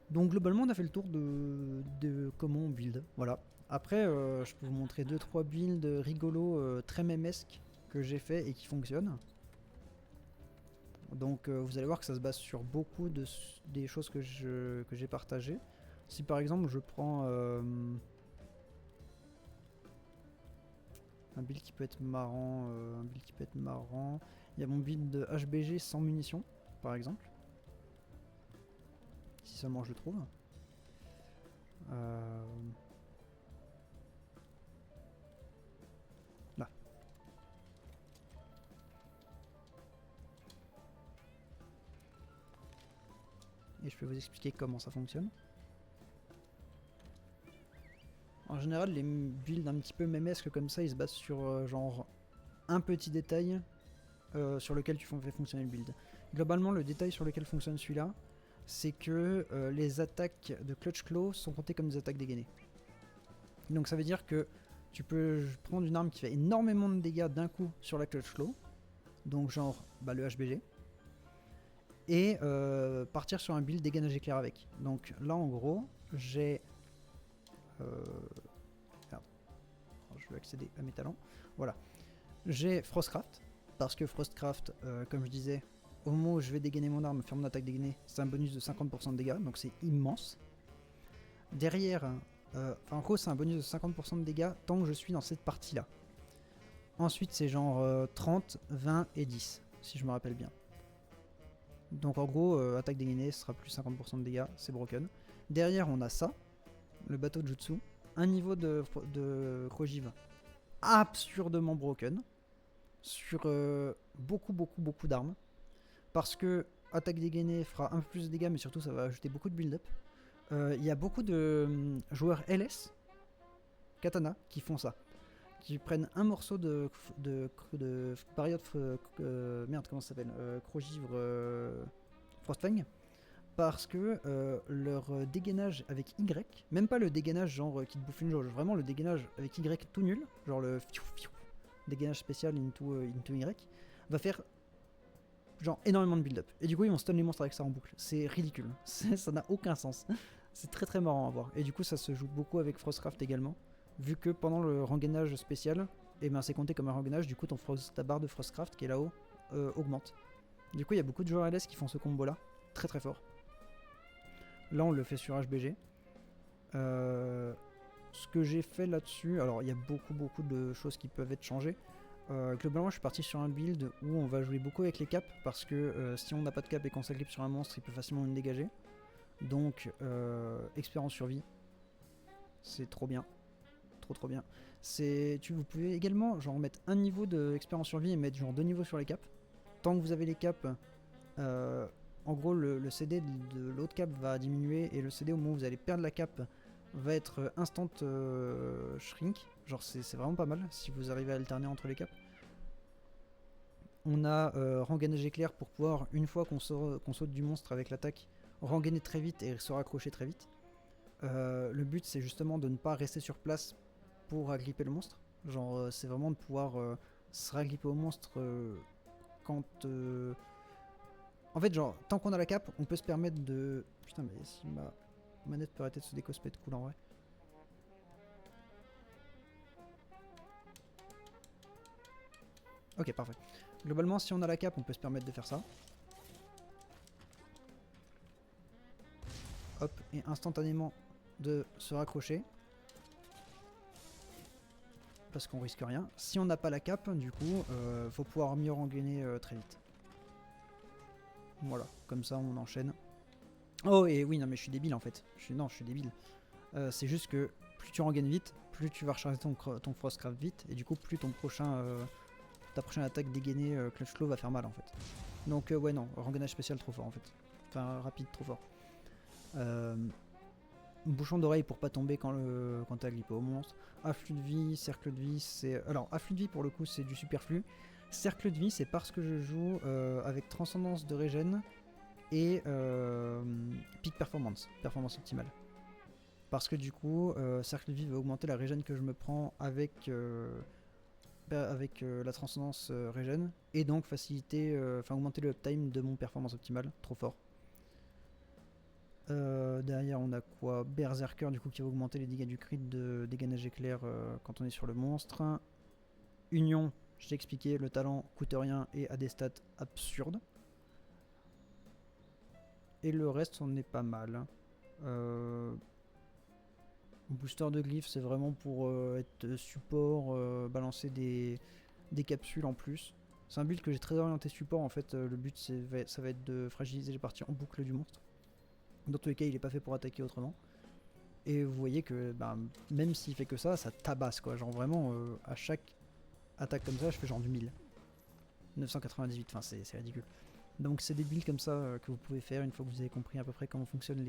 Donc globalement on a fait le tour de comment on build. Voilà. Après je peux vous montrer 2-3 builds rigolos très mémesques que j'ai fait et qui fonctionnent. Donc vous allez voir que ça se base sur beaucoup des choses que j'ai partagées. Si par exemple je prends un build qui peut être marrant, il y a mon build de HBG sans munitions par exemple. Si seulement je le trouve. Là. Et je peux vous expliquer comment ça fonctionne. En général, les builds un petit peu mémesques comme ça, ils se basent sur genre un petit détail sur lequel tu fais fonctionner le build. Globalement, le détail sur lequel fonctionne celui-là, c'est que les attaques de Clutch Claw sont comptées comme des attaques dégainées. Donc ça veut dire que tu peux prendre une arme qui fait énormément de dégâts d'un coup sur la Clutch Claw, donc genre le HBG, et partir sur un build dégainage éclair avec. Donc là en gros, j'ai... Merde. Alors, je veux accéder à mes talents. Voilà. J'ai Frostcraft, parce que Frostcraft, comme je disais, au moment où je vais dégainer mon arme, faire mon attaque dégainée, c'est un bonus de 50% de dégâts, donc c'est immense. Derrière, en gros c'est un bonus de 50% de dégâts tant que je suis dans cette partie-là. Ensuite c'est genre 30, 20 et 10, si je me rappelle bien. Donc en gros, attaque dégainée, ce sera plus 50% de dégâts, c'est broken. Derrière on a ça, le bateau de Jutsu, un niveau de Krojiv absurdement broken, sur beaucoup d'armes. Parce que attaque dégainée fera un peu plus de dégâts, mais surtout ça va ajouter beaucoup de build-up. Il y a beaucoup de joueurs LS, katana, qui font ça. Qui prennent un morceau de période. Merde, comment ça s'appelle Crogivre Frostfang. Parce que leur dégainage avec Y, même pas le dégainage genre qui te bouffe une jauge, vraiment le dégainage avec Y tout nul, genre le dégainage spécial into Y, va faire genre énormément de build-up. Et du coup, ils vont stun les monstres avec ça en boucle. C'est ridicule. Ça n'a aucun sens. C'est très marrant à voir. Et du coup, ça se joue beaucoup avec Frostcraft également. Vu que pendant le rengainage spécial, c'est compté comme un rengainage. Du coup, ta barre de Frostcraft qui est là-haut augmente. Du coup, il y a beaucoup de joueurs LS qui font ce combo-là. Très fort. Là, on le fait sur HBG. Ce que j'ai fait là-dessus, alors il y a beaucoup de choses qui peuvent être changées. Globalement, je suis parti sur un build où on va jouer beaucoup avec les caps parce que si on n'a pas de cap et qu'on s'agrippe sur un monstre, il peut facilement nous dégager. Donc, expérience survie, c'est trop bien, trop bien. Vous pouvez également genre mettre un niveau d'expérience survie et mettre genre 2 niveaux sur les caps. Tant que vous avez les caps, en gros le CD de l'autre cap va diminuer et le CD au moment où vous allez perdre la cap va être instant shrink. Genre c'est vraiment pas mal si vous arrivez à alterner entre les caps. On a rengainage éclair pour pouvoir, une fois qu'on saute du monstre avec l'attaque, rengainer très vite et se raccrocher très vite. Le but c'est justement de ne pas rester sur place pour agripper le monstre. Genre c'est vraiment de pouvoir se ragripper au monstre quand... En fait genre tant qu'on a la cape on peut se permettre de... Putain mais si ma manette peut arrêter de se décosper de cool en vrai. Ok, parfait. Globalement, si on a la cape, on peut se permettre de faire ça. Hop, et instantanément de se raccrocher. Parce qu'on risque rien. Si on n'a pas la cape, du coup, faut pouvoir mieux rengainer très vite. Voilà, comme ça on enchaîne. Oh, et oui, non mais je suis débile en fait. Non, je suis débile. C'est juste que plus tu rengaines vite, plus tu vas recharger ton Frostcraft vite, et du coup plus ta prochaine attaque dégainée Clutch Claw va faire mal en fait. Donc ouais non, rengainage spécial trop fort en fait. Enfin rapide trop fort. Bouchon d'oreille pour pas tomber quand t'as grippé au monstre. Afflux de vie, cercle de vie, c'est... Alors afflux de vie pour le coup c'est du superflu. Cercle de vie c'est parce que je joue avec transcendance de régène et peak performance, performance optimale. Parce que du coup, cercle de vie va augmenter la régène que je me prends avec la transcendance régène et donc faciliter, augmenter le uptime de mon performance optimale, trop fort. Derrière on a quoi? Berserker du coup qui va augmenter les dégâts du crit de dégainage éclair quand on est sur le monstre. Union, je t'ai expliqué, le talent coûte rien et a des stats absurdes. Et le reste on est pas mal. Booster de glyphes c'est vraiment pour être support, balancer des capsules en plus. C'est un build que j'ai très orienté support en fait, le but ça va être de fragiliser les parties en boucle du monstre. Dans tous les cas il est pas fait pour attaquer autrement. Et vous voyez que même s'il fait que ça tabasse quoi, genre vraiment à chaque attaque comme ça je fais genre du 1000. 998, enfin c'est ridicule. Donc c'est des builds comme ça que vous pouvez faire une fois que vous avez compris à peu près comment fonctionnent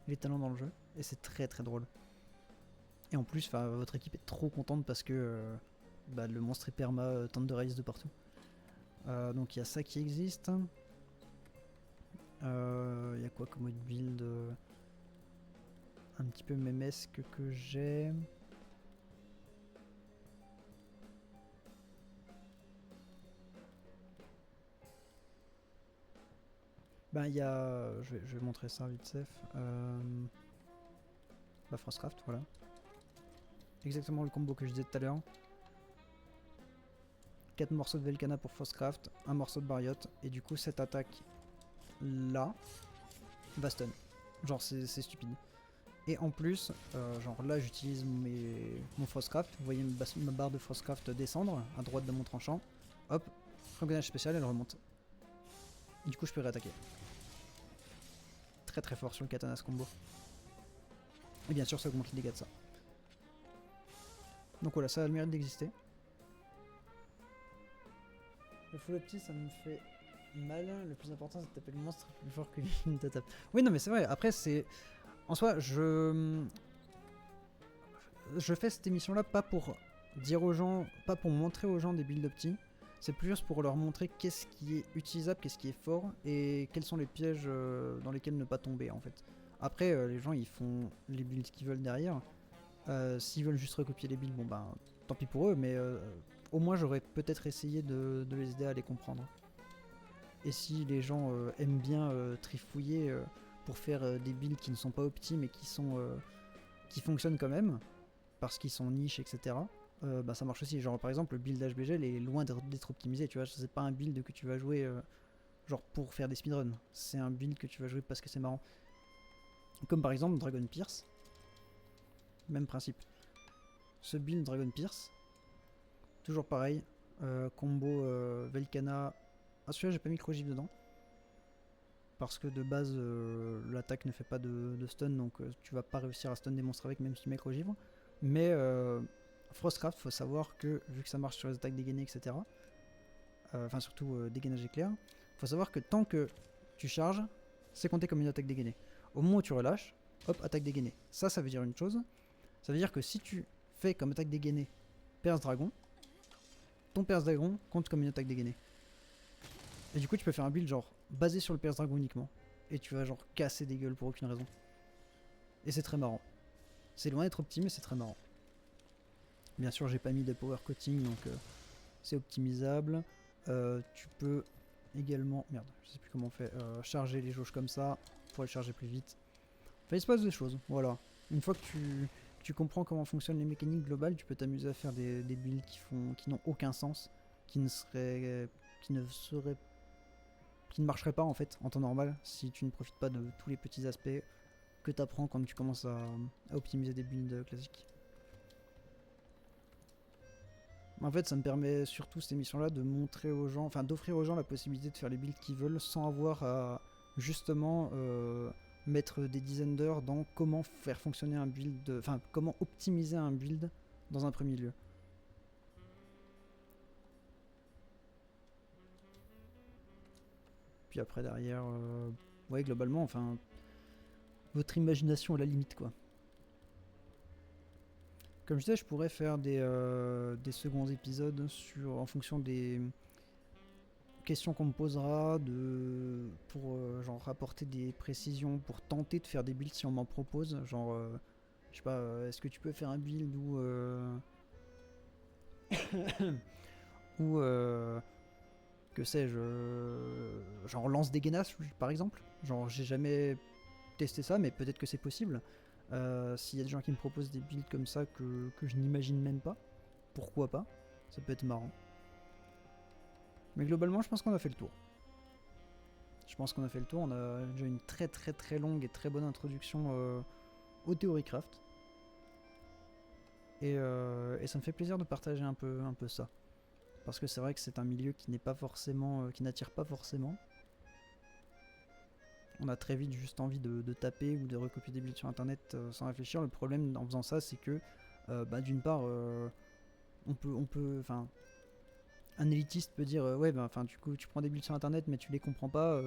les talents dans le jeu. Et c'est très très drôle. Et en plus votre équipe est trop contente parce que le monstre est perma Thunderize de partout. Donc il y a ça qui existe. Il y a quoi comme autre build un petit peu mémesque que j'ai. Il y a... Je vais montrer ça vite fait. Frostcraft, voilà. Exactement le combo que je disais tout à l'heure. 4 morceaux de Velkhana pour Frostcraft, 1 morceau de Bariote, et du coup cette attaque là va stun. Genre c'est stupide. Et en plus, genre là j'utilise mon Frostcraft, vous voyez ma barre de Frostcraft descendre à droite de mon tranchant. Hop, rengainage spécial, elle remonte. Et du coup je peux réattaquer. Très très fort sur le katana ce combo. Et bien sûr ça augmente les dégâts de ça. Donc voilà, ça a le mérite d'exister. Le full opti ça me fait mal, le plus important c'est de taper le monstre plus fort que lui ne te tape. Oui non mais c'est vrai, après c'est... En soi je fais cette émission là pas pour dire aux gens, pas pour montrer aux gens des builds opti, c'est plus pour leur montrer qu'est-ce qui est utilisable, qu'est-ce qui est fort et quels sont les pièges dans lesquels ne pas tomber en fait. Après les gens ils font les builds qu'ils veulent derrière. S'ils veulent juste recopier les builds, bon tant pis pour eux, mais au moins j'aurais peut-être essayé de les aider à les comprendre. Et si les gens aiment bien trifouiller pour faire des builds qui ne sont pas opti mais qui fonctionnent quand même, parce qu'ils sont niches, etc., ça marche aussi. Genre par exemple le build HBG est loin d'être optimisé, tu vois, c'est pas un build que tu vas jouer genre pour faire des speedruns, c'est un build que tu vas jouer parce que c'est marrant. Comme par exemple Dragon Pierce, même principe. Ce build Dragon Pierce, toujours pareil, combo Velkhana. Ah celui-là j'ai pas mis Crogif dedans. Parce que de base l'attaque ne fait pas de stun, donc tu vas pas réussir à stun des monstres avec même si tu mets Crogivre. Mais Frostcraft, faut savoir que vu que ça marche sur les attaques dégainées, etc. Enfin surtout dégainage éclair, faut savoir que tant que tu charges, c'est compté comme une attaque dégainée. Au moment où tu relâches, hop, attaque dégainée. Ça veut dire une chose. Ça veut dire que si tu fais comme attaque dégainée Perce Dragon, ton Perce Dragon compte comme une attaque dégainée. Et du coup tu peux faire un build genre basé sur le Perce Dragon uniquement. Et tu vas genre casser des gueules pour aucune raison. Et c'est très marrant. C'est loin d'être optimé, mais c'est très marrant. Bien sûr j'ai pas mis de power coating donc c'est optimisable. Tu peux également... Merde, je sais plus comment on fait. Charger les jauges comme ça pour les charger plus vite. Enfin il se passe des choses, voilà. Une fois que tu comprends comment fonctionnent les mécaniques globales, tu peux t'amuser à faire des builds qui n'ont aucun sens. qui ne serait, qui ne serait, qui ne marcherait pas en fait en temps normal si tu ne profites pas de tous les petits aspects que tu apprends quand tu commences à optimiser des builds classiques. En fait, ça me permet surtout cette émission-là de montrer aux gens, enfin d'offrir aux gens la possibilité de faire les builds qu'ils veulent sans avoir à justement mettre des dizaines d'heures dans comment faire fonctionner un build, enfin comment optimiser un build dans un premier lieu. Puis après derrière, ouais globalement, enfin votre imagination à la limite quoi. Comme je disais, je pourrais faire des seconds épisodes en fonction des questions qu'on me posera, pour genre apporter des précisions, pour tenter de faire des builds si on m'en propose. Genre, je sais pas, est-ce que tu peux faire un build ou que sais-je, genre lance des Genas par exemple. Genre, j'ai jamais testé ça, mais peut-être que c'est possible. S'il y a des gens qui me proposent des builds comme ça que je n'imagine même pas, pourquoi pas? Ça peut être marrant. Mais globalement, je pense qu'on a fait le tour. Je pense qu'on a fait le tour. On a déjà une très très très longue et très bonne introduction au Theorycraft. Et ça me fait plaisir de partager un peu ça. Parce que c'est vrai que c'est un milieu qui n'est pas forcément, qui n'attire pas forcément. On a très vite juste envie de taper ou de recopier des builds sur internet sans réfléchir. Le problème en faisant ça, c'est que d'une part, on peut, enfin, un élitiste peut dire ouais, ben, enfin, du coup, tu prends des builds sur internet, mais tu les comprends pas,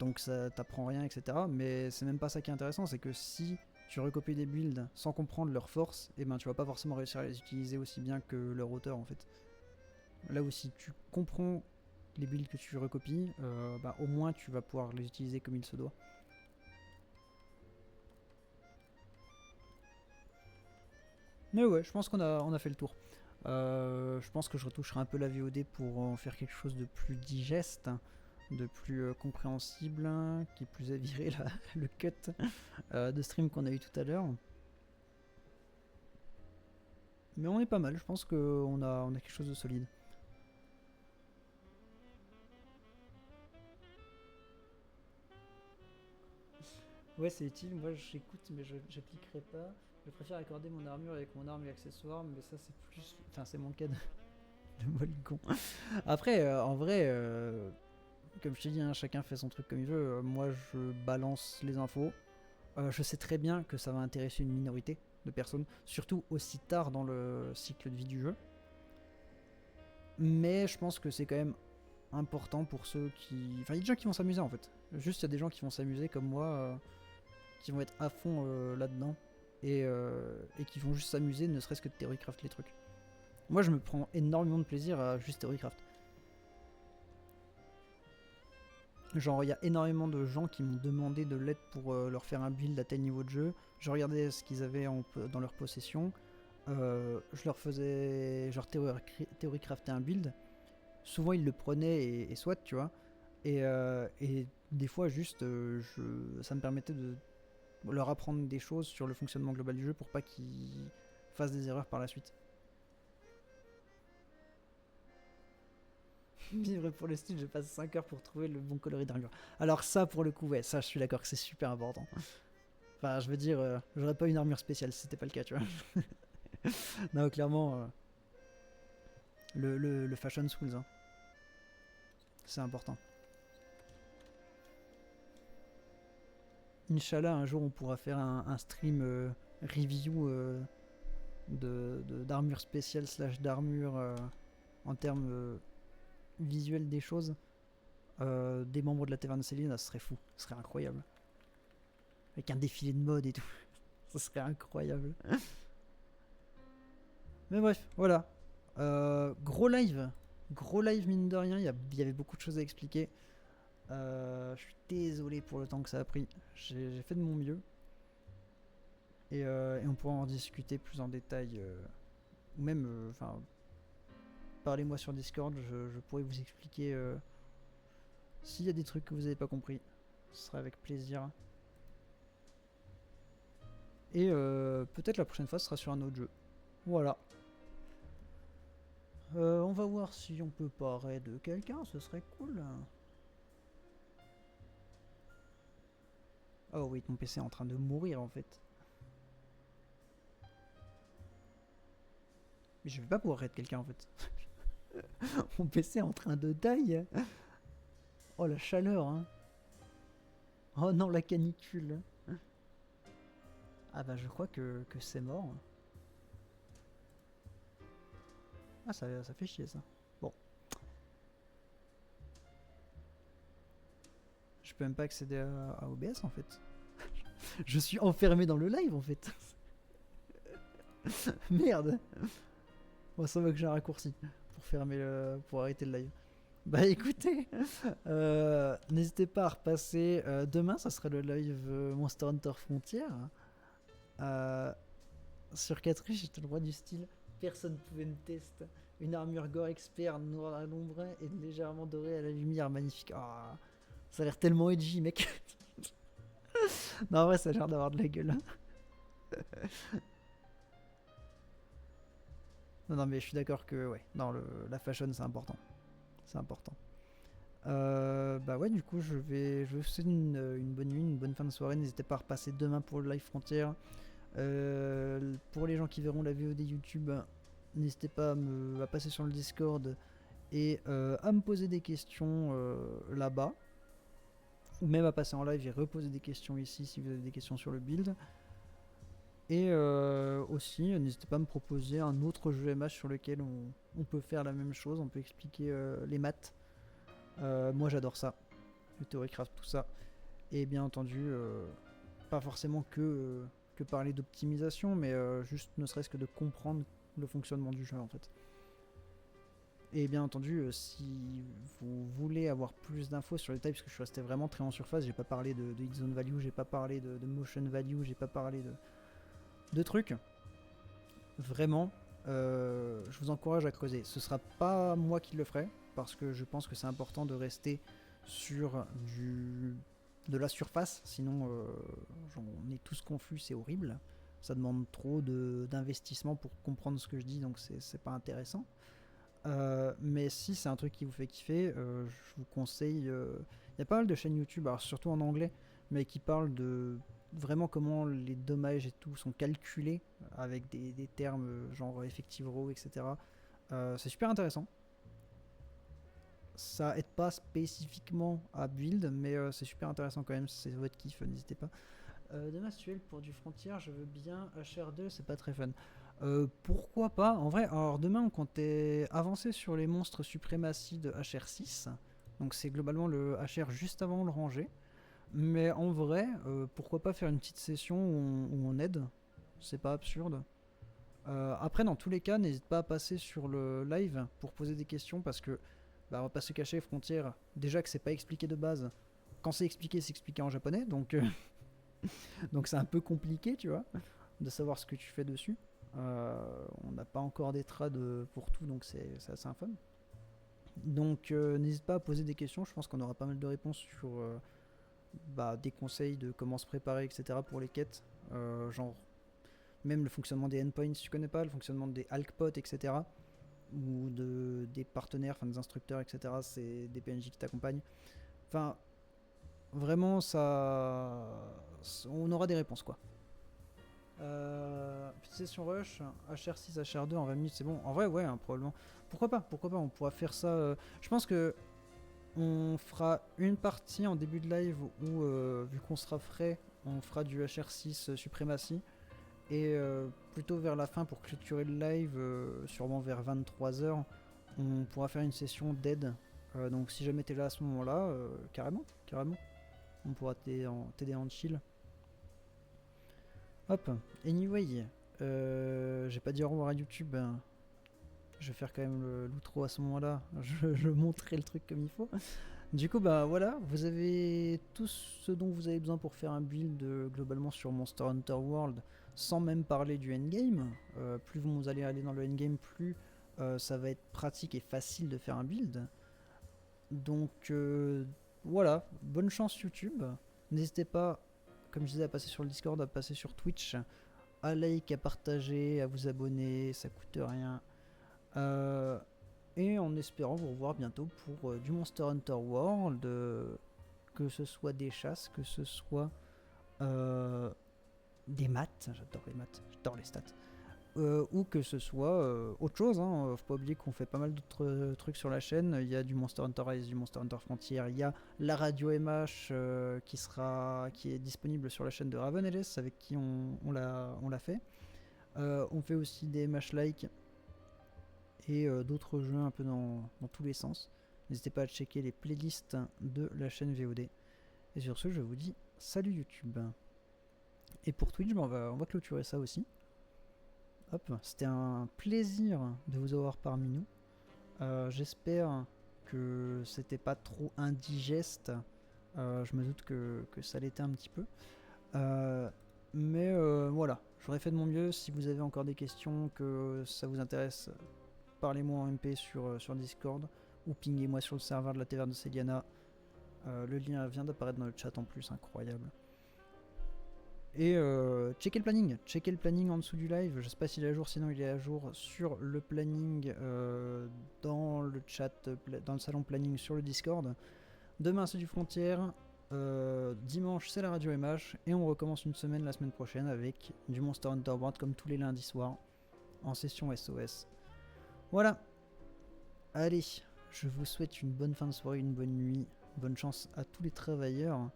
donc ça t'apprend rien, etc. Mais c'est même pas ça qui est intéressant, c'est que si tu recopies des builds sans comprendre leurs forces, et ben tu vas pas forcément réussir à les utiliser aussi bien que leur auteur en fait. Là où si tu comprends les builds que tu recopies, bah, au moins tu vas pouvoir les utiliser comme il se doit. Mais ouais, je pense on a fait le tour. Je pense que je retoucherai un peu la VOD pour en faire quelque chose de plus digeste, de plus compréhensible, qui plus à virer le cut de stream qu'on a eu tout à l'heure. Mais on est pas mal, je pense qu'on a quelque chose de solide. Ouais, c'est utile, moi j'écoute, mais je n'appliquerai pas. Je préfère accorder mon armure avec mon arme et accessoires, mais ça c'est plus. Enfin, c'est mon cas de Molgon. Après, en vrai, comme je t'ai dit, hein, chacun fait son truc comme il veut. Moi je balance les infos. Je sais très bien que ça va intéresser une minorité de personnes, surtout aussi tard dans le cycle de vie du jeu. Mais je pense que c'est quand même important pour ceux qui. Enfin, il y a des gens qui vont s'amuser en fait. Juste, il y a des gens qui vont s'amuser comme moi, qui vont être à fond là-dedans et qui vont juste s'amuser, ne serait-ce que de Theorycraft les trucs. Moi, je me prends énormément de plaisir à juste Theorycraft. Genre, il y a énormément de gens qui m'ont demandé de l'aide pour leur faire un build à tel niveau de jeu. Je regardais ce qu'ils avaient dans leur possession. Je leur faisais genre Theorycrafter un build. Souvent, ils le prenaient et soit, tu vois. Et des fois, juste, ça me permettait de leur apprendre des choses sur le fonctionnement global du jeu pour pas qu'ils fassent des erreurs par la suite. Vivre pour le style, je passe 5 heures pour trouver le bon coloris d'armure. Alors ça, pour le coup, ouais, ça, je suis d'accord que c'est super important. Enfin, je veux dire, j'aurais pas une armure spéciale si c'était pas le cas, tu vois. Non, clairement, le fashion schools, hein, c'est important. Inch'Allah, un jour, on pourra faire un stream review d'armure spéciale slash d'armure en termes visuels des choses. Des membres de la Taverne Céline, ça serait fou, ça serait incroyable. Avec un défilé de mode et tout, ça serait incroyable. Mais bref, voilà. Gros live mine de rien, il y avait beaucoup de choses à expliquer. Je suis désolé pour le temps que ça a pris, j'ai fait de mon mieux. Et on pourra en discuter plus en détail. Ou même, enfin, parlez-moi sur Discord, je pourrais vous expliquer s'il y a des trucs que vous n'avez pas compris. Ce sera avec plaisir. Et peut-être la prochaine fois, ce sera sur un autre jeu. Voilà. On va voir si on peut pas raid quelqu'un, ce serait cool. Oh oui, ton PC est en train de mourir en fait. Mais je vais pas pouvoir raid quelqu'un en fait. Mon PC est en train de die. Oh la chaleur, hein. Oh non, la canicule. Ah bah je crois que c'est mort. Ah ça fait chier ça. Bon. Je peux même pas accéder à OBS en fait. Je suis enfermé dans le live en fait. Merde. Bon, ça va que j'ai un raccourci pour fermer pour arrêter le live. Bah écoutez, n'hésitez pas à repasser. Demain, ça sera le live Monster Hunter Frontier. Euh, sur 4 j'étais le roi du style. Personne pouvait me tester. Une armure gore expert noire à l'ombre et légèrement dorée à la lumière. Magnifique. Oh, ça a l'air tellement edgy, mec. Non, ouais, ça a l'air d'avoir de la gueule. Non, non, mais je suis d'accord que, ouais, non, la fashion, c'est important. C'est important. Bah ouais, du coup, je vais vous souhaiter une bonne nuit, une bonne fin de soirée. N'hésitez pas à repasser demain pour le live frontière. Pour les gens qui verront la VOD YouTube, n'hésitez pas à passer sur le Discord et à me poser des questions là-bas. Ou même à passer en live et reposer des questions ici si vous avez des questions sur le build. Et aussi, n'hésitez pas à me proposer un autre jeu MH sur lequel on peut faire la même chose, on peut expliquer les maths. Moi j'adore ça, le Theorycraft, tout ça. Et bien entendu, pas forcément que parler d'optimisation, mais juste ne serait-ce que de comprendre le fonctionnement du jeu en fait. Et bien entendu, si vous voulez avoir plus d'infos sur les tailles, parce que je suis resté vraiment très en surface, j'ai pas parlé de hit zone value, j'ai pas parlé de motion value, j'ai pas parlé de trucs. Vraiment, je vous encourage à creuser. Ce sera pas moi qui le ferai, parce que je pense que c'est important de rester sur de la surface, sinon on est tous confus, c'est horrible. Ça demande trop d'investissement pour comprendre ce que je dis, donc c'est pas intéressant. Mais si c'est un truc qui vous fait kiffer, je vous conseille. Il y a pas mal de chaînes YouTube, alors surtout en anglais, mais qui parlent de vraiment comment les dommages et tout sont calculés avec des termes genre effective raw, etc. C'est super intéressant. Ça aide pas spécifiquement à build, mais c'est super intéressant quand même. Si c'est votre kiff, n'hésitez pas. Demain, si pour du frontière, je veux bien. HR2, c'est pas très fun. Pourquoi pas? En vrai, alors demain, on comptait avancer sur les monstres suprématie de HR6. Donc c'est globalement le HR juste avant le ranger. Mais en vrai, pourquoi pas faire une petite session où on aide? C'est pas absurde. Après, dans tous les cas, n'hésite pas à passer sur le live pour poser des questions parce que, bah, on va pas se cacher, frontière, déjà que c'est pas expliqué de base. Quand c'est expliqué en japonais, donc donc c'est un peu compliqué, tu vois, de savoir ce que tu fais dessus. On n'a pas encore des trades pour tout, donc c'est assez fun. Donc n'hésite pas à poser des questions, je pense qu'on aura pas mal de réponses sur des conseils de comment se préparer, etc. pour les quêtes. Genre, même le fonctionnement des endpoints, si tu connais pas, le fonctionnement des halkpots, etc. Ou des partenaires, enfin des instructeurs, etc. C'est des PNJ qui t'accompagnent. Enfin, vraiment, on aura des réponses, quoi. Petite session rush, HR6, HR2 en 20 minutes, c'est bon. En vrai, ouais, hein, probablement. Pourquoi pas? On pourra faire ça. Je pense que on fera une partie en début de live où, vu qu'on sera frais, on fera du HR6 suprématie. Et plutôt vers la fin, pour clôturer le live, sûrement vers 23h, on pourra faire une session d'aide. Donc si jamais t'es là à ce moment-là, carrément. On pourra t'aider en chill. Hop, anyway, j'ai pas dit au revoir à YouTube. Je vais faire quand même l'outro à ce moment-là. Je montrerai le truc comme il faut. Du coup, bah voilà, vous avez tout ce dont vous avez besoin pour faire un build globalement sur Monster Hunter World, sans même parler du endgame. Plus vous allez aller dans le endgame, plus ça va être pratique et facile de faire un build. Donc voilà, bonne chance YouTube. N'hésitez pas, comme je disais, à passer sur le Discord, à passer sur Twitch, à like, à partager, à vous abonner, ça coûte rien. Et en espérant vous revoir bientôt pour du Monster Hunter World, que ce soit des chasses, que ce soit des maths, j'adore les maths, j'adore les stats, ou que ce soit autre chose. Hein. Faut pas oublier qu'on fait pas mal d'autres trucs sur la chaîne. Il y a du Monster Hunter Rise, du Monster Hunter Frontier, il y a la radio MH qui est disponible sur la chaîne de Raven LS avec qui on l'a fait. On fait aussi des MH-like et d'autres jeux un peu dans tous les sens. N'hésitez pas à checker les playlists de la chaîne VOD. Et sur ce, je vous dis salut YouTube. Et pour Twitch, on va clôturer ça aussi. Hop, c'était un plaisir de vous avoir parmi nous. J'espère que c'était pas trop indigeste. Je me doute que ça l'était un petit peu. Mais voilà, j'aurais fait de mon mieux. Si vous avez encore des questions, que ça vous intéresse, parlez-moi en MP sur Discord ou pinguez-moi sur le serveur de la Taverne de Celiana. Le lien vient d'apparaître dans le chat en plus, incroyable. Et checkez le planning en dessous du live. Je sais pas s'il est à jour, sinon il est à jour sur le planning dans le chat, dans le salon planning sur le Discord. Demain c'est du Frontière, dimanche c'est la radio MH et on recommence une semaine la semaine prochaine avec du Monster Hunter World comme tous les lundis soirs en session SOS. Voilà, allez, je vous souhaite une bonne fin de soirée, une bonne nuit, bonne chance à tous les travailleurs.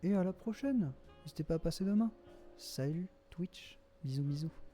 Et à la prochaine. N'hésitez pas à passer demain. Salut Twitch. Bisous bisous.